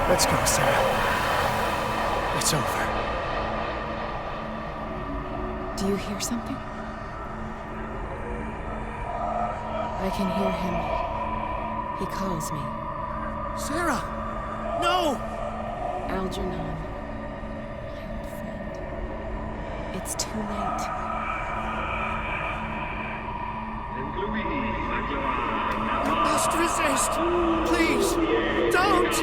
Let's go, Sarah. It's over. Do you hear something? I can hear him. He calls me. Sarah! No! Algernon, my old friend. It's too late. You must resist! Please, don't!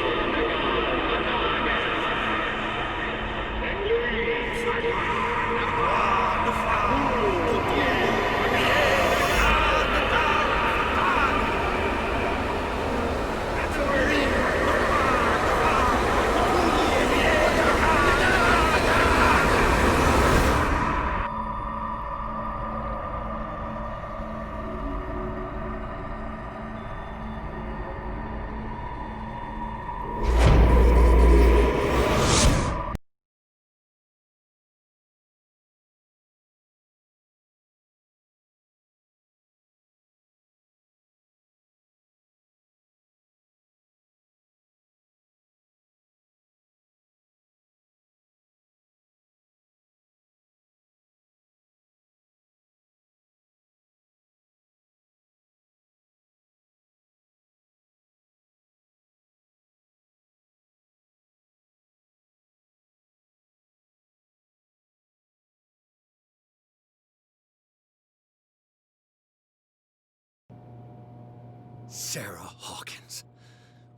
Sarah Hawkins.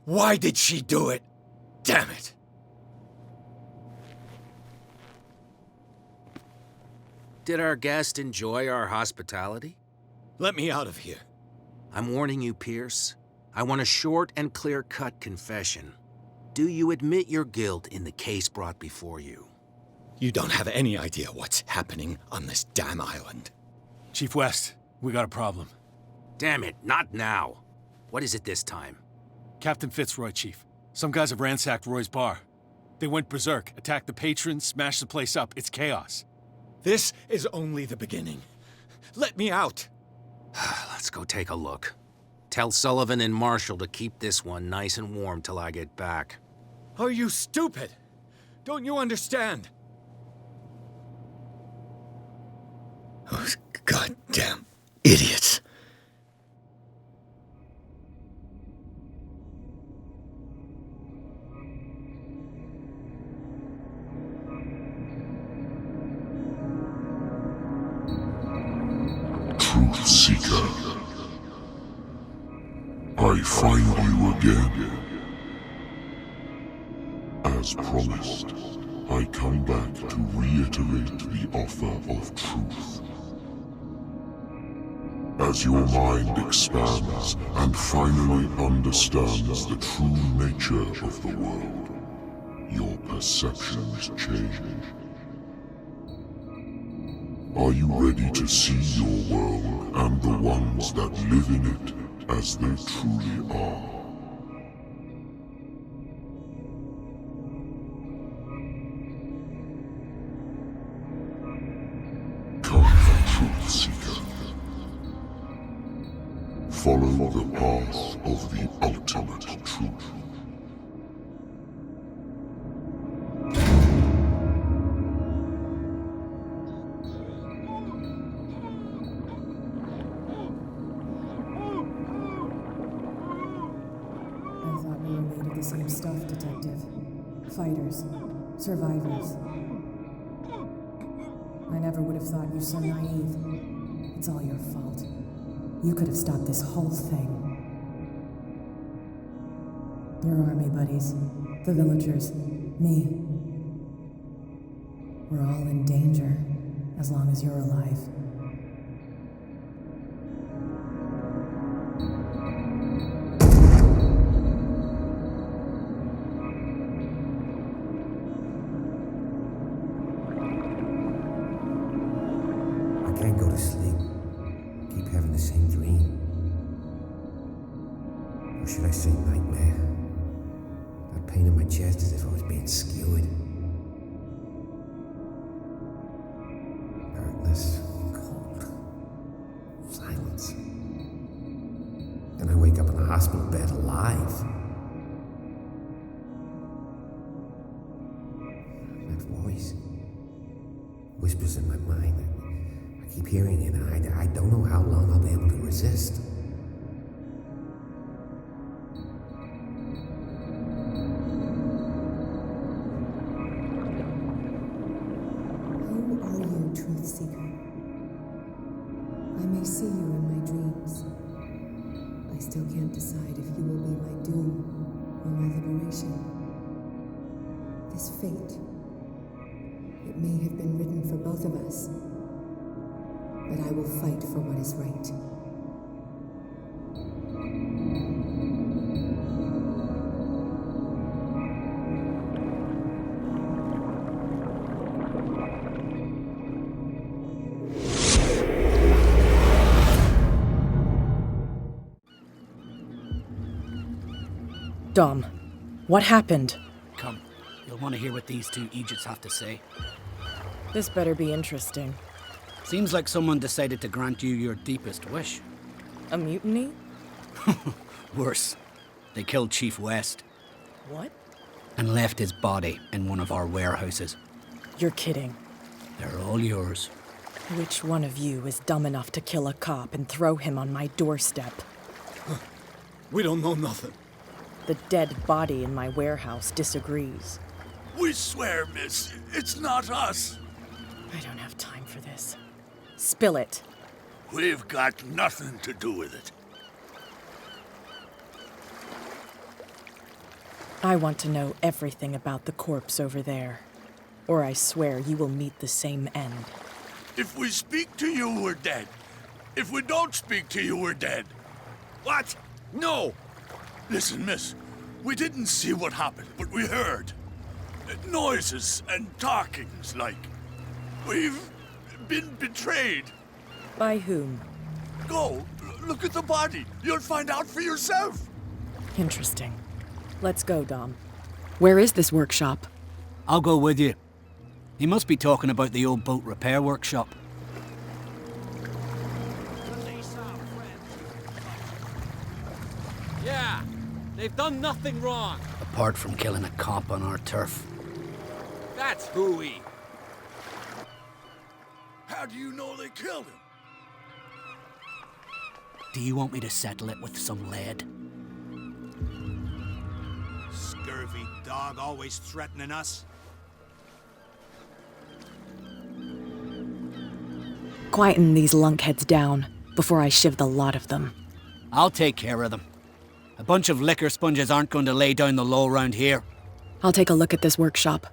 Why did she do it? Damn it! Did our guest enjoy our hospitality? Let me out of here. I'm warning you, Pierce. I want a short and clear-cut confession. Do you admit your guilt in the case brought before you? You don't have any idea what's happening on this damn island. Chief West, we got a problem. Damn it, not now. What is it this time? Captain Fitzroy, Chief. Some guys have ransacked Roy's bar. They went berserk, attacked the patrons, smashed the place up. It's chaos. This is only the beginning. Let me out. Let's go take a look. Tell Sullivan and Marshall to keep this one nice and warm till I get back. Are you stupid? Don't you understand? Those goddamn idiots. Truth Seeker, I find you again. As promised, I come back to reiterate the offer of truth. As your mind expands and finally understands the true nature of the world, your perceptions change. Are you ready to see your world and the ones that live in it as they truly are? Come, Truth Seeker. Follow the path of the ultimate truth. The same stuff, Detective. Fighters. Survivors. I never would have thought you so naive. It's all your fault. You could have stopped this whole thing. Your army buddies, the villagers, me. We're all in danger, as long as you're alive. Whispers in my mind. I keep hearing it, and I don't know how long I'll be able to resist. Who are you, Truth Seeker? I may see you in my dreams. I still can't decide if you will be my doom or my liberation. This fate, it may have been written for both of us, but I will fight for what is right. Dom, what happened? Come, you'll want to hear what these two Egypts have to say. This better be interesting. Seems like someone decided to grant you your deepest wish. A mutiny? Worse. They killed Chief West. What? And left his body in one of our warehouses. You're kidding. They're all yours. Which one of you is dumb enough to kill a cop and throw him on my doorstep? We don't know nothing. The dead body in my warehouse disagrees. We swear, miss, it's not us. I don't have time for this. Spill it. We've got nothing to do with it. I want to know everything about the corpse over there, or I swear you will meet the same end. If we speak to you, we're dead. If we don't speak to you, we're dead. What? No! Listen, miss, we didn't see what happened, but we heard. Noises and talkings, like. We've been betrayed. By whom? Go, look at the body. You'll find out for yourself. Interesting. Let's go, Dom. Where is this workshop? I'll go with you. He must be talking about the old boat repair workshop. Yeah, they've done nothing wrong. Apart from killing a cop on our turf. That's hooey. How do you know they killed him? Do you want me to settle it with some lead? Scurvy dog, always threatening us. Quieten these lunkheads down before I shiv the lot of them. I'll take care of them. A bunch of liquor sponges aren't going to lay down the law around here. I'll take a look at this workshop.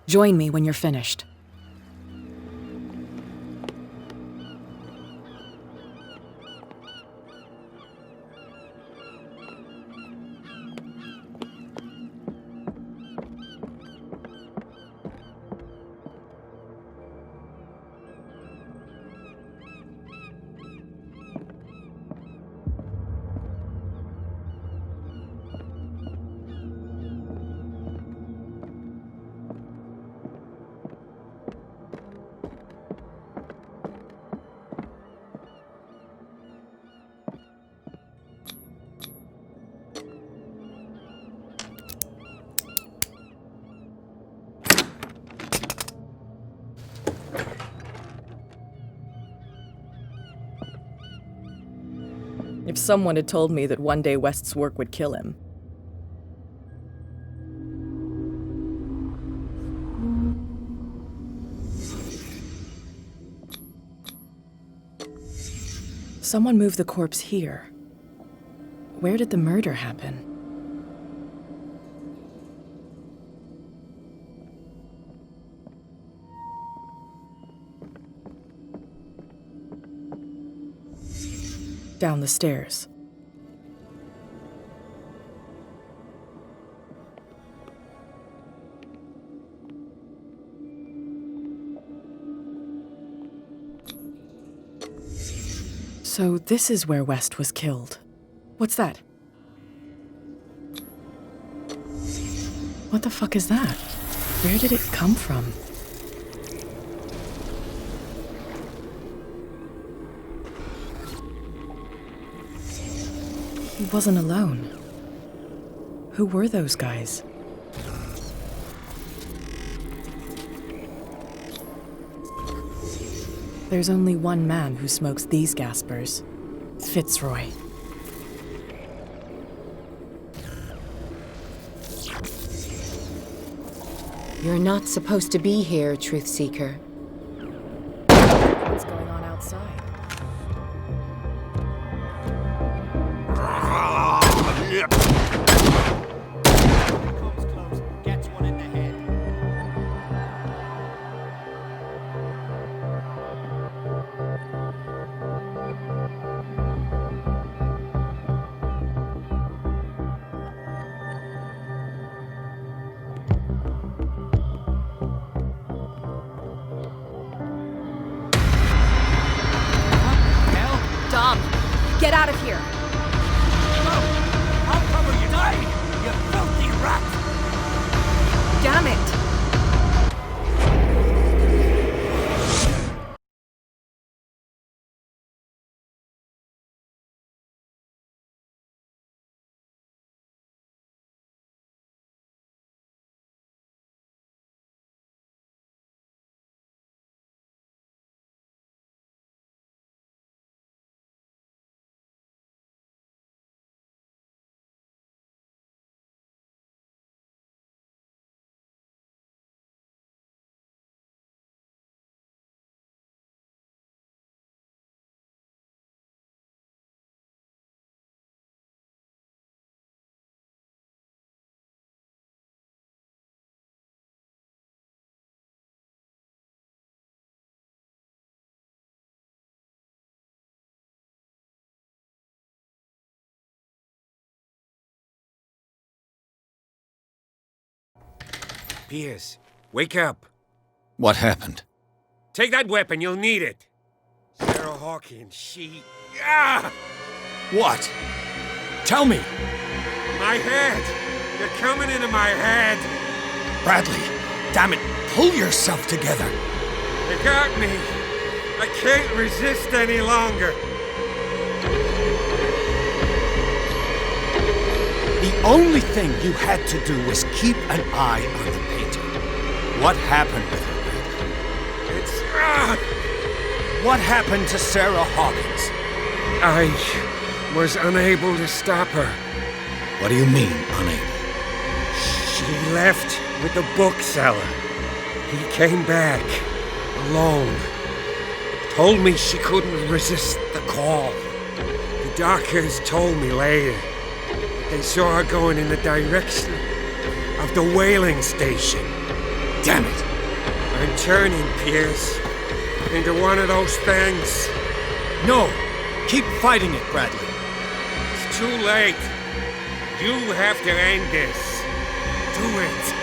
Join me when you're finished. If someone had told me that one day West's work would kill him. Someone moved the corpse here. Where did the murder happen? Down the stairs. So this is where West was killed. What's that? What the fuck is that? Where did it come from? He wasn't alone. Who were those guys? There's only one man who smokes these gaspers. Fitzroy. You're not supposed to be here, Truth Seeker. What's going on outside? Gets one in the head. Dom, get out of here! I'll cover you! Die, you filthy rat! Damn it! Pierce, wake up. What happened? Take that weapon, you'll need it. Sarah Hawkins, she... Ah! What? Tell me! My head! You're coming into my head! Bradley, damn it, pull yourself together. You got me. I can't resist any longer. The only thing you had to do was keep an eye on the painting. What happened with her, Bradley? It's... What happened to Sarah Hawkins? I was unable to stop her. What do you mean, unable? She left with the bookseller. He came back, alone. Told me she couldn't resist the call. The doctors told me later that they saw her going in the direction of the whaling station. Damn it! I'm turning, Pierce, into one of those things. No! Keep fighting it, Bradley. It's too late. You have to end this. Do it.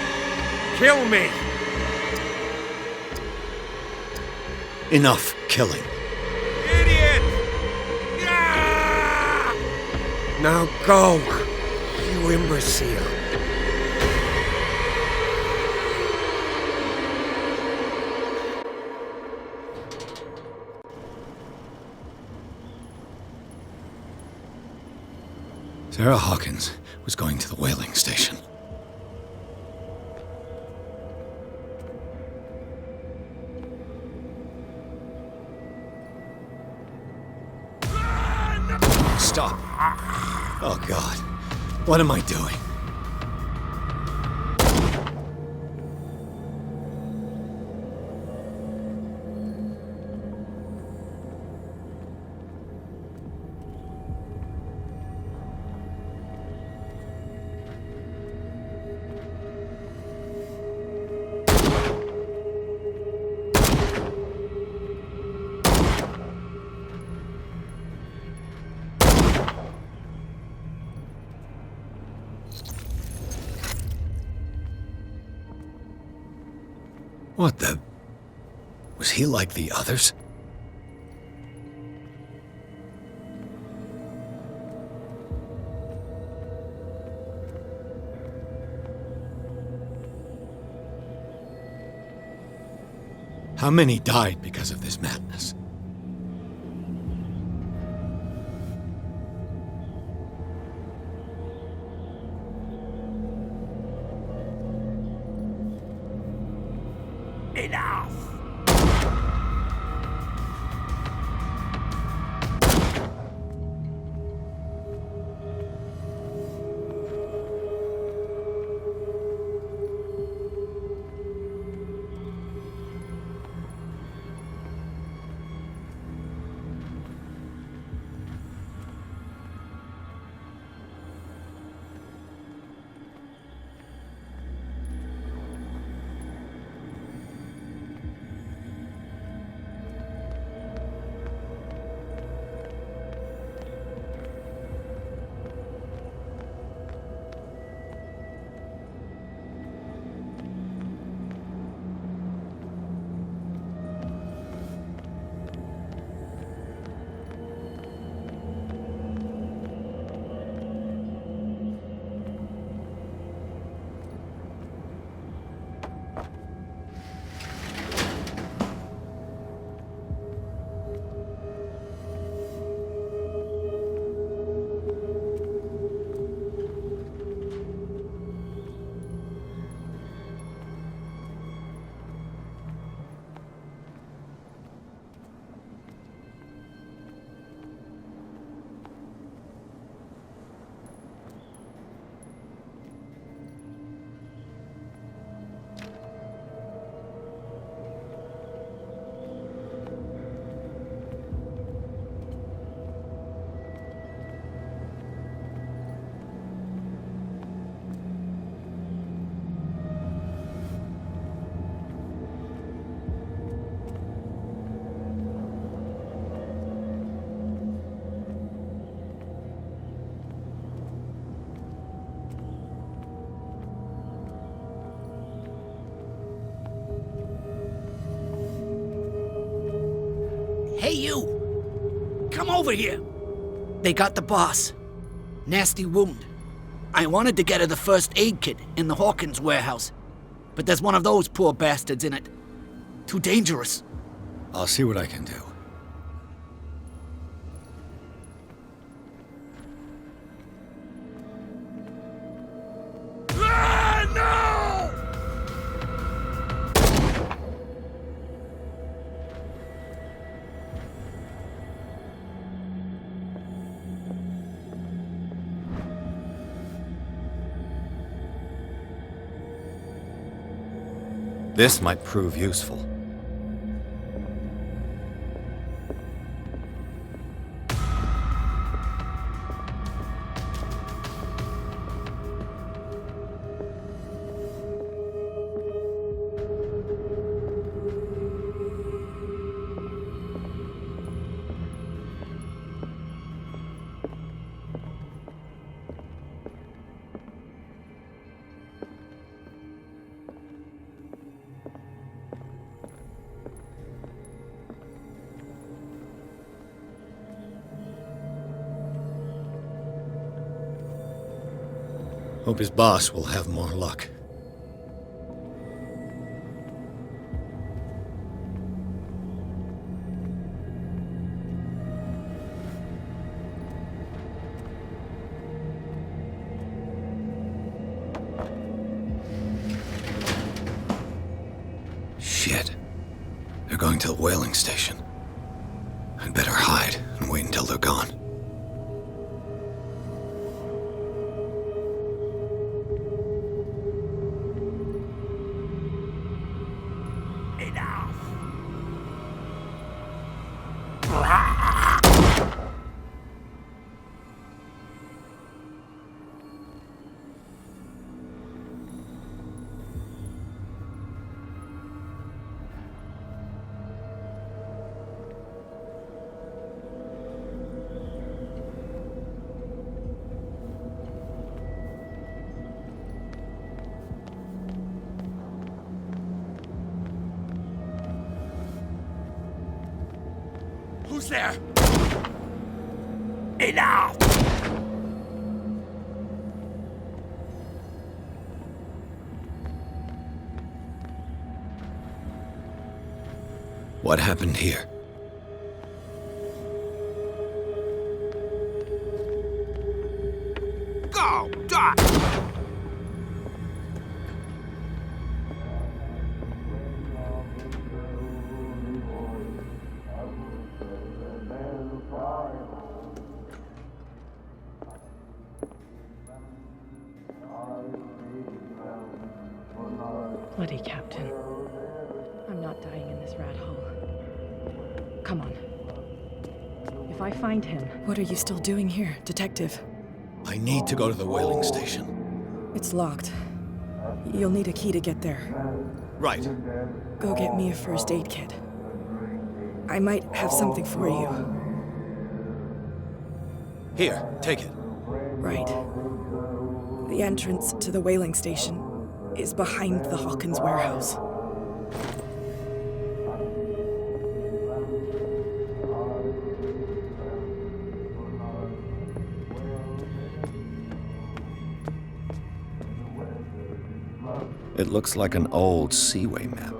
Kill me. Enough killing. Idiot! Ah! Now go, you imbecile. Sarah Hawkins was going to the whaling station. Stop. Oh, God. What am I doing? What the... Was he like the others? How many died because of this madness? Enough! Hey, you! Come over here! They got the boss. Nasty wound. I wanted to get her the first aid kit in the Hawkins warehouse, but there's one of those poor bastards in it. Too dangerous. I'll see what I can do. This might prove useful. Hope his boss will have more luck. Shit. They're going to the whaling station. I'd better hide and wait until they're gone. Who's there? Enough! What happened here? Go! Die! Bloody Captain. I'm not dying in this rat hole. Come on. If I find him... What are you still doing here, Detective? I need to go to the whaling station. It's locked. You'll need a key to get there. Right. Go get me a first aid kit. I might have something for you. Here, take it. Right. The entrance to the whaling station is behind the Hawkins warehouse. It looks like an old seaway map.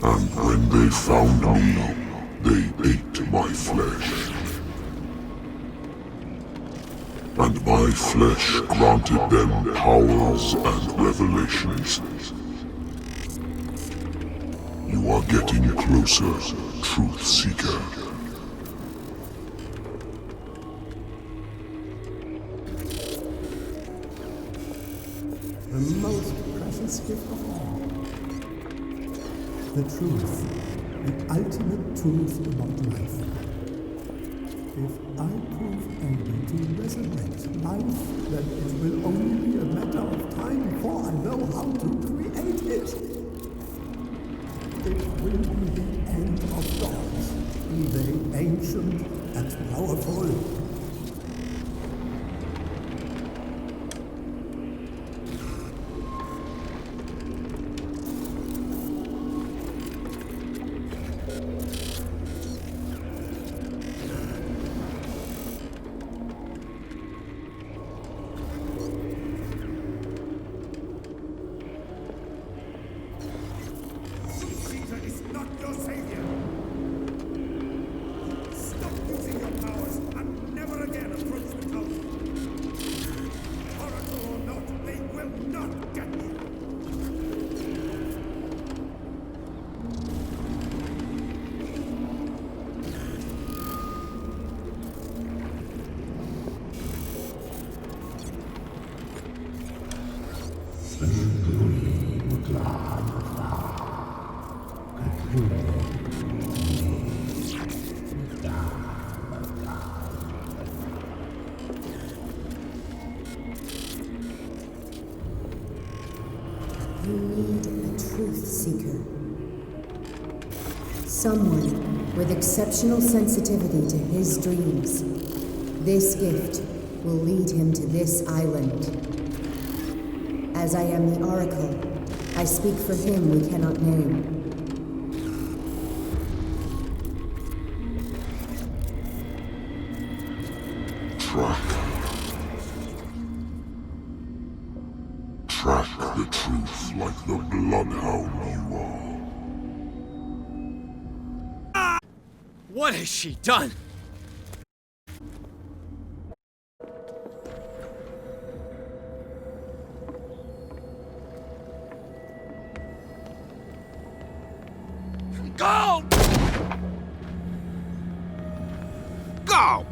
And when they found me, they ate my flesh. And my flesh granted them powers and revelations. You are getting closer, Truth Seeker. The most precious gift of all. The truth. The ultimate truth about life. If I prove able to resurrect life, then it will only be a matter of time before I know how to create it. It will be the end of gods, be they ancient and powerful. You need a truth seeker. Someone with exceptional sensitivity to his dreams. This gift will lead him to this island. As I am the Oracle, I speak for him we cannot name. Track the truth like the bloodhound you are. What has she done? Go! Go!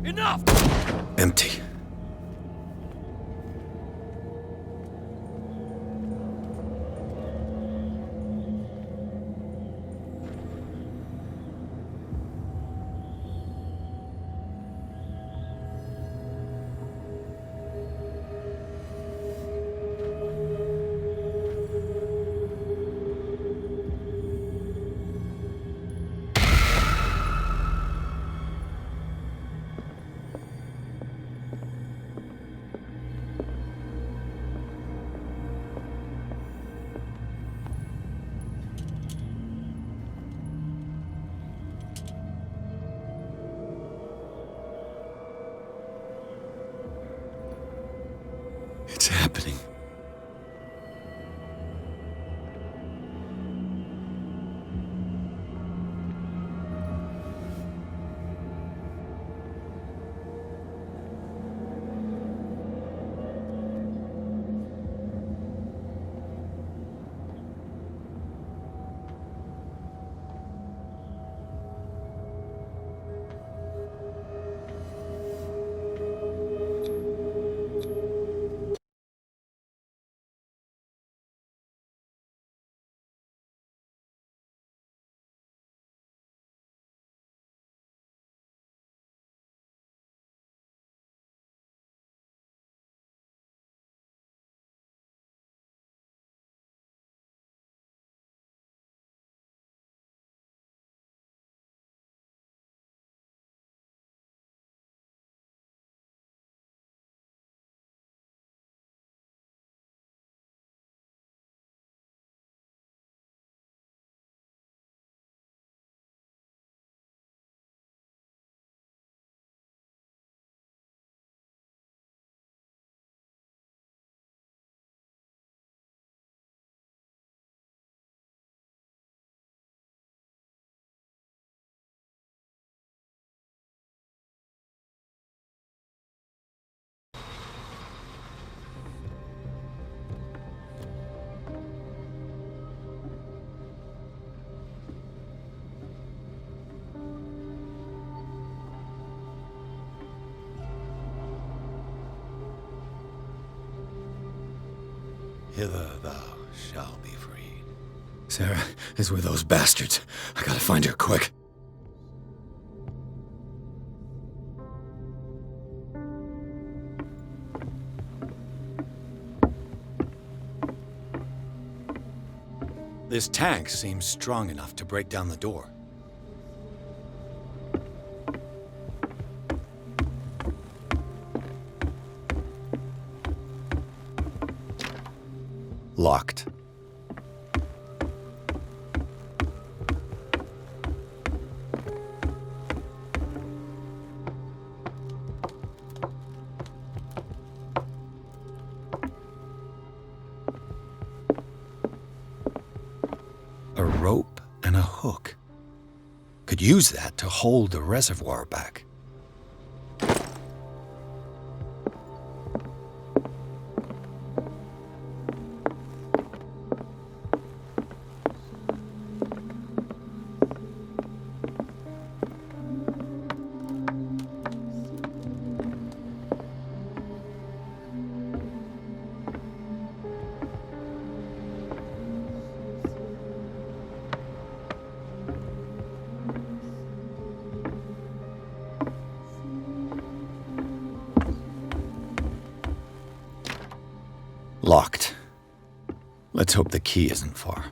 Enough! Empty. Hither thou shalt be freed. Sarah is with those bastards. I gotta find her quick. This tank seems strong enough to break down the door. Locked. A rope and a hook. Could use that to hold the reservoir back. Locked. Let's hope the key isn't far.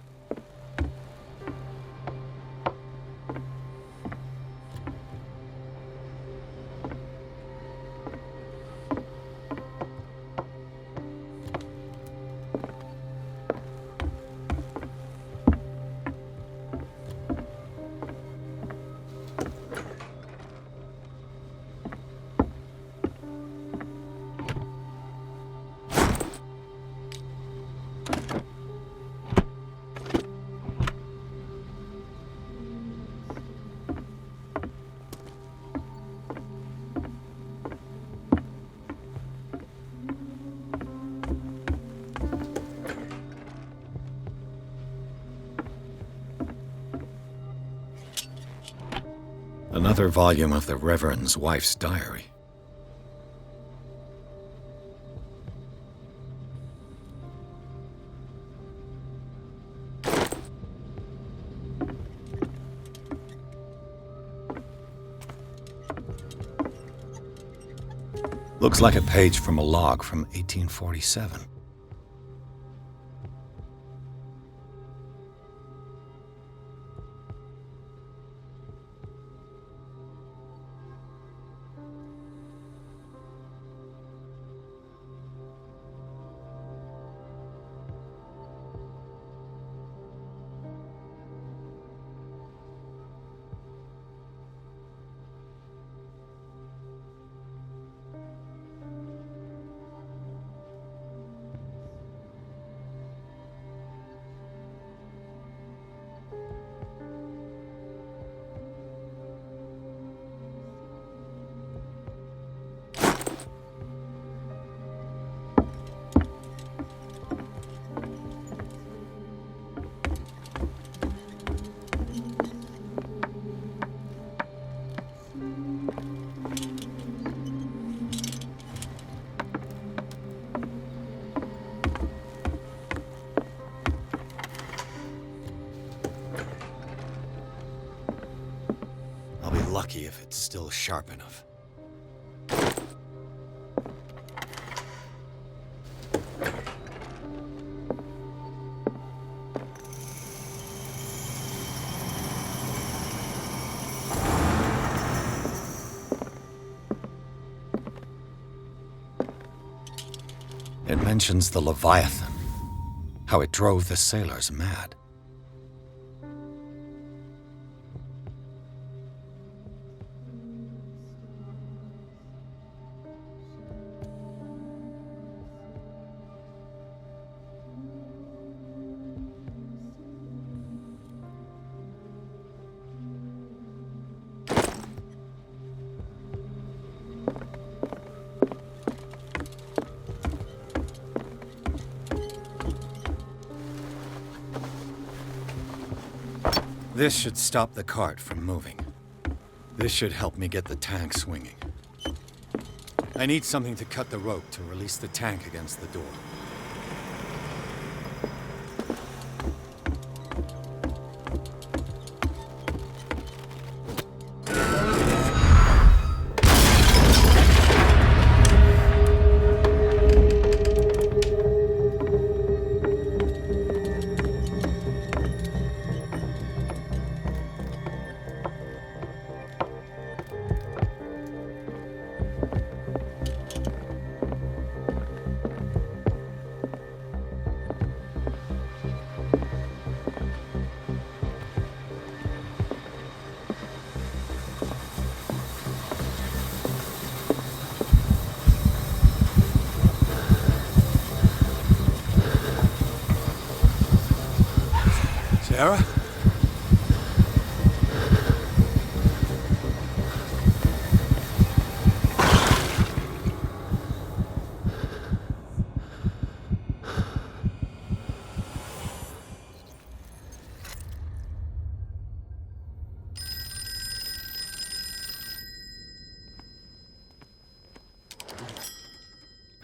Another volume of the Reverend's wife's diary. Looks like a page from a log from 1847. I'll be lucky if it's still sharp enough. It mentions the Leviathan, how it drove the sailors mad. This should stop the cart from moving. This should help me get the tank swinging. I need something to cut the rope to release the tank against the door. Sarah?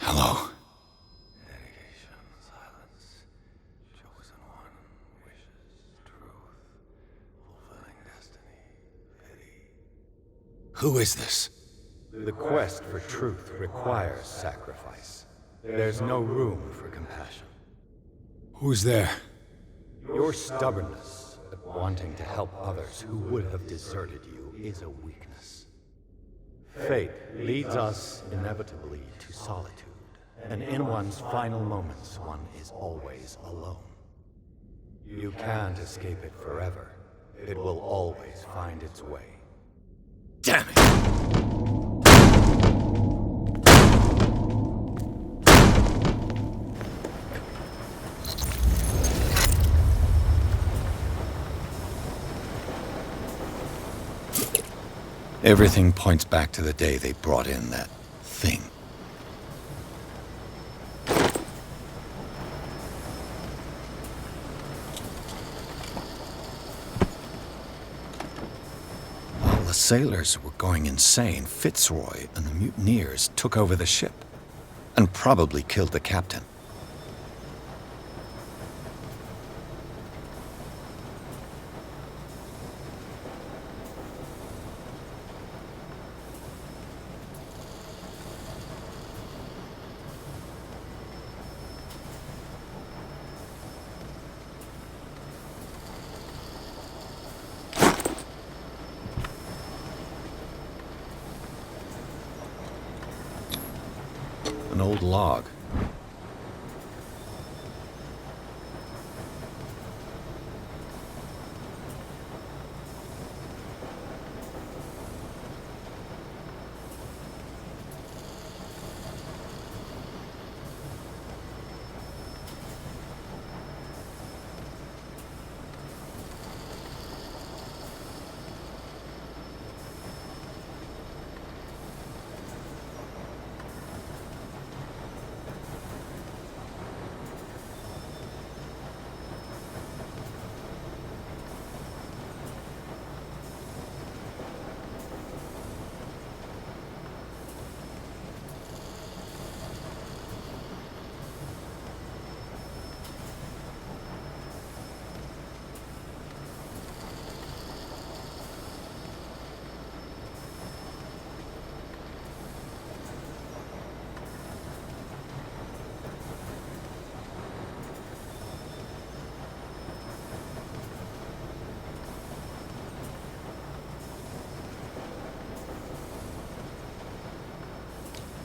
Hello. Who is this? The quest for truth requires sacrifice. There's no room for compassion. Who's there? Your stubbornness at wanting to help others who would have deserted you is a weakness. Fate leads us inevitably to solitude, and in one's final moments, one is always alone. You can't escape it forever. It will always find its way. Damn it! Everything points back to the day they brought in that thing. While the sailors were going insane, Fitzroy and the mutineers took over the ship and probably killed the captain. An old log.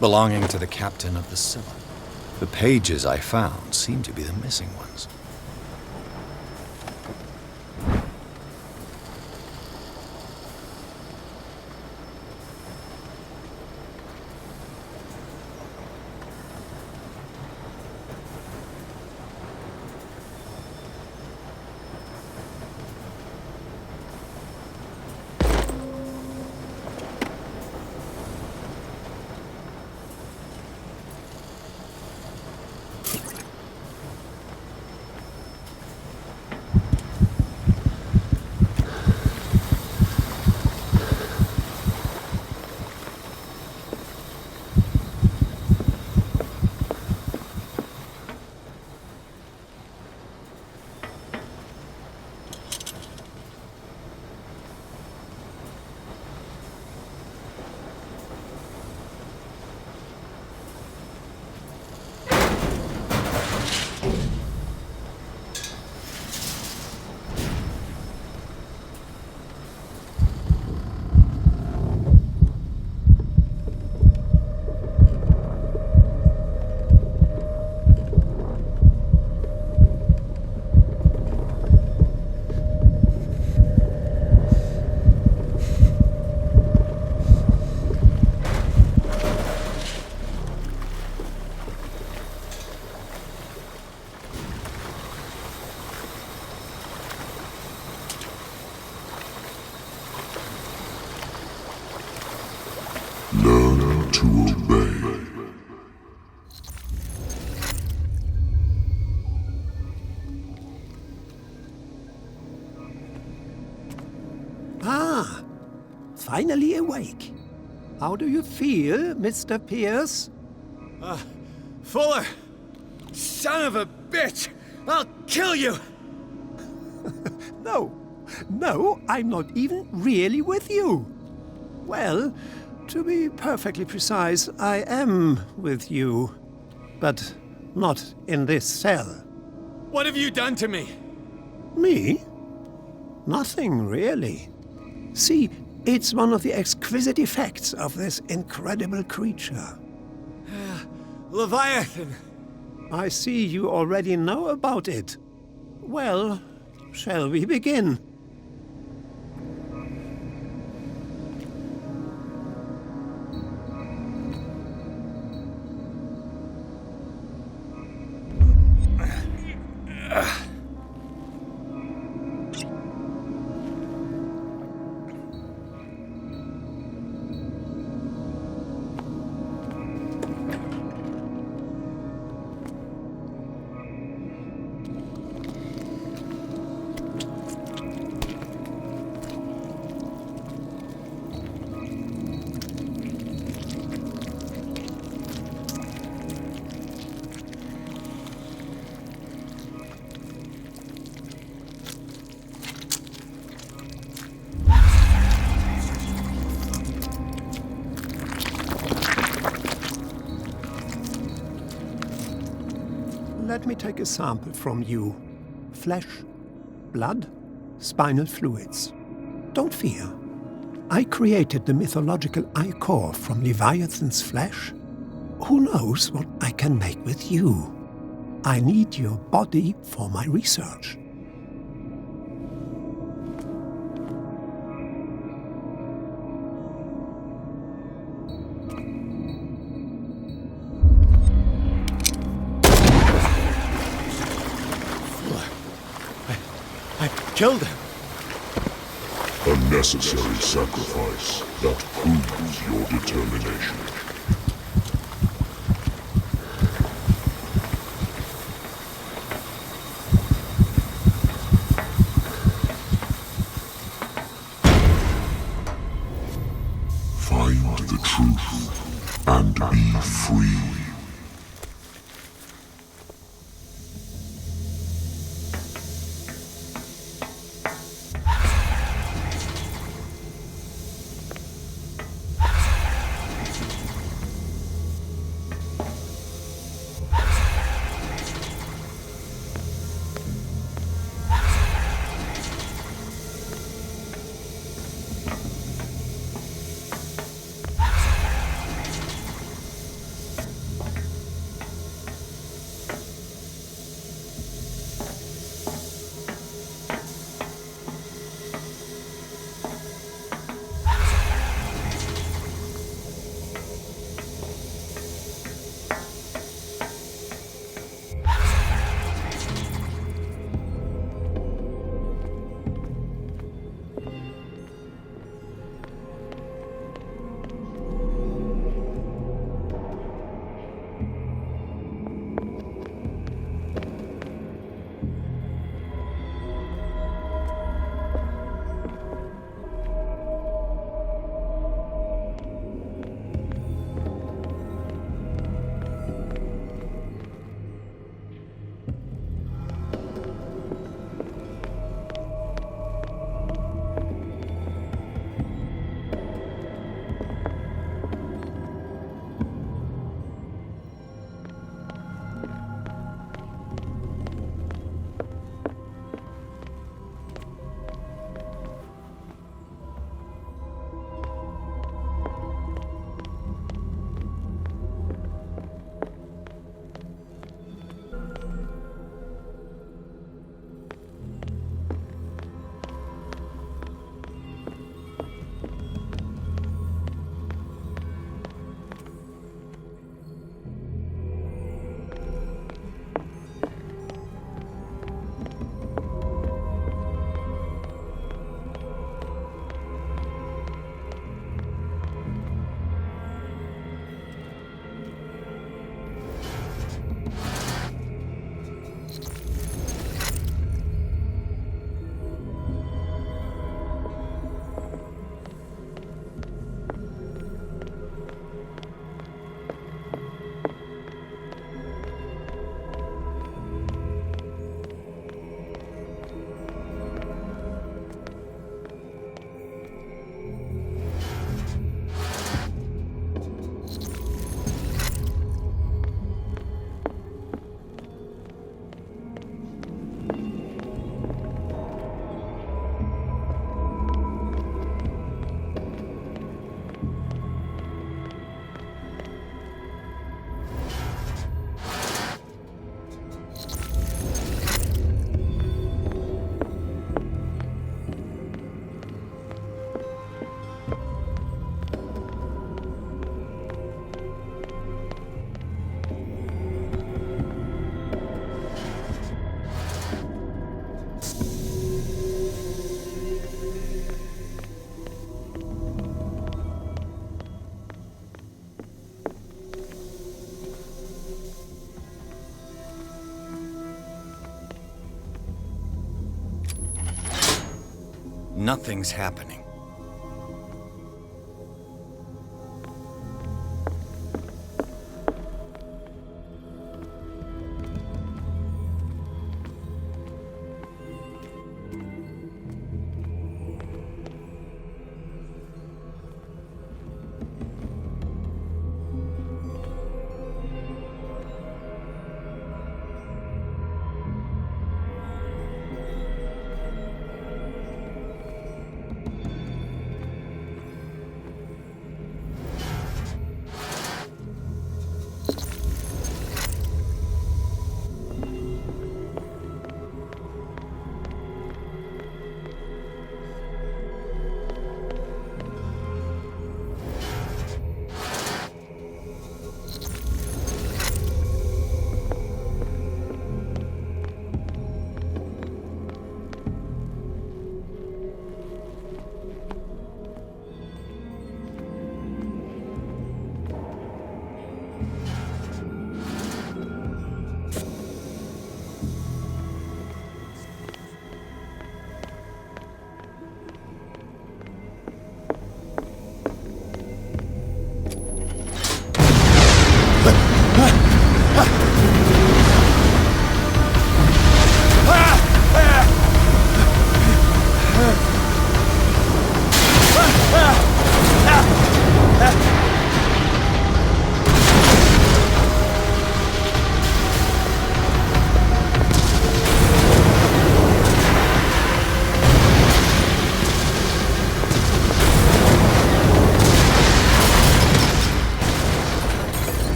Belonging to the captain of the Scylla. The pages I found seem to be the missing ones. Ah, finally awake. How do you feel, Mr. Pierce? Fuller! Son of a bitch! I'll kill you! No, I'm not even really with you. Well, to be perfectly precise, I am with you. But not in this cell. What have you done to me? Me? Nothing, really. See, it's one of the exquisite effects of this incredible creature. Leviathan! I see you already know about it. Well, shall we begin? Let me take a sample from you. Flesh, blood, spinal fluids. Don't fear. I created the mythological ichor from Leviathan's flesh. Who knows what I can make with you? I need your body for my research. Killed him. A necessary sacrifice that proves your determination. Find the truth and be free. Nothing's happening.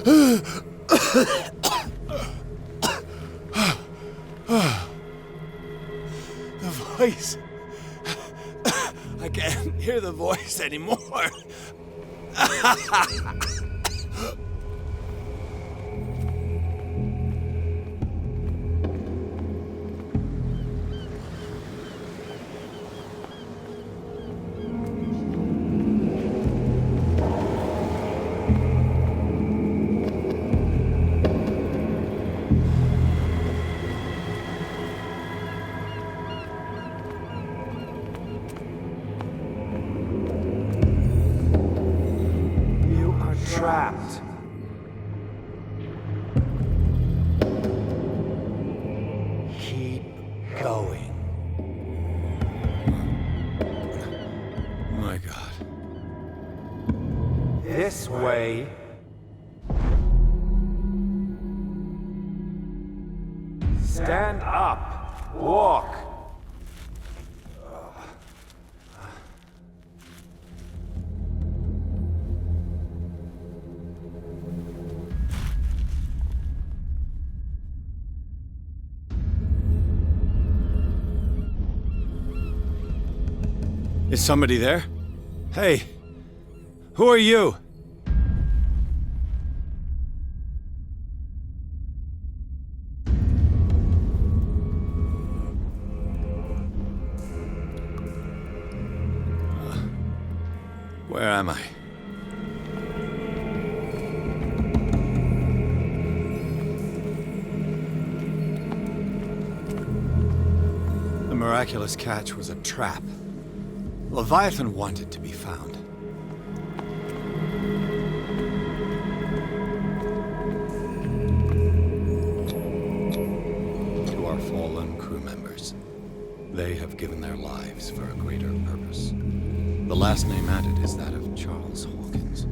The voice. I can't hear the voice anymore. Trapped. Keep going. My God. This way. Stand up. Walk. Is somebody there? Hey, who are you? Where am I? The miraculous catch was a trap. Leviathan wanted to be found. To our fallen crew members, they have given their lives for a greater purpose. The last name added is that of Charles Hawkins.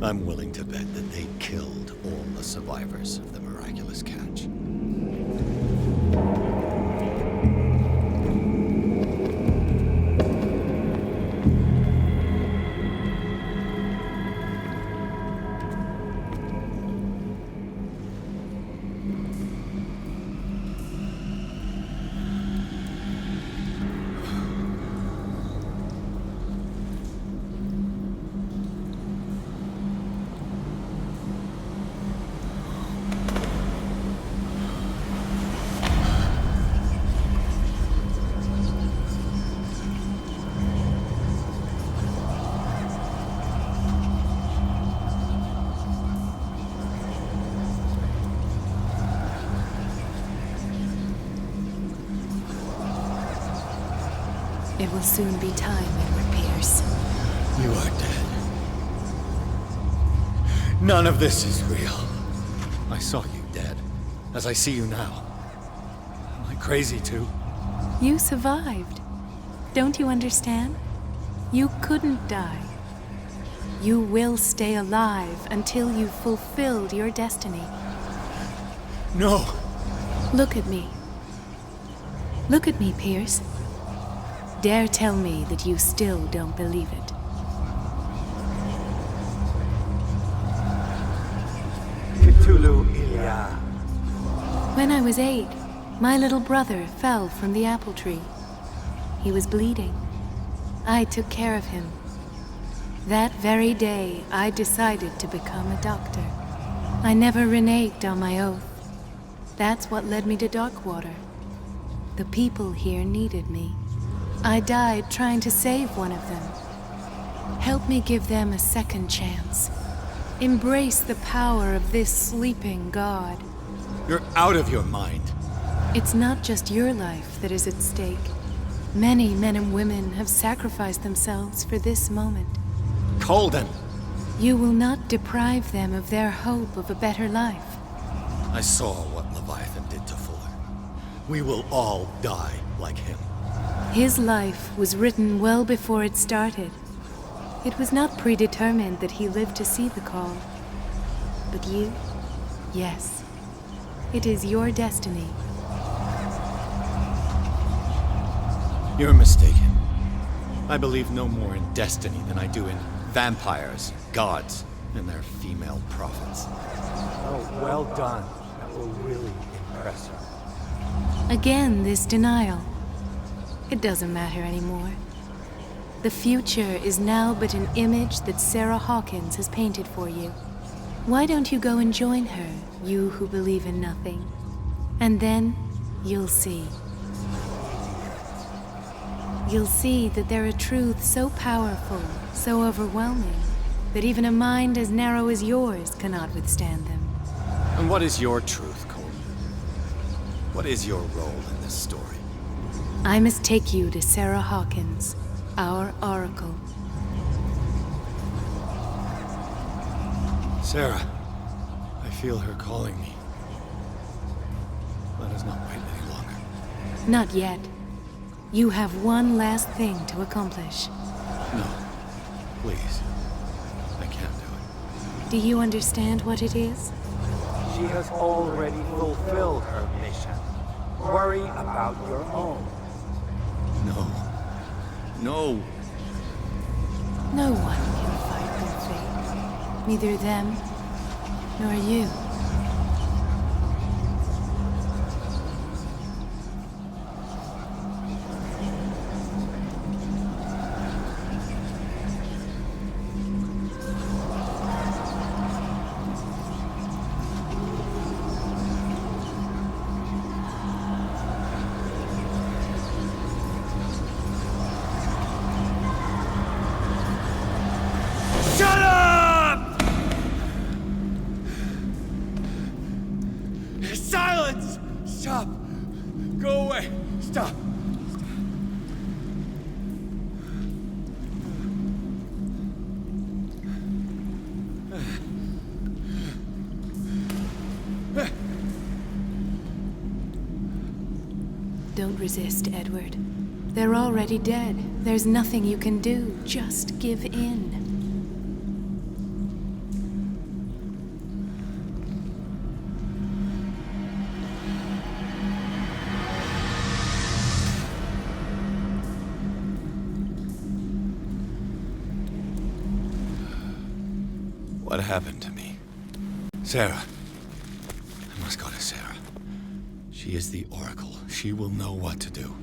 I'm willing to bet that they killed all the survivors of the miraculous catch. It will soon be time, Edward Pierce. You are dead. None of this is real. I saw you dead, as I see you now. Am I crazy too? You survived. Don't you understand? You couldn't die. You will stay alive until you've fulfilled your destiny. No! Look at me. Look at me, Pierce. Dare tell me that you still don't believe it. Cthulhu Ilya. When I was 8, my little brother fell from the apple tree. He was bleeding. I took care of him. That very day, I decided to become a doctor. I never reneged on my oath. That's what led me to Darkwater. The people here needed me. I died trying to save one of them. Help me give them a second chance. Embrace the power of this sleeping god. You're out of your mind. It's not just your life that is at stake. Many men and women have sacrificed themselves for this moment. Colden! You will not deprive them of their hope of a better life. I saw what Leviathan did to Fuller. We will all die like him. His life was written well before it started. It was not predetermined that he lived to see the call. But you, yes. It is your destiny. You're mistaken. I believe no more in destiny than I do in vampires, gods, and their female prophets. Oh, well done. That will really impress her. Again, this denial. It doesn't matter anymore. The future is now but an image that Sarah Hawkins has painted for you. Why don't you go and join her, you who believe in nothing? And then, you'll see. You'll see that there are truths so powerful, so overwhelming, that even a mind as narrow as yours cannot withstand them. And what is your truth, Cole? What is your role in this story? I must take you to Sarah Hawkins, our oracle. Sarah, I feel her calling me. Let us not wait any longer. Not yet. You have one last thing to accomplish. No, please. I can't do it. Do you understand what it is? She has already fulfilled her mission. Worry about your own. No. No. No one can fight their fate. Neither them, nor you. Shut up! Silence! Stop! Go away! Stop! Don't resist, Edward. They're already dead. There's nothing you can do. Just give in. What happened to me? Sarah. I must go to Sarah. She is the Oracle. She will know what to do.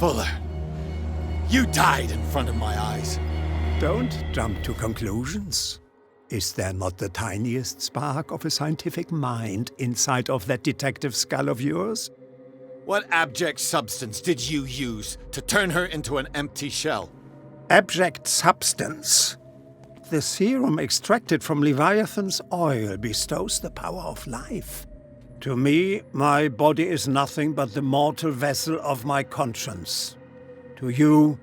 Fuller, you died in front of my eyes. Don't jump to conclusions. Is there not the tiniest spark of a scientific mind inside of that detective skull of yours? What abject substance did you use to turn her into an empty shell? Abject substance. The serum extracted from Leviathan's oil bestows the power of life. To me, my body is nothing but the mortal vessel of my conscience. To you,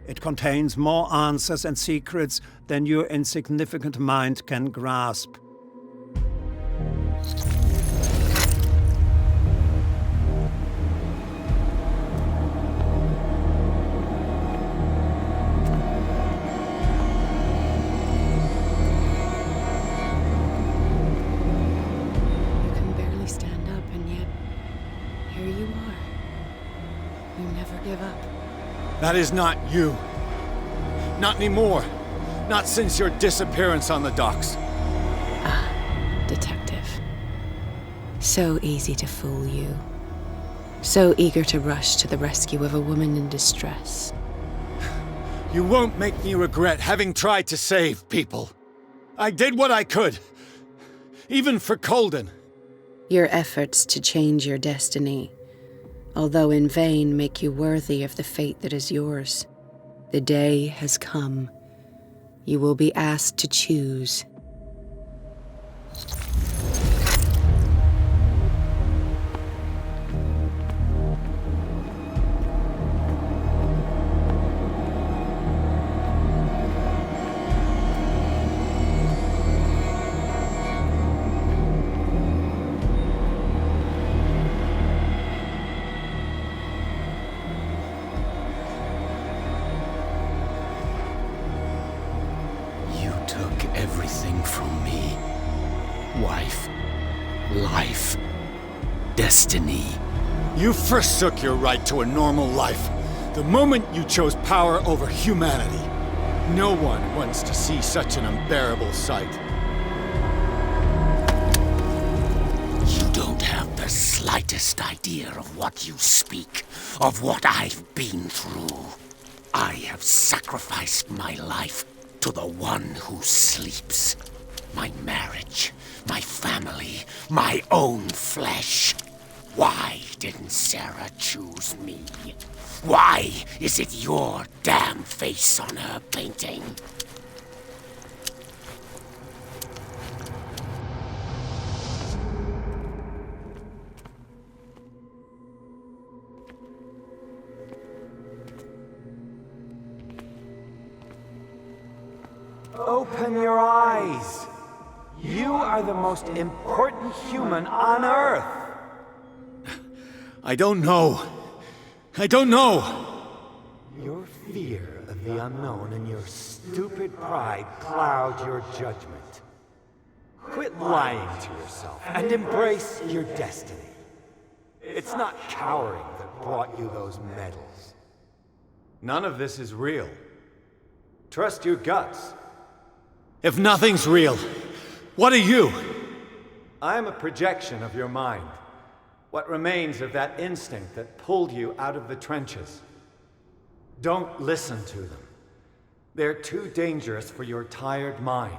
it contains more answers and secrets than your insignificant mind can grasp. That is not you. Not anymore. Not since your disappearance on the docks. Ah, detective. So easy to fool you. So eager to rush to the rescue of a woman in distress. You won't make me regret having tried to save people. I did what I could. Even for Colden. Your efforts to change your destiny, although in vain, make you worthy of the fate that is yours. The day has come. You will be asked to choose. Everything from me. Wife, life, destiny. You forsook your right to a normal life the moment you chose power over humanity. No one wants to see such an unbearable sight. You don't have the slightest idea of what you speak, of what I've been through. I have sacrificed my life to the one who sleeps. My marriage, my family, my own flesh. Why didn't Sarah choose me? Why is it your damn face on her painting? Open your eyes. You are the most important human on Earth. I don't know. I don't know. Your fear of the unknown and your stupid pride cloud your judgment. Quit lying to yourself and embrace your destiny. It's not cowering that brought you those medals. None of this is real. Trust your guts. If nothing's real, what are you? I am a projection of your mind. What remains of that instinct that pulled you out of the trenches. Don't listen to them. They're too dangerous for your tired mind.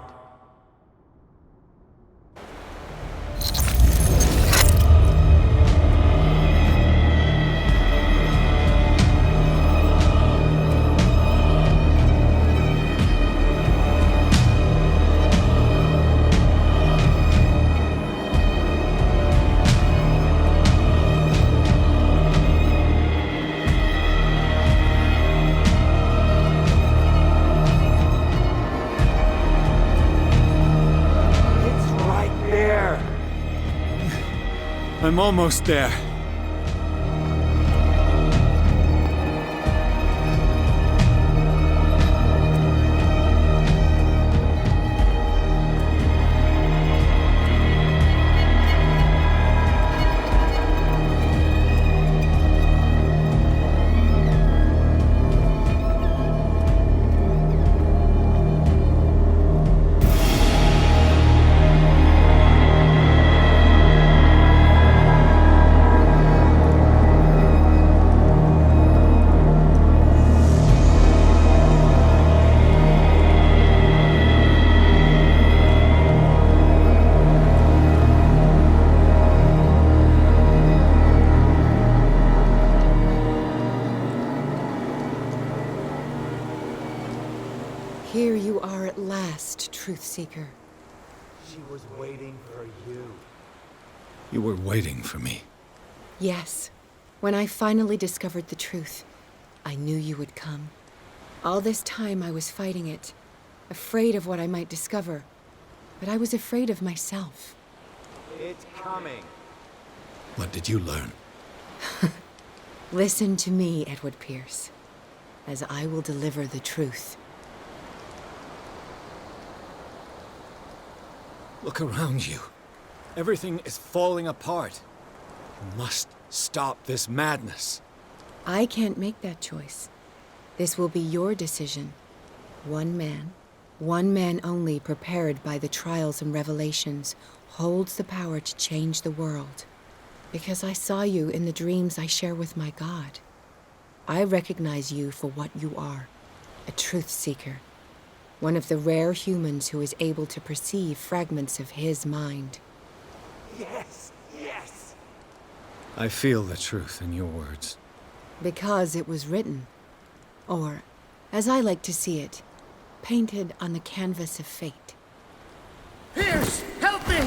I'm almost there. Here you are at last, Truth Seeker. She was waiting for you. You were waiting for me. Yes. When I finally discovered the truth, I knew you would come. All this time I was fighting it, afraid of what I might discover, but I was afraid of myself. It's coming. What did you learn? Listen to me, Edward Pierce, as I will deliver the truth. Look around you. Everything is falling apart. You must stop this madness. I can't make that choice. This will be your decision. One man only prepared by the trials and revelations, holds the power to change the world. Because I saw you in the dreams I share with my God. I recognize you for what you are, a truth seeker. One of the rare humans who is able to perceive fragments of his mind. Yes, yes! I feel the truth in your words. Because it was written. Or, as I like to see it, painted on the canvas of fate. Pierce, help me!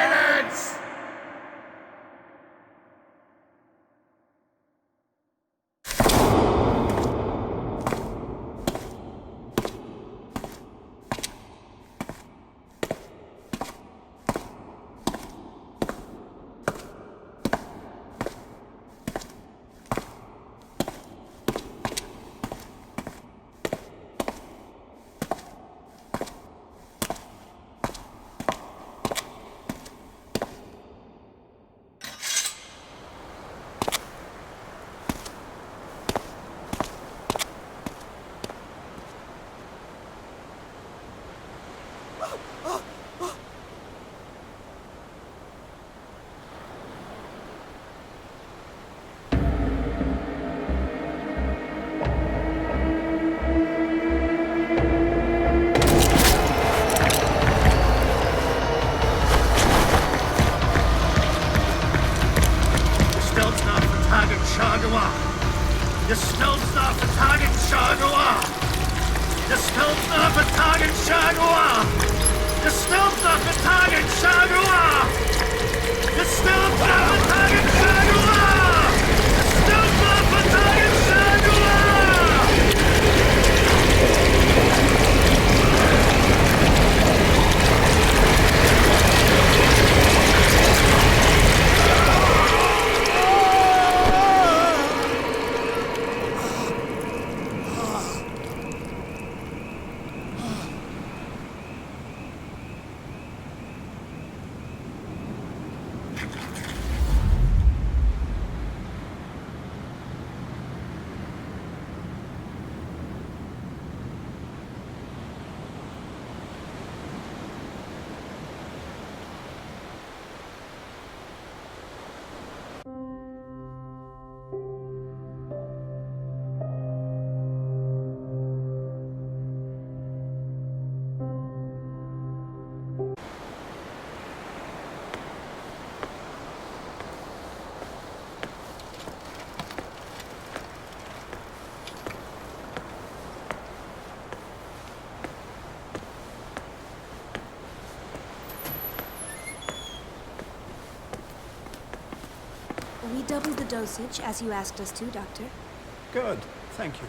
Silence! We doubled the dosage, as you asked us to, Doctor. Good. Thank you.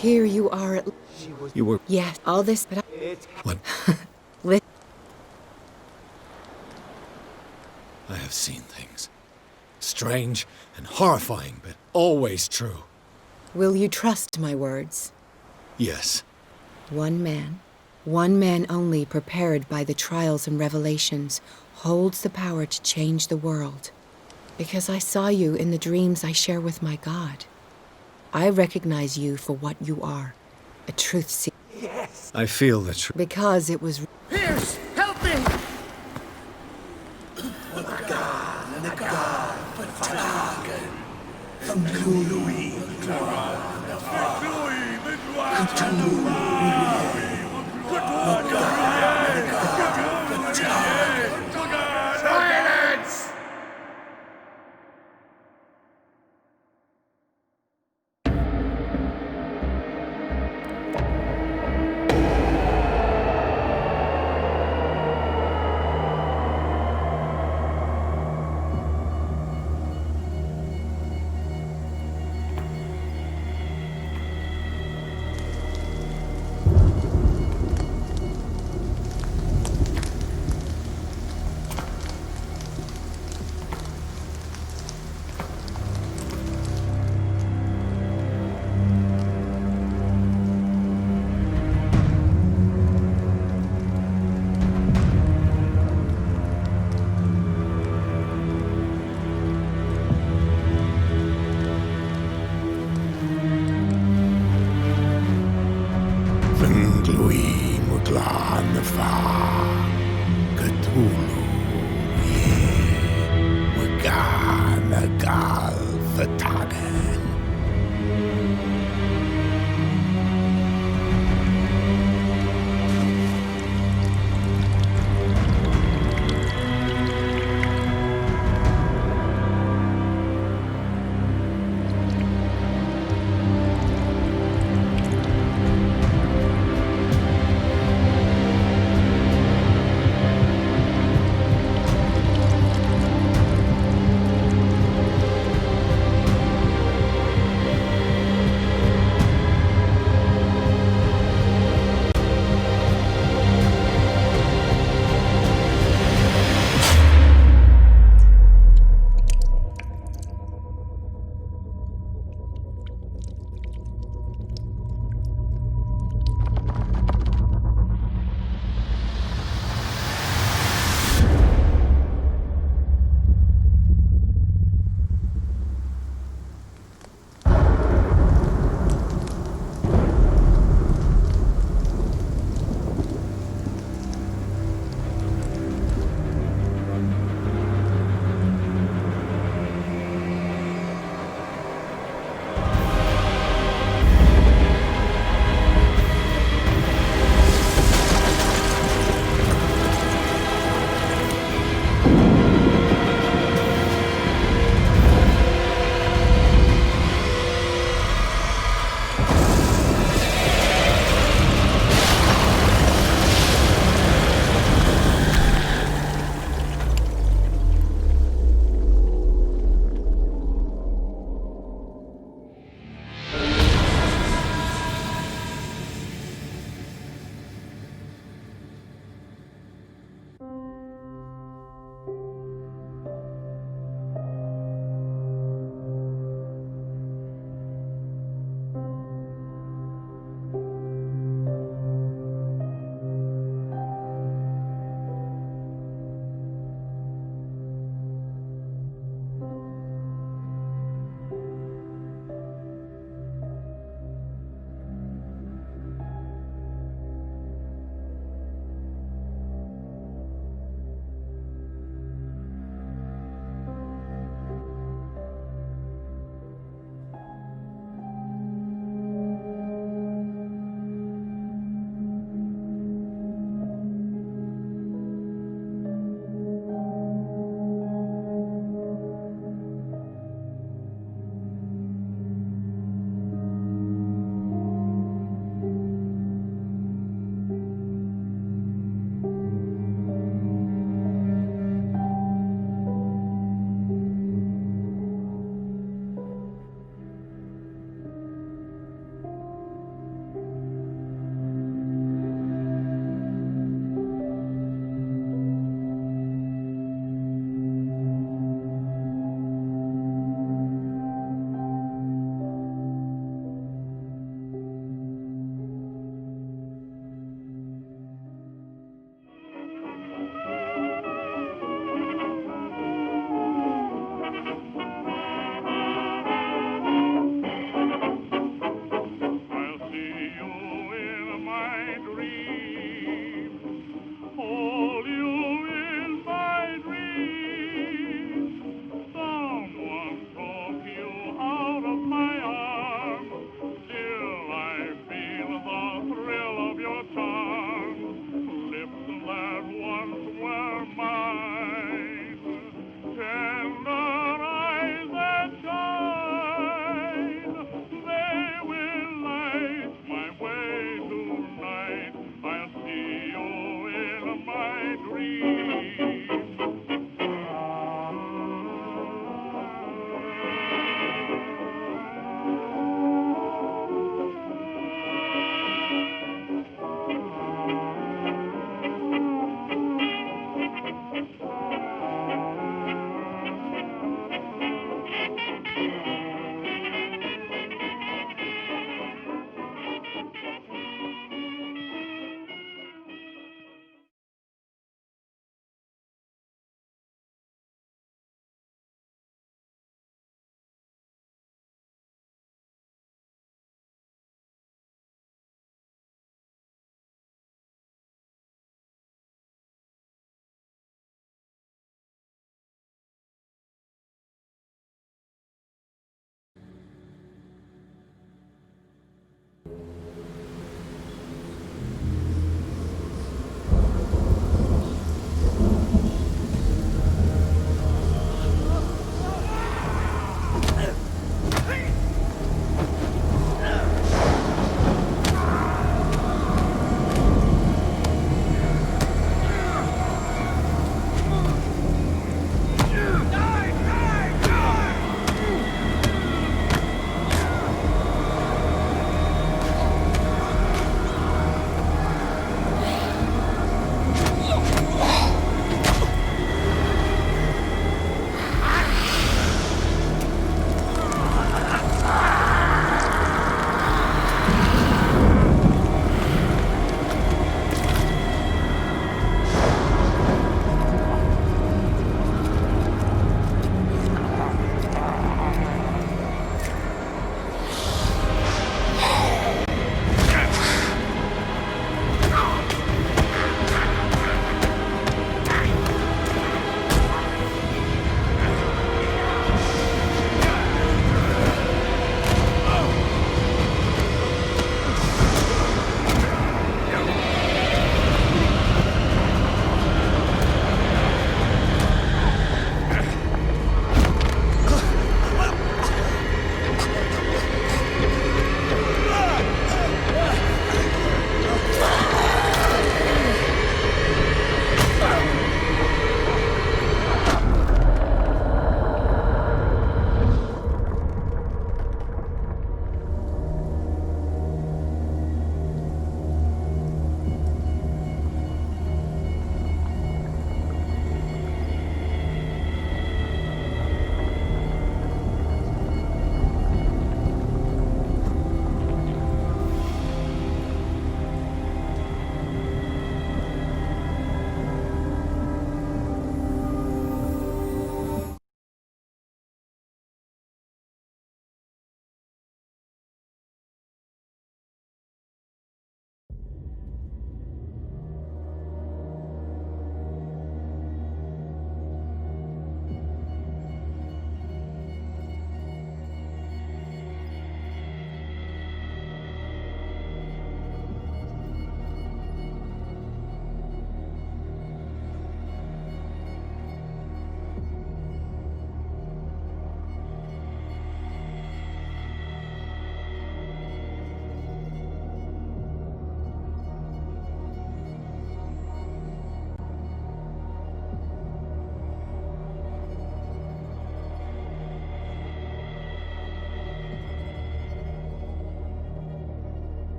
Here you are at... You were... Yes, all this, but What? Li- I have seen things. Strange and horrifying, but always true. Will you trust my words? Yes. One man only prepared by the trials and revelations, holds the power to change the world. Because I saw you in the dreams I share with my God. I recognize you for what you are, a truth seeker. Yes. I feel the truth. Because it was... Pierce, help me! Silence! Lui Mutlan Fa Cthulhu Ye Wagana Gal Fatagan.